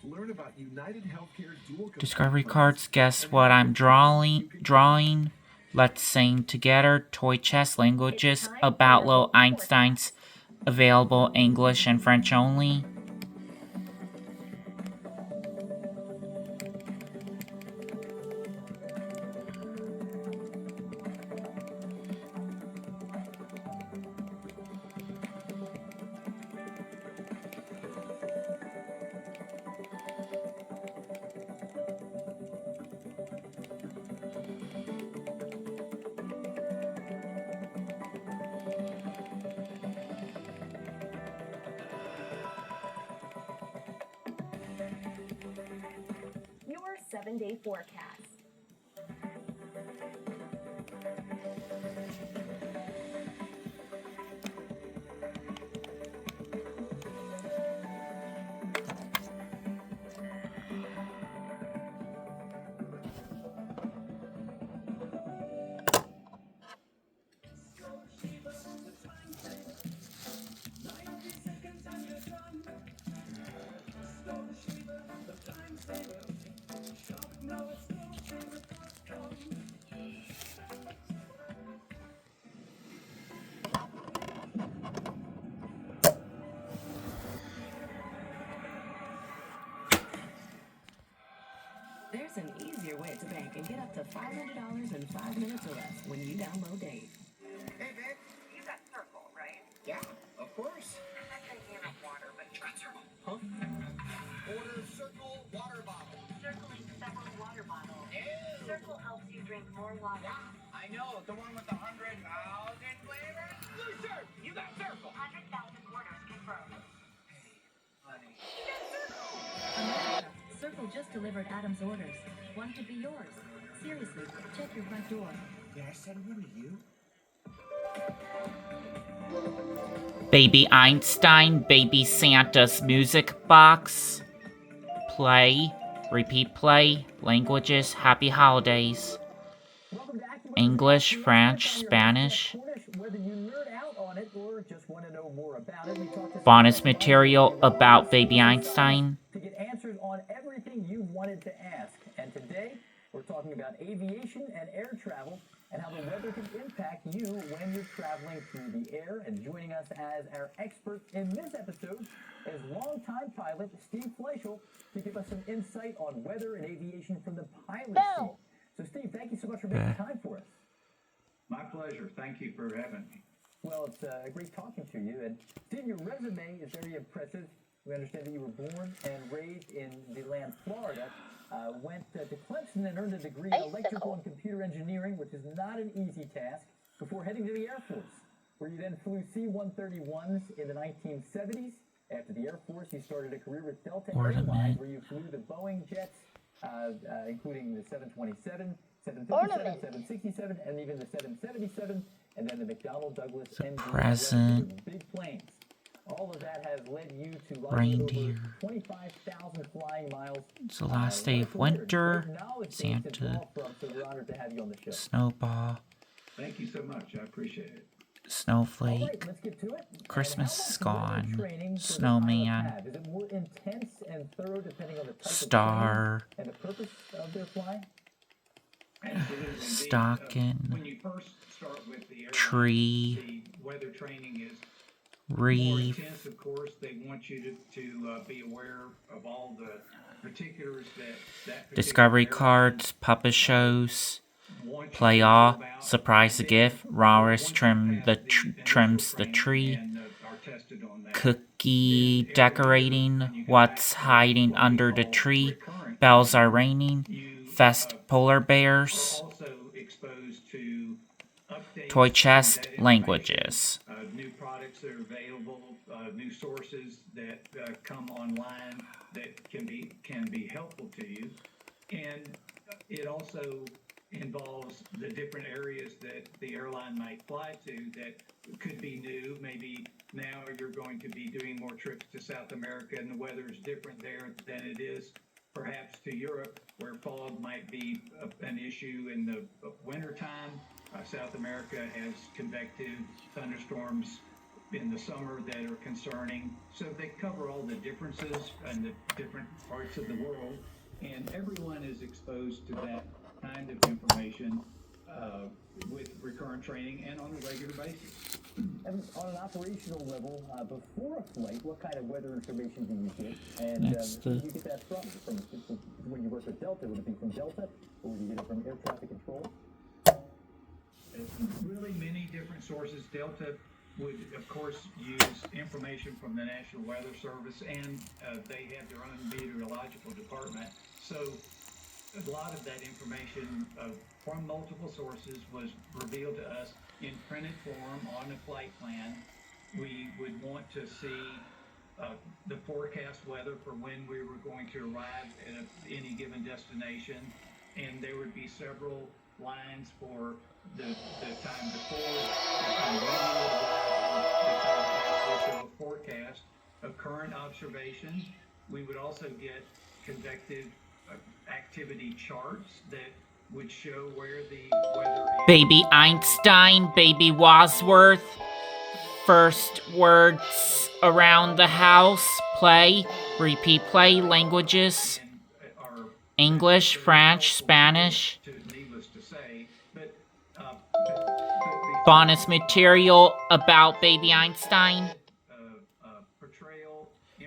Learn about United Healthcare Dual Complete Discovery plans. cards. Guess what I'm drawing. Let's sing together. Toy chess languages. About low Einstein's. Available English and French only. Your 7-day forecast. There's an easier way to bank and get up to $500 in 5 minutes or less when you download Dave. Hey, babe, you got Circle, right? Yeah, of course. I'm not drinking enough water, but you got Circle. Huh? Order Circle water bottle. Circling several water bottles. Ew. Circle helps you drink more water. Yeah, I know, the one with 100,000 flavors. Loser, you got Circle. 100,000 orders confirmed. Hey, honey. America, Circle just delivered Adam's orders. One could be yours. Seriously, check your front door. Yeah, I said, what are you? Baby Einstein, Baby Santa's music box. Play, repeat play, languages, happy holidays. English, French, Spanish. Whether you nerd out on it or just want to know more about it, we talked to Bonus material about Baby Einstein. to get answers on everything you wanted to ask. And today, we're talking about aviation and air travel and how the weather can impact you when you're traveling through the air. And joining us as our expert in this episode is longtime pilot Steve Fleischel to give us some insight on weather and aviation from the pilot seat. So, Steve, thank you so much for making time for us. My pleasure. Thank you for having me. Well, it's great talking to you. And Steve, your resume is very impressive. We understand that you were born and raised in DeLand, Florida, went to Clemson and earned a degree in electrical and computer engineering, which is not an easy task, before heading to the Air Force, where you then flew C-131s in the 1970s. After the Air Force, you started a career with Delta Airlines, where you flew the Boeing jets, including the 727, 757, 767, and even the 777, and then the MacDonald Douglas Present. big planes. All of that has led you to Reindeer. over 25,000 flying miles. It's the last day of winter. Santa. So we're honored to have you on the show. Snowball. Thank you so much. I appreciate it. Snowflake. All right, let's get to it. Christmas is gone. Training for the Snowman. pilot have? Is it more intense and thorough depending on the type Star. of training and the purpose of their flying? Absolutely. Stocking. When you first start with the airline, Tree. the weather training is Reef. more intense, of course. They want you to be aware of all the particulars that Discovery cards. Puppet shows. Play off. Surprise the gift. Rawrus trims the tree. Cookie decorating. What's hiding under the tree? Bells are ringing. Fest polar bears. also exposed to updates, Toy chest. Languages. new products that are available, new sources that come online that can be helpful to you, and it also involves the different areas that the airline might fly to that could be new. Maybe now you're going to be doing more trips to South America and the weather is different there than it is perhaps to Europe, where fog might be an issue in the wintertime. South America has convective thunderstorms in the summer that are concerning. So they cover all the differences in the different parts of the world, and everyone is exposed to that kind of information with recurrent training and on a regular basis. And on an operational level, before a flight, what kind of weather information do you get? And where do you get that from? When you work with Delta, would it be from Delta, or would you get it from air traffic control? Really many different sources. Delta would, of course, use information from the National Weather Service, and they have their own meteorological department. So a lot of that information from multiple sources was revealed to us in printed form on a flight plan. We would want to see the forecast weather for when we were going to arrive at any given destination, and there would be several lines for the time before, the time when we would arrive, the time after, so a forecast, a current observation. We would also get convective activity charts that would show where the weather is. Baby Einstein, Baby Wordsworth. First words around the house. Play, repeat play, languages. English, French, Spanish. Needless to say, but Bonus material about Baby Einstein.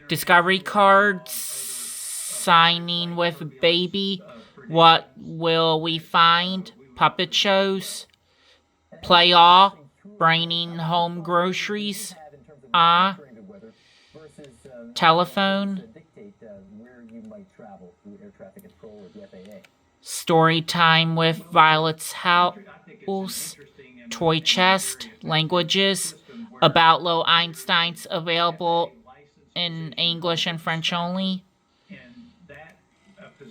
Discovery cards. Signing with Baby. What will we find? Puppet shows. Play all. Bringing home groceries. Telephone. Story time with Violet's house. Toy chest. Languages. About low Einsteins available in English and French only.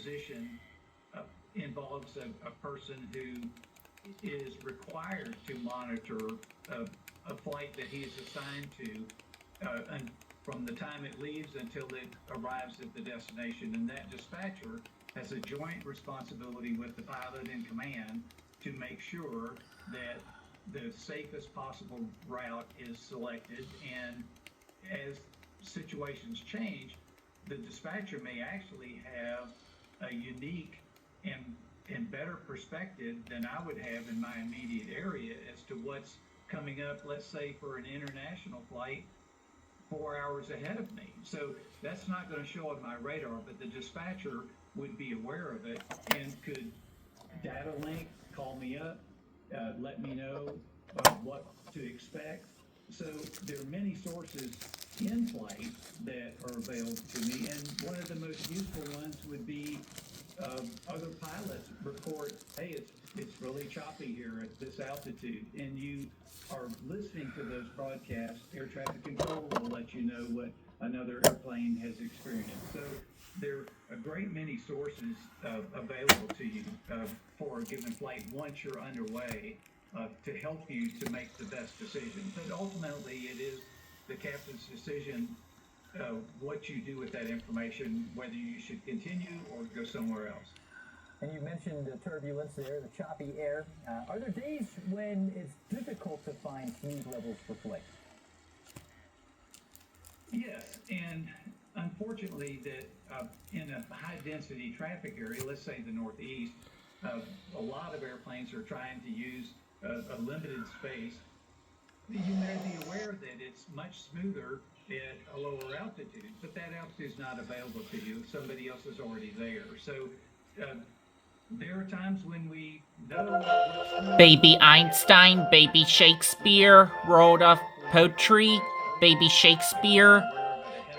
position involves a person who is required to monitor a flight that he is assigned to and from the time it leaves until it arrives at the destination. And that dispatcher has a joint responsibility with the pilot in command to make sure that the safest possible route is selected. And as situations change, the dispatcher may actually have a unique and better perspective than I would have in my immediate area as to what's coming up, let's say for an international flight, 4 hours ahead of me. So that's not going to show on my radar, but the dispatcher would be aware of it and could data link, call me up, let me know what to expect. So there are many sources in flight that are available to me, and one of the most useful ones would be other pilots report, hey, it's really choppy here at this altitude, and you are listening to those broadcasts. Air traffic control will let you know what another airplane has experienced. So there are a great many sources available to you for a given flight once you're underway to help you to make the best decision. But ultimately, it is the captain's decision what you do with that information, whether you should continue or go somewhere else. And you mentioned the turbulence there, the choppy air. Are there days when it's difficult to find smooth levels for flight? Yes, and unfortunately that in a high-density traffic area, let's say the Northeast, a lot of airplanes are trying to use a limited space. You may be aware that it's much smoother at a lower altitude, but that altitude is not available to you. Somebody else is already there. So there are times when we know... Baby Einstein, baby Shakespeare, world of poetry, baby Shakespeare,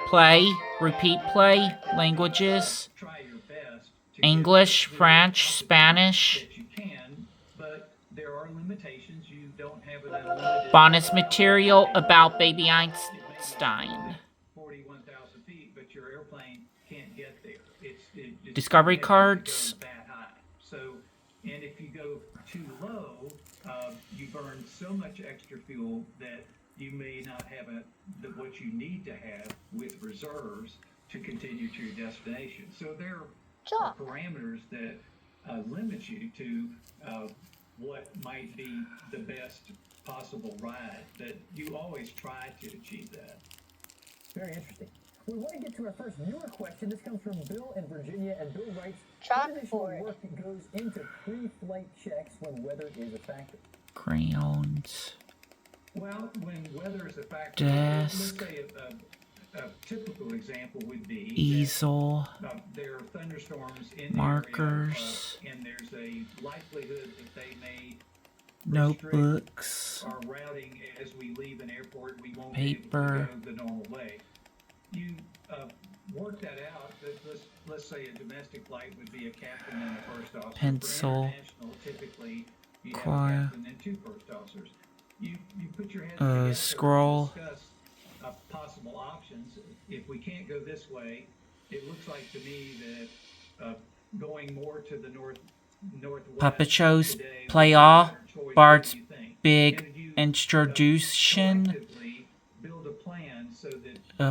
play, repeat play, languages, English, French, Spanish. But there are limitations. You don't have an unlimited... Bonus material about baby Einstein. 41,000 feet, but your airplane can't get there. It's Discovery cards. That high. So, and if you go too low, you burn so much extra fuel that you may not have what you need to have with reserves to continue to your destination. So there are parameters that limit you to what might be the best possible ride, but you always try to achieve that. Very interesting. We want to get to our first viewer question. This comes from Bill in Virginia, and Bill writes, what additional work goes into pre-flight checks when weather is a factor? Crayons. Well, when weather is a factor, desk. Let's say a typical example would be easel. That, there are thunderstorms in markers. The area, and there's a likelihood that they may notebooks. Our routing as we leave an airport. We won't paper. be able to go the normal way. You work that out. Let's say a domestic flight would be a captain and a first officer. Pencil. For international, typically you have a captain and 2 first officers. You put your head together scroll. To discuss possible options. If we can't go this way, it looks like to me that going more to the northwest. Puppet shows, play all, Bard's big introduction,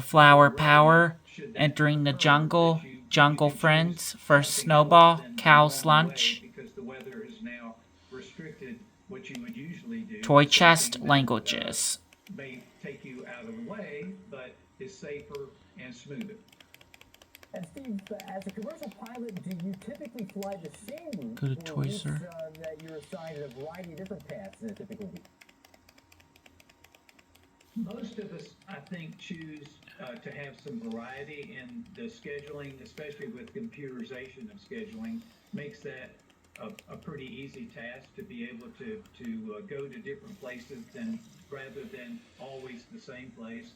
flower power, entering the jungle, jungle friends, first snowball, cow's lunch, toy chest, languages. May take you out of the way, but is safer and smoother. And Steve, as a commercial pilot, do you typically fly the same route Go to Toys R Us. That you're assigned a variety of different paths in a typical week? Most of us, I think, choose to have some variety in the scheduling, especially with computerization of scheduling, makes that a pretty easy task to be able to go to different places rather than always the same place.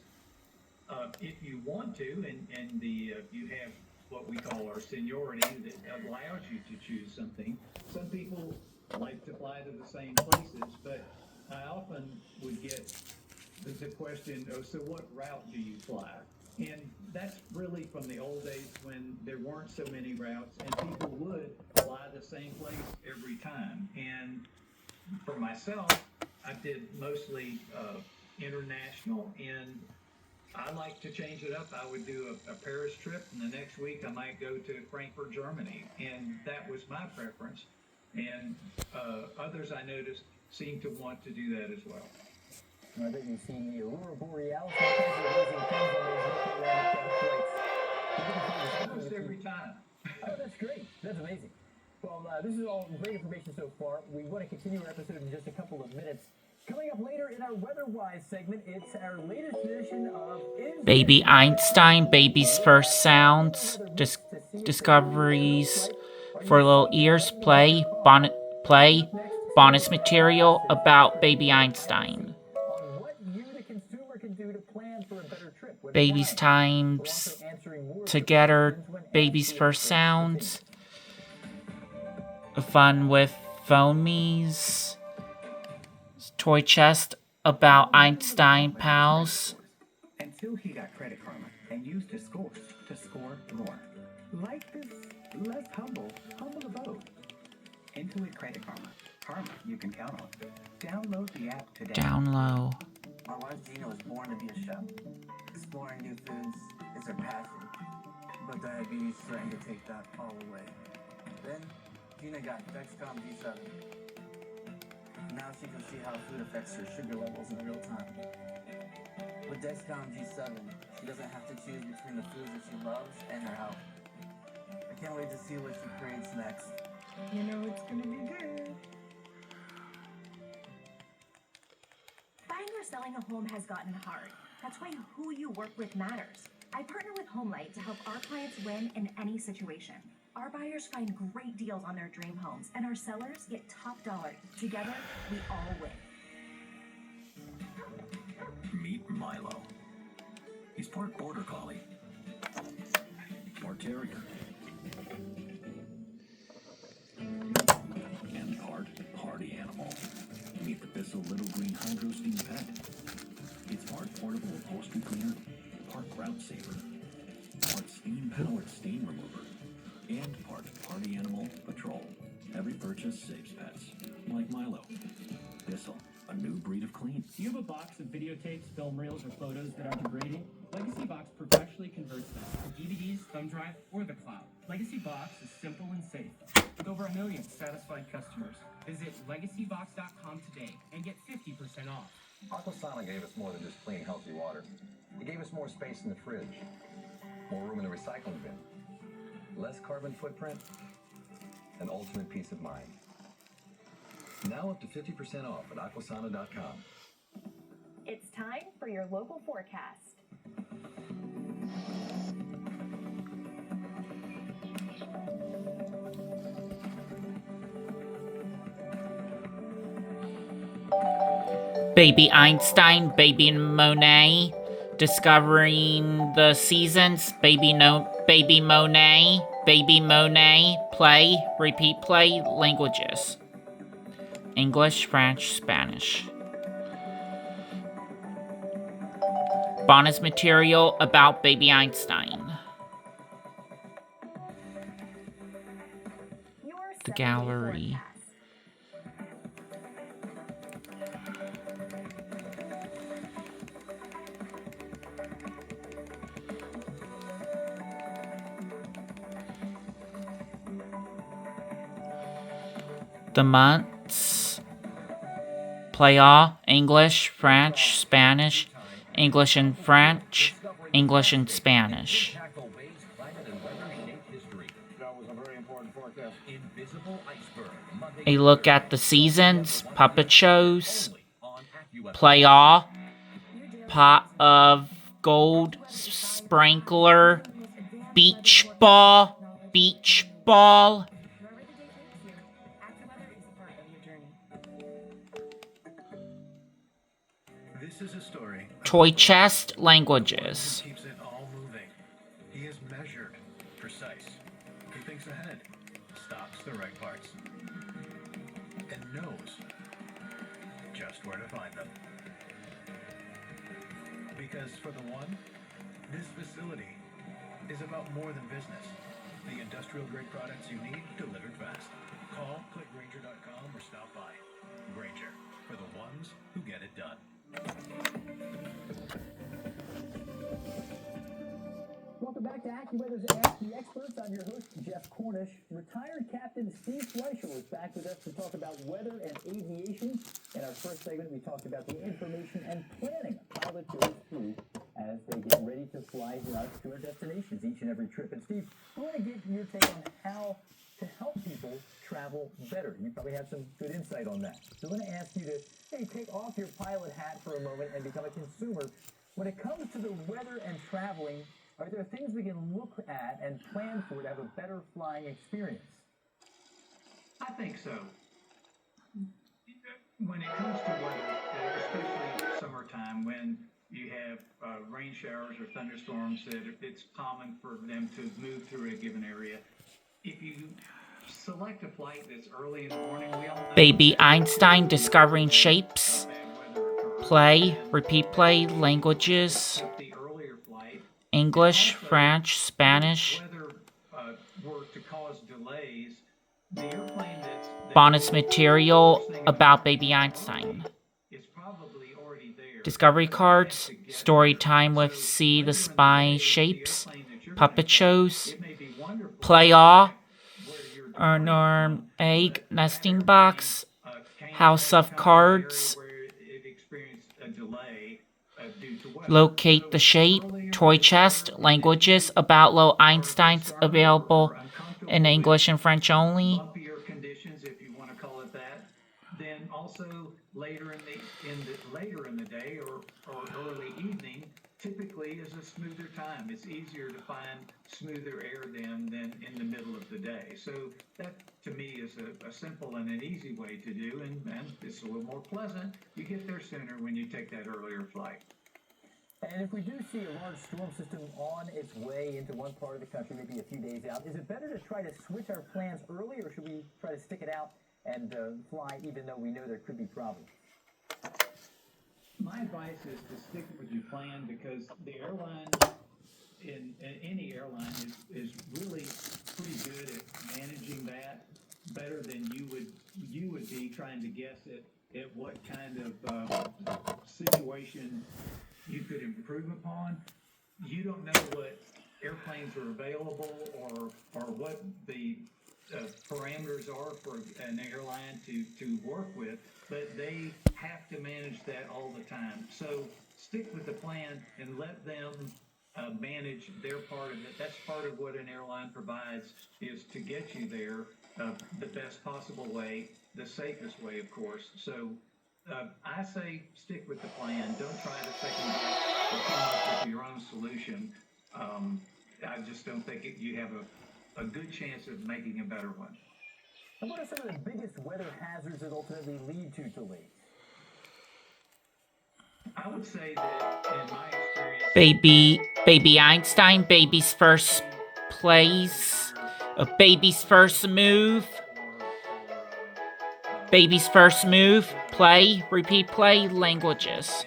If you want to, and you have what we call our seniority that allows you to choose something. Some people like to fly to the same places, but I often would get the question, so what route do you fly? And that's really from the old days when there weren't so many routes and people would fly the same place every time. And for myself, I did mostly international, and I like to change it up. I would do a Paris trip, and the next week I might go to Frankfurt, Germany, and that was my preference. And others I noticed seem to want to do that as well. I bet you've seen the aurora borealis. All kinds of amazing things on those flights. Almost every time. Oh, that's great. That's amazing. Well, this is all great information so far. We want to continue our episode in just a couple of minutes. Coming up later in our Weather-Wise segment, it's our latest edition of Baby Einstein, Baby's First Sounds, Discoveries for Little Ears, bonus material about Baby Einstein. Baby's Times Together, Baby's First Sounds, Fun with Phone Me's, Toy Chest about Einstein pals. Until he got Credit Karma and used his scores to score more. Life is less humble the boat. Intuit Credit Karma. Karma you can count on. Download the app today. Download. My wife Gina was born to be a chef. Exploring new foods is her passion. But diabetes threatened to take that all away. Then, Gina got Dexcom G7. Now she can see how food affects her sugar levels in real time. With Dexcom G7, she doesn't have to choose between the foods that she loves and her health. I can't wait to see what she creates next. You know it's gonna be good. Buying or selling a home has gotten hard. That's why who you work with matters. I partner with HomeLight to help our clients win in any situation. Our buyers find great deals on their dream homes, and our sellers get top dollar. Together, we all win. Meet Milo. He's part border collie, part terrier, and part party animal. Meet the Bissell Little Green Hydro Steam Pet. It's part portable upholstery cleaner, part grout saver, part steam-powered stain remover, and part party animal patrol. Every purchase saves pets, like Milo. Bissell, a new breed of clean. Do you have a box of videotapes, film reels, or photos that are degrading? Legacy Box professionally converts them to DVDs, thumb drive, or the cloud. Legacy Box is simple and safe, with over 1 million satisfied customers. Visit legacybox.com today and get 50% off. Aquasana gave us more than just clean, healthy water. It gave us more space in the fridge, more room in the recycling bin, less carbon footprint, and ultimate peace of mind. Now up to 50% off at aquasana.com. It's time for your local forecast. Baby Einstein, Baby Monet, Discovering the Seasons, Baby Monet, Play, Repeat Play, Languages. English, French, Spanish. Bonus material about Baby Einstein. The gallery. The months. Play all. English, French, Spanish, English and French, English and Spanish. A look at the seasons, puppet shows, play all, pot of gold, sprinkler, beach ball. This is a story. Toy chest, languages. Keeps it all moving. He is measured, precise. He thinks ahead, stops the right parts, and knows just where to find them. Because for the one, This facility is about more than business. The industrial grade products you need delivered fast. Call, click Granger.com or stop by. Granger, for the ones who get it done. Welcome back to AccuWeather's Ask the Experts. I'm your host, Jeff Cornish. Retired Captain Steve Fleischer was back with us to talk about weather and aviation. In our first segment, we talked about the information and planning a pilot goes through as they get ready to fly to their destinations each and every trip. And Steve, I want to get your take on how to help people travel better. You probably have some good insight on that. So I'm going to ask you to take off your pilot hat for a moment and become a consumer. When it comes to the weather and traveling, are there things we can look at and plan for to have a better flying experience? I think so. When it comes to weather, especially summertime, when you have rain showers or thunderstorms, that it's common for them to move through a given area. If you select a flight that's early in the morning, we all know Baby Einstein discovering shapes. Play, repeat play, languages. English, French, Spanish. Weather were to cause delays, the airplane that's Bonus material about Baby Einstein. is probably already there. Discovery cards, story time with See the Spy shapes, puppet shows, play awe, earn egg nesting box, house of cards, locate the shape, toy chest, languages about low Einsteins available in English and French only. Bumpier conditions, if you want to call it that. Then also later in the day or early evening, typically is a smoother time. It's easier to find smoother air than in the middle of the day. So that to me is a simple and an easy way to do, and it's a little more pleasant. You get there sooner when you take that earlier flight. And if we do see a large storm system on its way into one part of the country, maybe a few days out, is it better to try to switch our plans early, or should we try to stick it out and fly even though we know there could be problems? My advice is to stick with your plan, because the airline, in any airline, is really pretty good at managing that better than you would be trying to guess at what kind of situation you could improve upon. You don't know what airplanes are available or what the parameters are for an airline to work with, but they have to manage that all the time. So stick with the plan and let them manage their part of it. That's part of what an airline provides, is to get you there the best possible way, the safest way, of course. So I say stick with the plan. Don't try to second guess or come up with your own solution. I just don't think you have a good chance of making a better one. And what are some of the biggest weather hazards that ultimately lead to delays? I would say that in my experience, Baby Einstein, baby's first plays, a baby's first move. Baby's first move, play, repeat play, languages.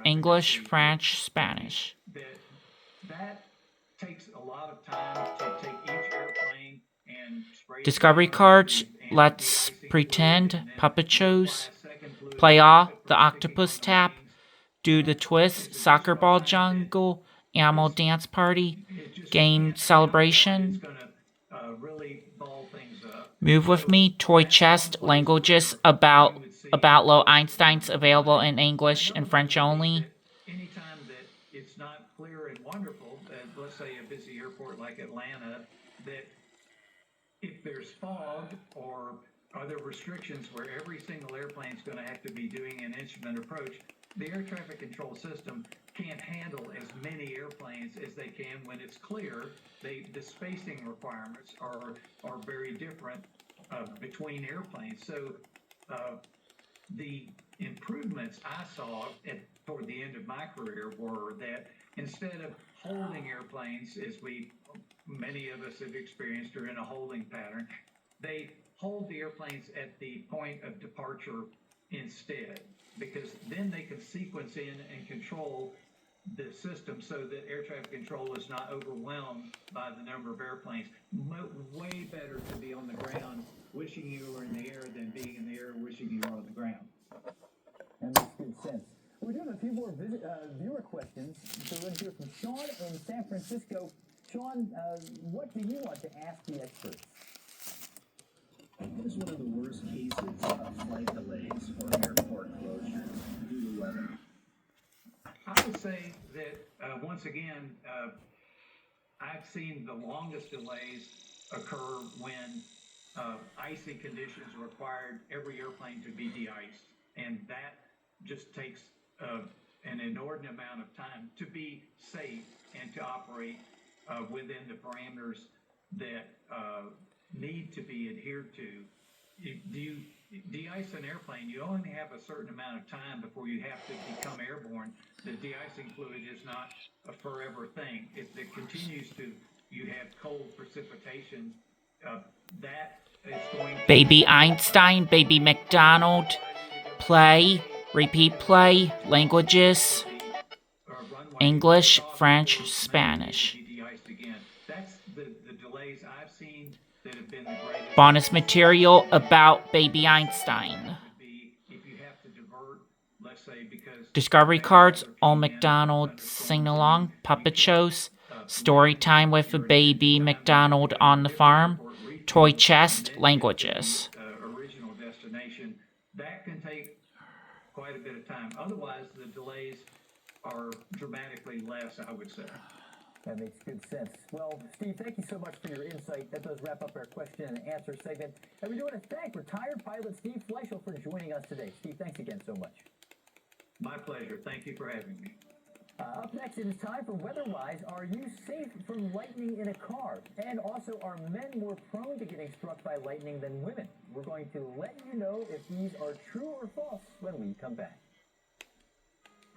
English, French, Spanish. That takes a lot of time to take each airplane and spray Discovery cards, let's pretend, puppet shows. Play off, the octopus tap. Do the twist, soccer ball jungle, animal dance party. Game celebration. Move with me, toy chest, languages about low Einsteins available in English and French only. Anytime that it's not clear and wonderful, let's say a busy airport like Atlanta, that if there's fog or other restrictions where every single airplane is going to have to be doing an instrument approach, the air traffic control system can't handle as many airplanes as they can when it's clear. The spacing requirements are very different between airplanes. So the improvements I saw toward the end of my career were that instead of holding airplanes, as many of us have experienced, or in a holding pattern, they hold the airplanes at the point of departure instead, because then they can sequence in and control the system so that air traffic control is not overwhelmed by the number of airplanes. Way better to be on the ground wishing you were in the air than being in the air wishing you were on the ground. That makes good sense. We're doing a few more viewer questions. So we're going to hear from Sean in San Francisco. Sean, what do you want to ask the experts? What is one of the worst cases of flight delays or airport closures due to weather? I would say that, once again, I've seen the longest delays occur when icy conditions required every airplane to be de-iced. And that just takes an inordinate amount of time to be safe and to operate within the parameters that need to be adhered to. Do you de-ice an airplane? You only have a certain amount of time before you have to become airborne. The de-icing fluid is not a forever thing. If it continues to, you have cold precipitation, that is going to... Baby Einstein, Baby MacDonald, play, repeat play, languages, English, French, Spanish. That's the delays I've seen that have been the greatest. Bonus material about Baby Einstein. Discovery cards, all MacDonald sing-along, puppet shows, story time with a baby MacDonald on the farm, toy chest, languages. Original destination, that can take quite a bit of time. Otherwise, the delays are dramatically less, I would say. That makes good sense. Well, Steve, thank you so much for your insight. That does wrap up our question and answer segment. And we do want to thank retired pilot Steve Fleischl for joining us today. Steve, thanks again so much. My pleasure. Thank you for having me. Up next, it is time for Weatherwise. Are you safe from lightning in a car? And also, are men more prone to getting struck by lightning than women? We're going to let you know if these are true or false when we come back.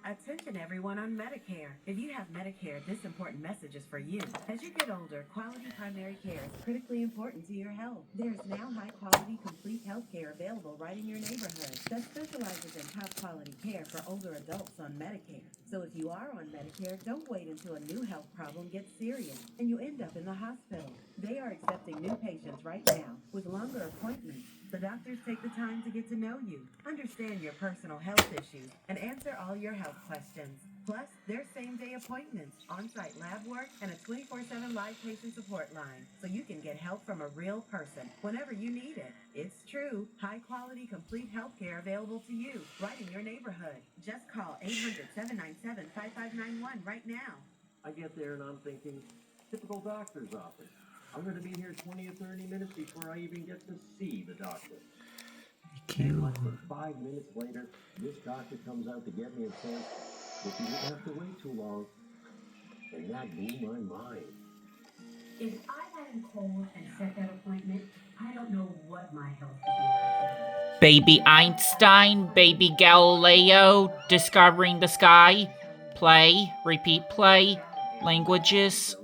Attention everyone on Medicare. If you have Medicare, this important message is for you. As you get older, quality primary care is critically important to your health. There's now high-quality, complete health care available right in your neighborhood that specializes in top-quality care for older adults on Medicare. So if you are on Medicare, don't wait until a new health problem gets serious and you end up in the hospital. They are accepting new patients right now with longer appointments. The doctors take the time to get to know you, understand your personal health issues, and answer all your health questions. Plus, there's same-day appointments, on-site lab work, and a 24/7 live patient support line, so you can get help from a real person whenever you need it. It's true, high-quality, complete health care available to you right in your neighborhood. Just call 800-797-5591 right now. I get there and I'm thinking, typical doctor's office. I'm going to be here 20 or 30 minutes before I even get to see the doctor. And less than 5 minutes later, this doctor comes out to get me and says, if you didn't have to wait too long. And that blew my mind. If I hadn't called and set that appointment, I don't know what my health would be like. Baby Einstein, Baby Galileo, discovering the sky, play, repeat play, languages,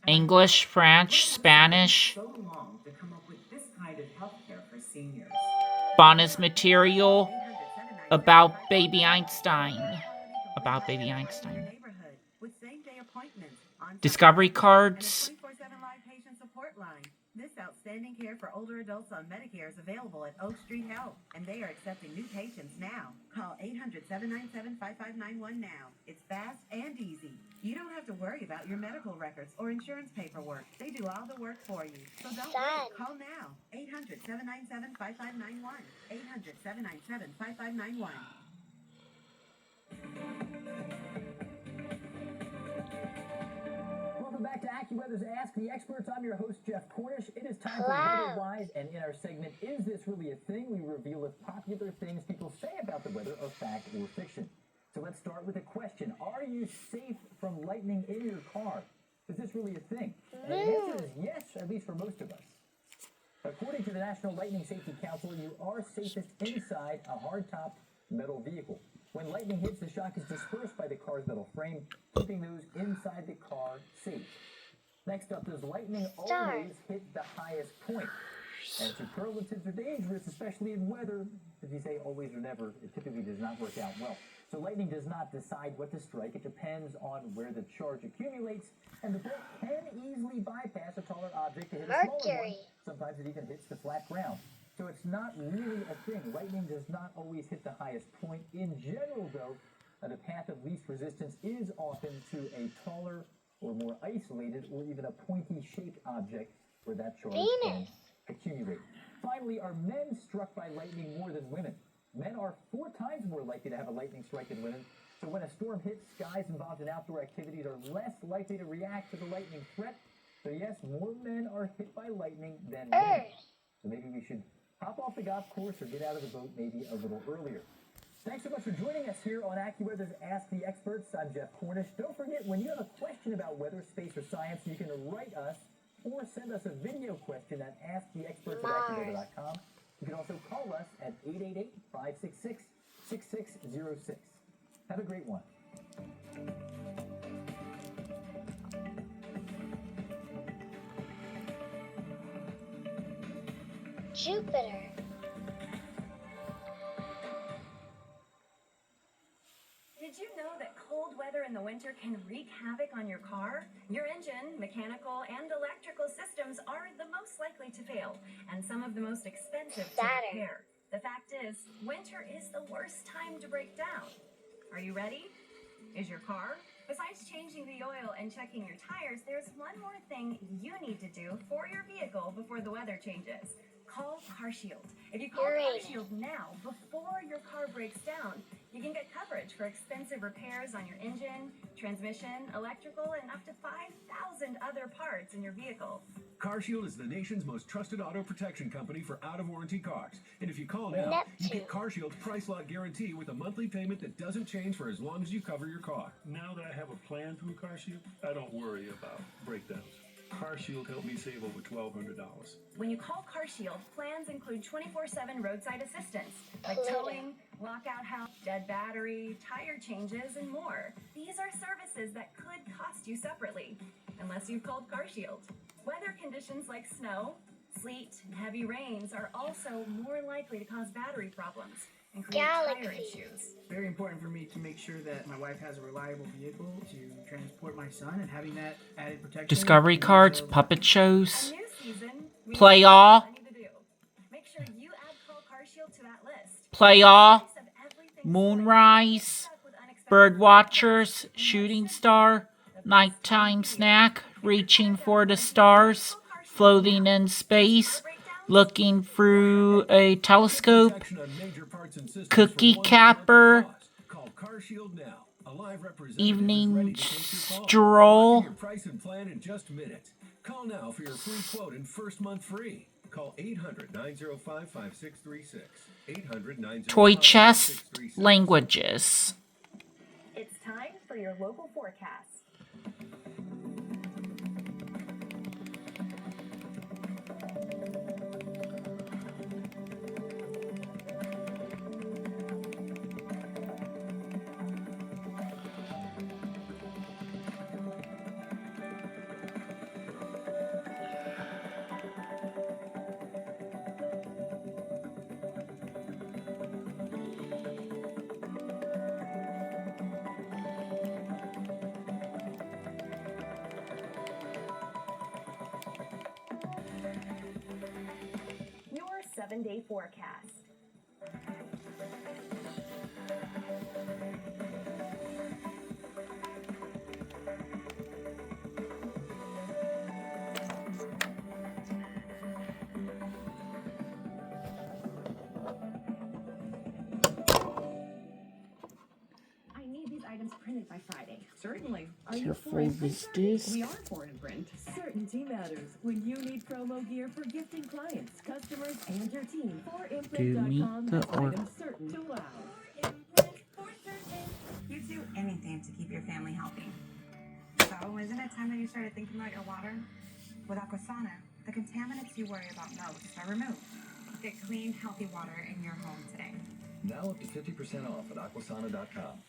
English, French, Spanish. So long to come up with this kind of healthcare for seniors. Bonus material about Baby Einstein. About Baby Einstein. With same-day appointments, Discovery cards. 24/7 live patient support line. This outstanding care for older adults on Medicare is available at Oak Street Health, and they are accepting new patients now. Call 800-797-5591 now. It's fast and easy. You don't have to worry about your medical records or insurance paperwork. They do all the work for you. So don't wait. Call now. 800-797-5591. 800-797-5591. Welcome back to AccuWeather's Ask the Experts. I'm your host, Jeff Cornish. It is time for Weatherwise, and in our segment, Is This Really a Thing?, we reveal if popular things people say about the weather are fact or fiction. So let's start with a question. Are you safe from lightning in your car? Is this really a thing? And the answer is yes, at least for most of us. According to the National Lightning Safety Council, you are safest inside a hard-topped metal vehicle. When lightning hits, the shock is dispersed by the car's metal frame, keeping those inside the car safe. Next up, does lightning always hit the highest point? And superlatives are dangerous, especially in weather. If you say always or never, it typically does not work out well. So lightning does not decide what to strike. It depends on where the charge accumulates, and the bolt can easily bypass a taller object to hit a smaller one. Sometimes it even hits the flat ground. So it's not really a thing. Lightning does not always hit the highest point. In general, though, the path of least resistance is often to a taller or more isolated or even a pointy-shaped object where that charge can accumulate. Finally, are men struck by lightning more than women? Men are 4 times more likely to have a lightning strike than women. So when a storm hits, guys involved in outdoor activities are less likely to react to the lightning threat. So yes, more men are hit by lightning than women. So maybe we should hop off the golf course or get out of the boat maybe a little earlier. Thanks so much for joining us here on AccuWeather's Ask the Experts. I'm Jeff Cornish. Don't forget, when you have a question about weather, space, or science, you can write us or send us a video question at asktheexperts@accuweather.com. You can also call us at 888-566-6606. Have a great one. Jupiter. Did you know that cold weather in the winter can wreak havoc on your car? Your engine, mechanical, and electrical systems are the most likely to fail, and some of the most expensive to repair. The fact is, winter is the worst time to break down. Are you ready? Is your car? Besides changing the oil and checking your tires, there's one more thing you need to do for your vehicle before the weather changes. Call CarShield. If you call CarShield now, before your car breaks down, you can get coverage for expensive repairs on your engine, transmission, electrical, and up to 5,000 other parts in your vehicle. CarShield is the nation's most trusted auto protection company for out-of-warranty cars. And if you call now, you get CarShield's price lock guarantee with a monthly payment that doesn't change for as long as you cover your car. Now that I have a plan through CarShield, I don't worry about breakdowns. CarShield helped me save over $1,200. When you call CarShield, plans include 24/7 roadside assistance, like towing, lockout help, dead battery, tire changes, and more. These are services that could cost you separately, unless you've called CarShield. Weather conditions like snow, sleet, and heavy rains are also more likely to cause battery problems and create tire issues. Very important for me to make sure that my wife has a reliable vehicle to transport my son, and having that added protection. Discovery cards, puppet shows, play all, moonrise, bird watchers, shooting star, nighttime snack, reaching for the stars, floating in space, looking through a telescope, cookie capper, evening stroll. Call now for your free quote and first month free. Call 800-905-5636. 800-905-5636. Toy chest, languages. It's time for your local forecast. Your 7-day forecast. I need these items printed by Friday. Certainly. Are you Careful for in with print? this. We are for in print. Certainty matters when you need promo gear for gifting clients, customers, and your team. Do meet 4imprint.com the has or items certain to wow. You do anything to keep your family healthy. So, isn't it time that you started thinking about your water? With Aquasana, the contaminants you worry about most are removed. Get clean, healthy water in your home today. Now up to 50% off at aquasana.com.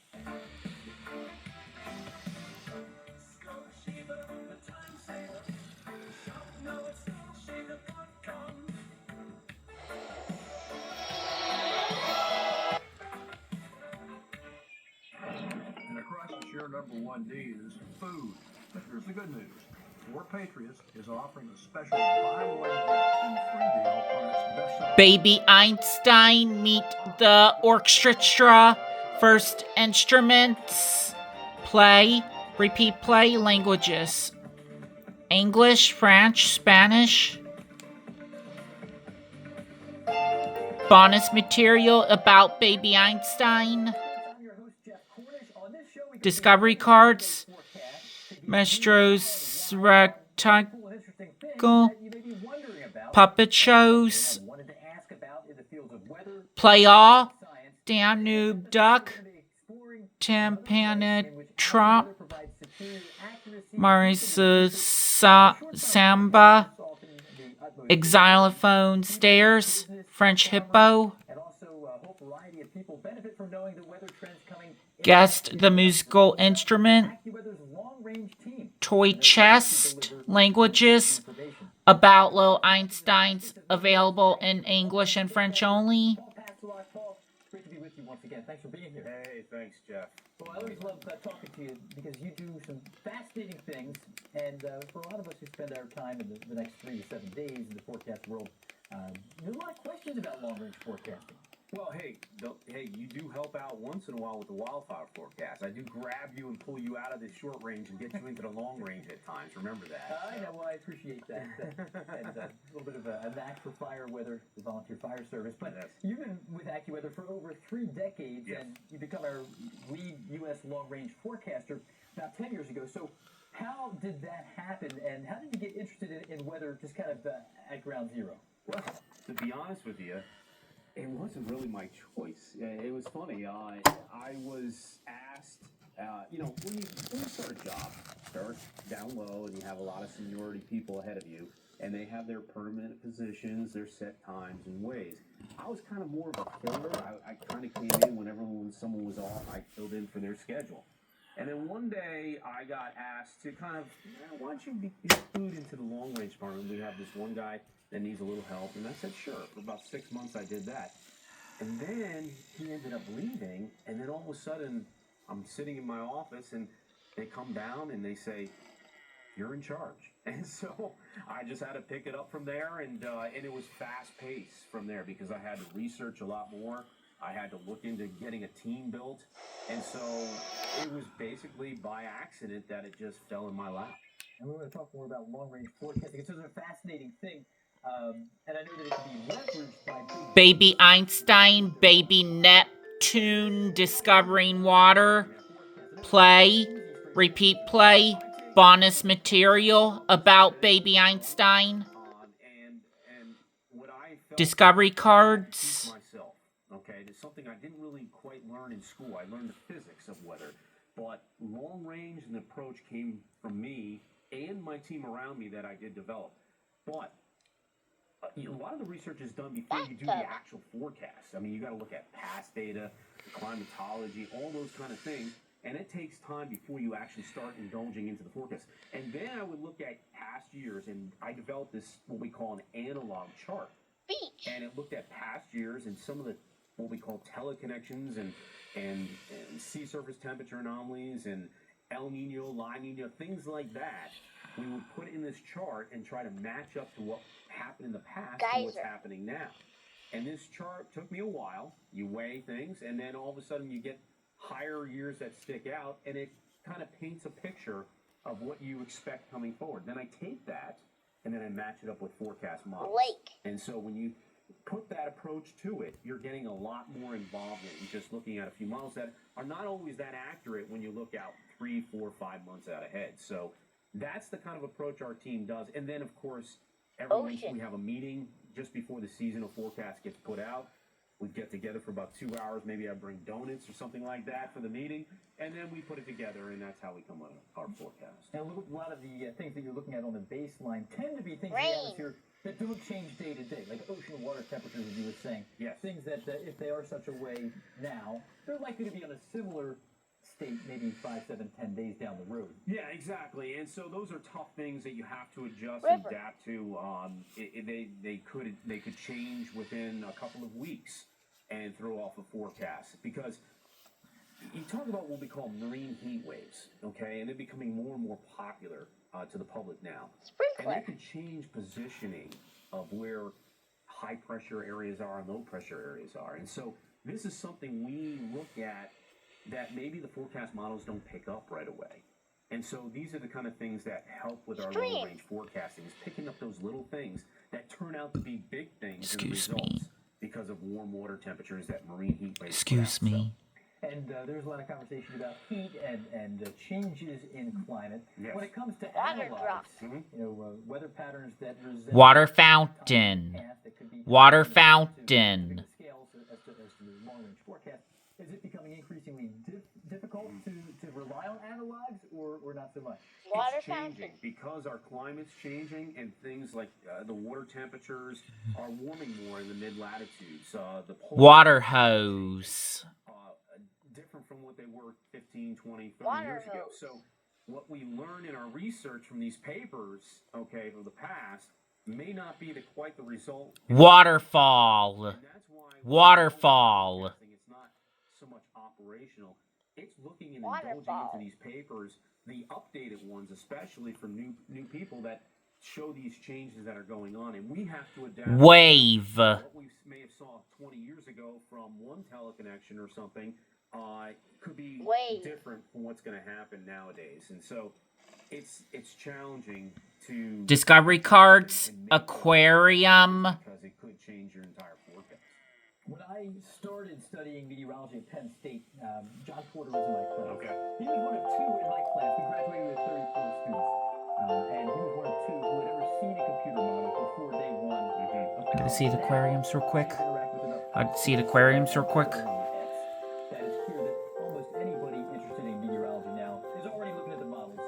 on news, food. But here's the good news. For Patriots is offering a special buy one get 2 free deal on its best-selling. Baby Einstein meet the Orchestra. First instruments. Play. Repeat play. Languages. English, French, Spanish. Bonus material about Baby Einstein. Discovery cards. Maestro's rectangle. Puppet shows. Play all. Danube duck. Tampanid trump. Marisa samba. Xylophone stairs. French hippo. Guessed the musical instrument. Toy chest. Languages. About little Einsteins available in English and French only. Great to be with you once again. Thanks for being here. Hey, thanks, Jeff. Well, I always love talking to you because you do some fascinating things, and for a lot of us who spend our time in the next 3 to 7 days in the forecast world, there's a lot of questions about long-range forecasting. Well, hey, you do help out once in a while with the wildfire forecast. I do grab you and pull you out of the short range and get you into the long range at times. Remember that. I know. Well, I appreciate that. And a little bit of a knack for fire weather, the volunteer fire service. But you've been with AccuWeather for over 3 decades, and you become our lead U.S. long-range forecaster about 10 years ago. So how did that happen, and how did you get interested in weather just kind of at ground zero? Well, to be honest with you, it wasn't really my choice. It was funny. I was asked, when you start a job, start down low, and you have a lot of seniority people ahead of you, and they have their permanent positions, their set times and ways. I was kind of more of a killer. I kind of came in whenever someone was off. I filled in for their schedule. And then one day I got asked to kind of, why don't you be included into the long range department? We have this one guy that needs a little help. And I said, sure. For about 6 months I did that. And then he ended up leaving. And then all of a sudden I'm sitting in my office and they come down and they say, you're in charge. And so I just had to pick it up from there. And it was fast paced from there because I had to research a lot more. I had to look into getting a team built. And so it was basically by accident that it just fell in my lap. And we're going to talk more about long-range forecasting. It's a fascinating thing. And I know that it can be leveraged by Baby Einstein, Baby Neptune, Discovering Water. Play. Repeat play. Bonus material about Baby Einstein. Discovery cards. Okay, it's something I didn't really quite learn in school. I learned the physics of weather, but long range and approach came from me and my team around me that I did develop. But a lot of the research is done before you do the actual forecast. I mean, you got to look at past data, climatology, all those kind of things, and it takes time before you actually start indulging into the forecast. And then I would look at past years, and I developed this, what we call an analog chart. And it looked at past years and some of the what we call teleconnections and sea surface temperature anomalies and El Nino, La Nina, things like that. We would put in this chart and try to match up to what happened in the past and what's happening now. And this chart took me a while. You weigh things, and then all of a sudden you get higher years that stick out, and it kind of paints a picture of what you expect coming forward. Then I take that, and then I match it up with forecast models. And so when you put that approach to it, you're getting a lot more involved in just looking at a few models that are not always that accurate when you look out 3, 4, 5 months out ahead. So that's the kind of approach our team does. And then, of course, every week we have a meeting just before the seasonal forecast gets put out. We get together for about 2 hours. Maybe I bring donuts or something like that for the meeting. And then we put it together, and that's how we come up with our forecast. And a lot of the things that you're looking at on the baseline tend to be things in the atmosphere that don't change day to day, like ocean water temperatures, as you were saying. Yes. Things that, if they are such a way now, they're likely to be on a similar state maybe 5, 7, 10 days down the road. Yeah, exactly. And so those are tough things that you have to adjust and adapt to. They could change within a couple of weeks and throw off a forecast because you talk about what we call marine heat waves, okay, and they're becoming more and more popular to the public now. And they can change positioning of where high pressure areas are and low pressure areas are. And so this is something we look at that maybe the forecast models don't pick up right away. And so these are the kind of things that help with our long range forecasting, is picking up those little things that turn out to be big things in the results because of warm water temperatures that marine heat waves. Excuse me. And there's a lot of conversation about heat and changes in climate. Yes. When it comes to Water analogs, drops. you know, weather patterns that resemble Water fountain. Water fountain. scales as to the long-range forecast. Is it becoming increasingly difficult to rely on analogs, or not so much? Water It's changing fountain. because our climate's changing, and things like the water temperatures are warming more in the mid-latitudes. The polar Water hose. different from what they were 15, 20, 30 Water years ago. hose. So what we learn in our research from these papers, okay, from the past, may not be quite the result. Waterfall. And that's why Waterfall. it's not so much operational. It's looking and Waterfall. indulging into these papers, the updated ones, especially from new people that show these changes that are going on, and we have to adapt. Wave. What we may have saw 20 years ago from one teleconnection or something could be different from what's going to happen nowadays, and so it's challenging to Discovery cards. Aquarium. because it could change your entire forecast. When I started studying meteorology at Penn State, John Porter was in my class. Okay. He was one of two in my class. We graduated with 34 students. And he was one of two who had ever seen a computer model before day one. I'm gonna see the aquariums real quick. I'd see the aquariums real quick. That is clear that almost anybody interested in meteorology now is already looking at the models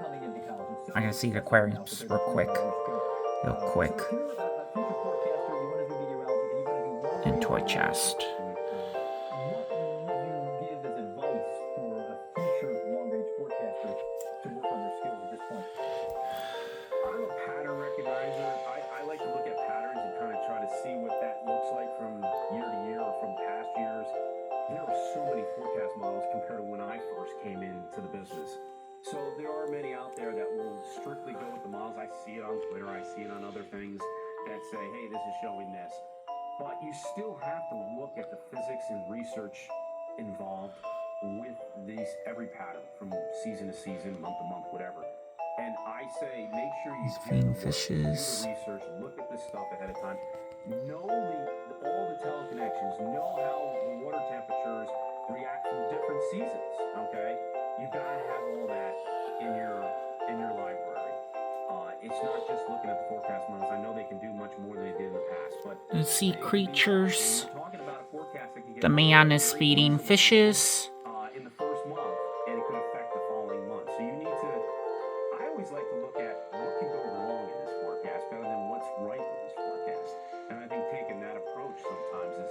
coming into college. I'm gonna see the aquariums real quick. Real quick. And toy chest. What would you give as advice for a future long-range forecaster to work on their skills at this point? I'm a pattern recognizer. I like to look at patterns and kind of try to see what that looks like from year to year or from past years. There are so many forecast models compared to when I first came into the business. So there are many out there that will strictly go with the models. I see it on Twitter. I see it on other things that say, hey, this is showing this. But you still have to look at the physics and research involved with these every pattern from season to season, month to month, whatever. And I say make sure you do the fishes. research, look at this stuff ahead of time, know all the teleconnections, know how the water temperatures react from different seasons. Okay, you gotta have all that in your library. It's not just looking at the forecast models. I know they can do much more than they did in the past, but Sea creatures. we're talking about a forecast that can get The man is feeding fishes. in the first month, and it could affect the following month. So you need to. I always like to look at what can go wrong in this forecast better than what's right with this forecast. And I think taking that approach sometimes is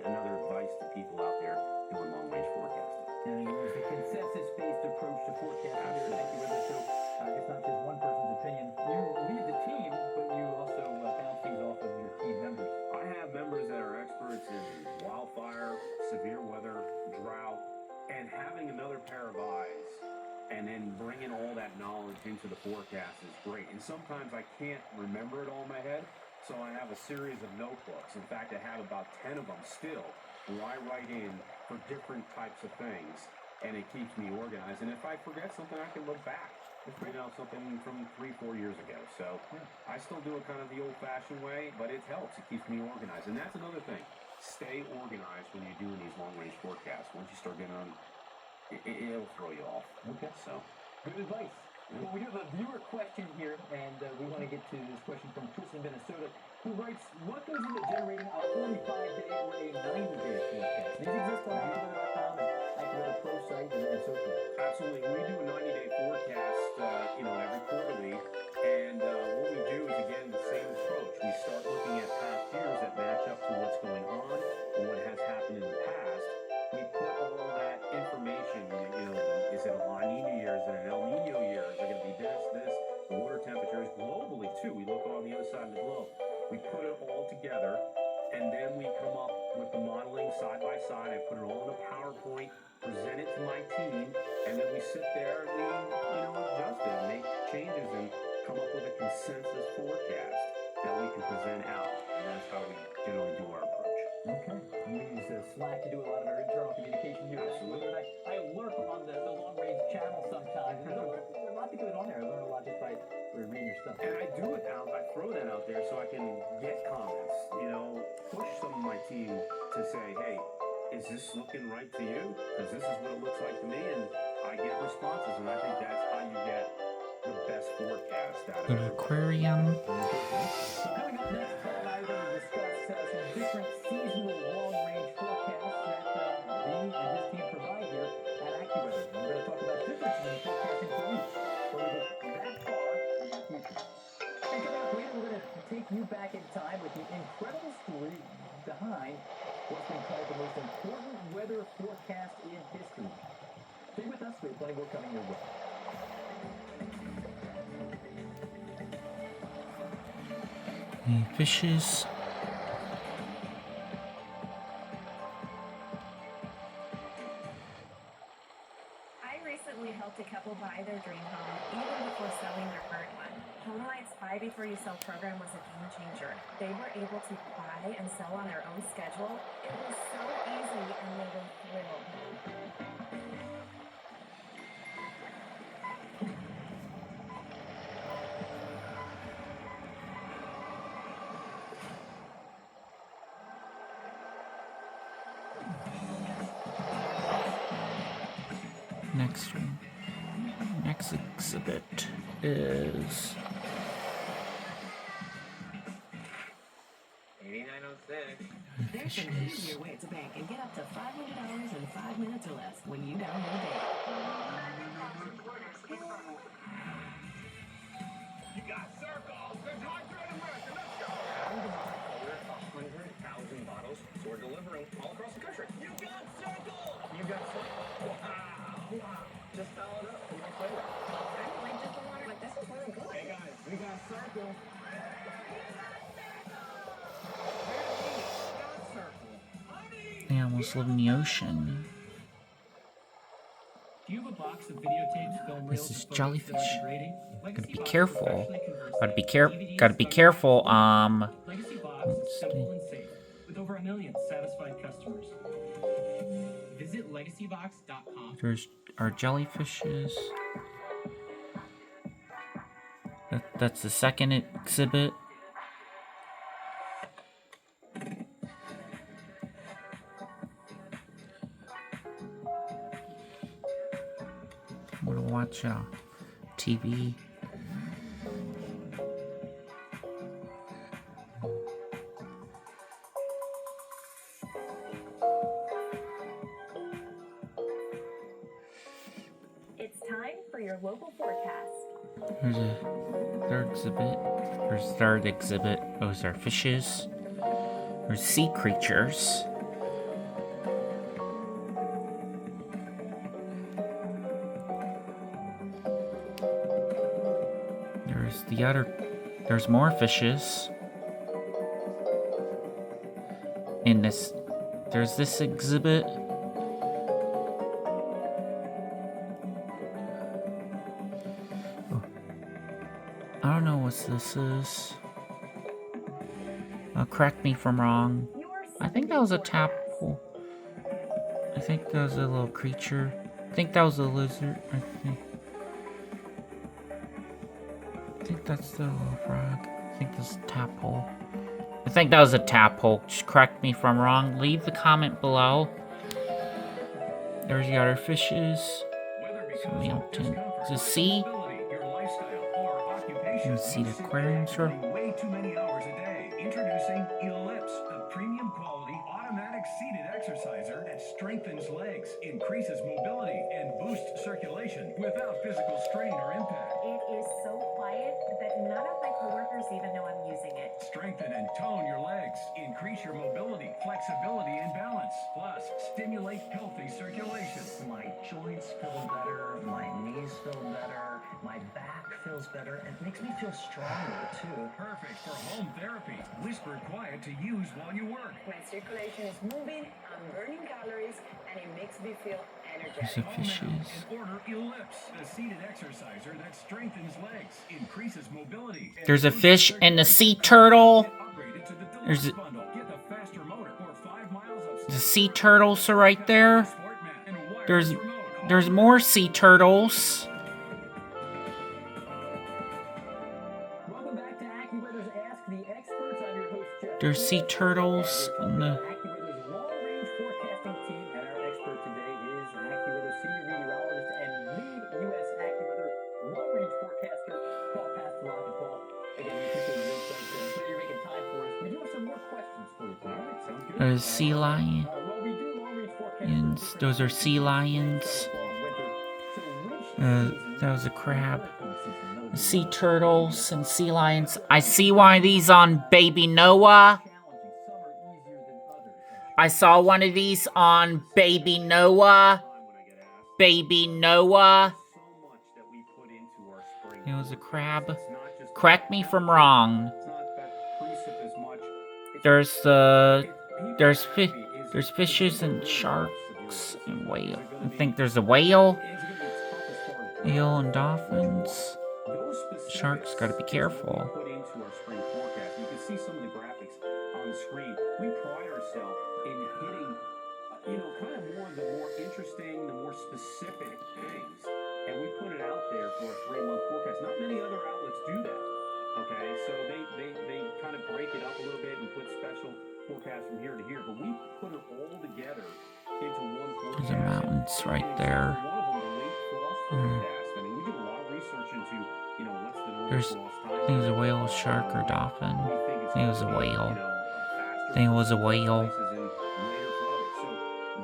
another advice to people out there doing long-range forecasting. And there's the consensus-based approach to forecasting. Thank you, Weather. So it's not just one person's opinion. You lead the team, but you also bounce things off of your team members. I have members that are experts in wildfire, severe weather, drought, and having another pair of eyes and then bringing all that knowledge into the forecast is great. And sometimes I can't remember it all in my head, so I have a series of notebooks. In fact, I have about 10 of them still where I write in for different types of things, and it keeps me organized. And if I forget something, I can look back. Something from 3-4 years ago. So I still do it kind of the old-fashioned way, but it helps. It keeps me organized. And that's another thing. Stay organized when you're doing these long-range forecasts. Once you start getting on, it'll throw you off. Okay. So good advice. Well, we have a viewer question here, and we want to get to this question from Chris in Minnesota, who writes, what goes into generating a 45-day or a 90-day forecast? These exist on AccuWeather.com and AccuWeather Pro site and so forth. Absolutely. We do a 90-day forecast, every quarterly. And what we do is, again, the same approach. We start looking at past years that match up to what's going on and what has happened in the past. We put all that information, is it a La Nina year? Is it an El Nino year? Is it going to be this? The water temperatures globally, too. We look on the other side of the globe. We put it all together, and then we come up with the modeling side by side. I put it all in a PowerPoint, present it to my team, and then we sit there and we, adjust it, make changes, and come up with a consensus forecast that we can present out. And that's how we generally do our approach. Okay. We use Slack to do a lot of our internal communication here. Absolutely. I lurk on the long-range channel sometimes. There's a lot to do it on there. I learn a lot just by reading your stuff. And I do it now. I throw that out there so I can get comments. Push some of my team to say, hey, is this looking right to you? Because this is what it looks like to me, and I get responses, and I think that's how you get the best forecast out of An it. aquarium. Coming up next, Paul and I are going to discuss some different seasonal long-range forecasts that he and his team provide here at AccuWeather. We're going to talk about differences in forecasting for each, where we look that far in the future. And coming up later, we're going to take you back in time with the incredible story behind what's been called the most important weather forecast in history. Stay with us. We have plenty more coming your way. Fishes. I recently helped a couple buy their dream home even before selling their current one. Homelight's Buy Before You Sell program was a game changer. They were able to buy and sell on their own schedule. It was so easy and they were thrilled. Next exhibit is 8906. There's an easier way to bank and get up to $500 in 5 minutes or less when you download Gogh. You got circles. Let's hydrate America. Let's go. Order 100,000 bottles, so we're delivering all across the country. You got circles. You got circles. Wow. Just dial it up. You don't play that. I don't like just the water. Like, this is really good. Hey guys, we got circles. Animals live in the ocean. Do you have a box of videotapes, film reels, This is or photos jellyfish. that are degrading? Gotta be Box careful. professionally converts Gotta be them. careful. DVDs, Gotta be thumb careful. drive, Legacy Box is simple and safe, with over 1 million satisfied customers. Visit legacybox.com. There's our jellyfishes. That's the second exhibit. Want to watch TV? It's time for your local forecast. There's a third exhibit. There's a third exhibit. Those are fishes. There's sea creatures. There's more fishes. In this, there's this exhibit. I don't know what this is. Correct me if I'm wrong. I think that was a tadpole. I think that was a little creature. I think that was a lizard. I think that's the little frog. I think that's a tadpole. I think that was a tadpole. Just correct me if I'm wrong. Leave the comment below. There's the other fishes. Mountain. Is it sea? You can see the aquarium, sir. Way too many hours a day. Introducing Ellipse, the premium quality automatic seated exerciser that strengthens legs, increases mobility, and boosts circulation without physical strain or impact. It is so quiet that none of my coworkers even know I'm using it. Strengthen and tone your legs, increase your mobility, flexibility, and balance. Plus, stimulate healthy circulation. My joints feel better, my knees feel better, my back feels feels better and makes me feel stronger too. Perfect for home therapy. Whisper quiet to use while you work. My circulation is moving, I'm burning calories, and it makes me feel There's energetic. the fishes. And order Ellipse, a seated exerciser that strengthens legs, increases mobility. And There's a fish and a sea turtle. upgraded to the There's deluxe bundle. Get the faster motor or 5 miles of the sea turtles are right there. There's more sea turtles. Welcome back to AccuWeather's Ask the Experts. I'm your host, Jeff. There's sea turtles in the. AccuWeather's long-range forecasting team, and our expert today is AccuWeather senior meteorologist and lead U.S. AccuWeather long-range forecaster, Paul Pastelak. And Paul, again, we appreciate your insights and that you're making time for us. We do have some more questions for you. All right, sounds good. There's sea lion. Well, we do long-range forecasting. Those are sea lions. That was a crab. Sea turtles and sea lions. I see one of these on Baby Noah. I saw one of these on Baby Noah. Baby Noah. It was a crab. Correct me if I'm wrong. There's fishes and sharks and whale. I think there's a whale. Whale and dolphins. Sharks gotta be careful. Put into our spring forecast. You can see some of the graphics on the screen. We pride ourselves in hitting, kind of the more interesting, the more specific things, and we put it out there for a 3-month forecast. Not many other outlets do that. Okay, so they kind of break it up a little bit and put special forecasts from here to here, but we put it all together into one forecast. There's the mountains right there. One of them, the late frost forecast. I mean, we do a lot of research into, what's the normal There's, frost I time. think it was a whale, shark, or dolphin. I think it was a whale. I think it was a whale. So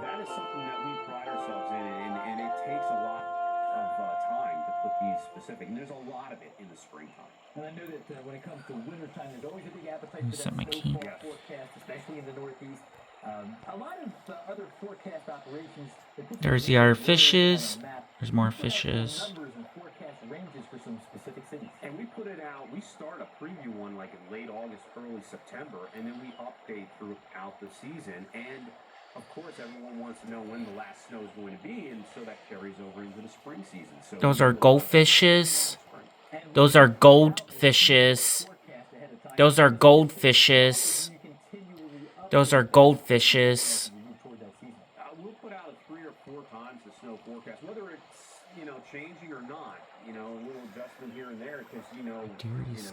that is something that we pride ourselves in, and it takes a lot of time to put these specific. And there's a lot of it in the springtime. And I know that when it comes to wintertime, there's always a big appetite for Some that key. snowfall forecast, especially in the Northeast. A lot of other forecast operations. There's the other fishes. There's more fishes. Numbers and forecast ranges for some specific cities. And we put it out, we start a preview one like in late August, early September, and then we update throughout the season. And of course, everyone wants to know when the last snow is going to be, and so that carries over into the spring season. So Those are goldfishes. Those are goldfishes. Those are goldfishes. Those are goldfishes. We'll put out 3 or 4 times the snow forecast, whether it's changing or not. A little adjustment here and there because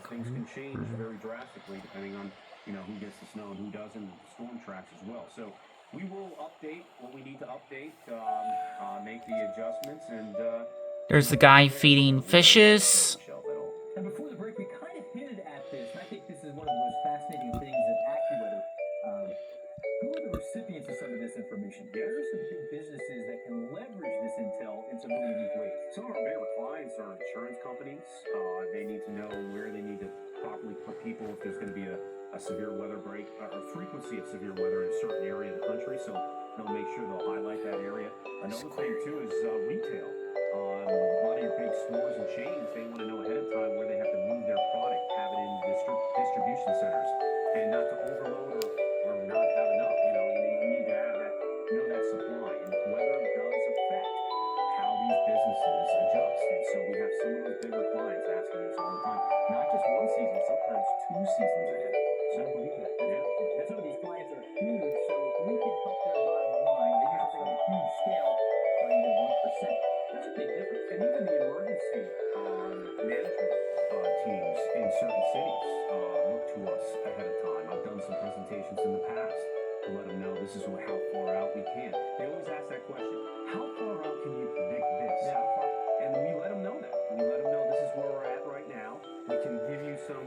things can change very drastically depending on who gets the snow and who doesn't. Storm tracks as well. So we will update what we need to update, make the adjustments, and There's the guy feeding fishes. And before the break, we kind of hinted at this, and I think this is one of the most fascinating things at AccuWeather. Who are the recipients of some of this information? There are some big businesses that can leverage this intel in some really unique ways. some of our bigger clients are insurance companies. They need to know where they need to properly put people if there's going to be a severe weather break or frequency of severe weather in a certain area of the country. So they'll make sure they'll highlight that area. Another thing too is retail. A lot of your big stores and chains, they want to know ahead of time where they have to move their product, have it in distribution centers, and not to overload or not have enough. You need to have that, that supply. And weather does affect how these businesses adjust. And so we have some of those bigger clients asking us all the time, not just one season, sometimes 2 seasons ahead. So I believe that. And some of these clients are huge, so if we can help their bottom line, they do something on a huge scale, or even 1%. That's a big difference. And even the emergency management teams in certain cities look to us ahead of time. I've done some presentations in the past to let them know this is how far out we can. They always ask that question, how far out can you predict this? And we let them know that. We let them know this is where we're at right now. We can give you some,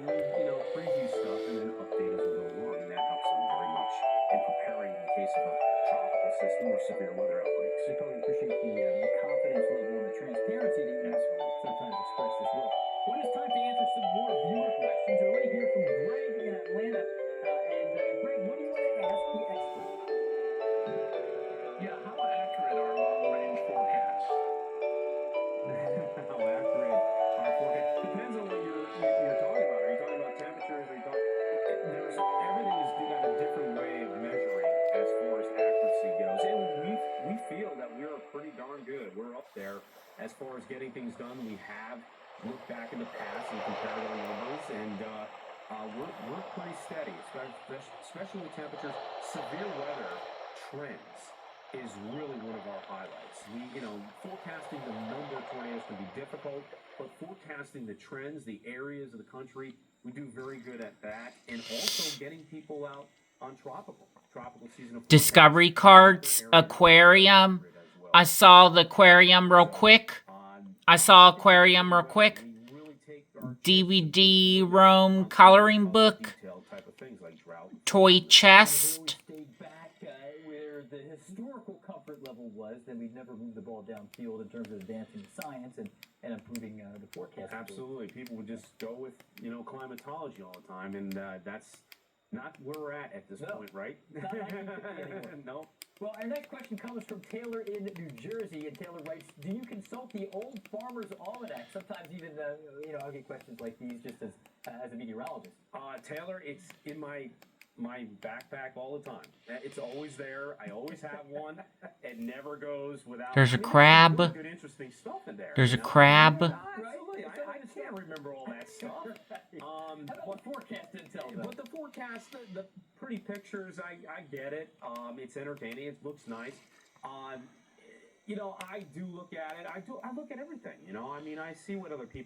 preview stuff and then update as we go along. And that helps them very much in preparing in case of a tropical system or severe weather outbreaks. So totally appreciate the confidence level and the transparency that you sometimes express as well. When it's time to answer some more viewer questions, I want to hear from Greg in Atlanta. Greg, what do you want to ask the expert? Yeah, how accurate are long-range forecasts? How accurate our forecast? Depends look back in the past and compare our numbers, and we're pretty steady, especially with temperatures. Severe weather trends is really one of our highlights. Forecasting the number of tornadoes can be difficult, but forecasting the trends, the areas of the country, we do very good at that, and also getting people out on tropical season of Discovery cards, aquarium. I saw the aquarium real quick. DVD room coloring book. Toy chest. Where the historical comfort level was, then we'd never move the ball downfield in terms of advancing science and improving the forecast. Absolutely. People would just go with, climatology all the time, and that's not where we're at this point, right? Not 1950 anymore. No. Well, our next question comes from Taylor in New Jersey, and Taylor writes, do you consult the Old Farmer's Almanac? Sometimes even, I'll get questions like these just as a meteorologist. Taylor, it's in my backpack all the time. It's always there. I always have one. It never goes without. There's a crab. Really good, interesting stuff in there. There's a crab. Absolutely. I can't remember all that stuff. How about the forecast intel, though? But the forecast, the pretty pictures, I get it. It's entertaining. It looks nice. I do look at it. I look at everything. I see what other people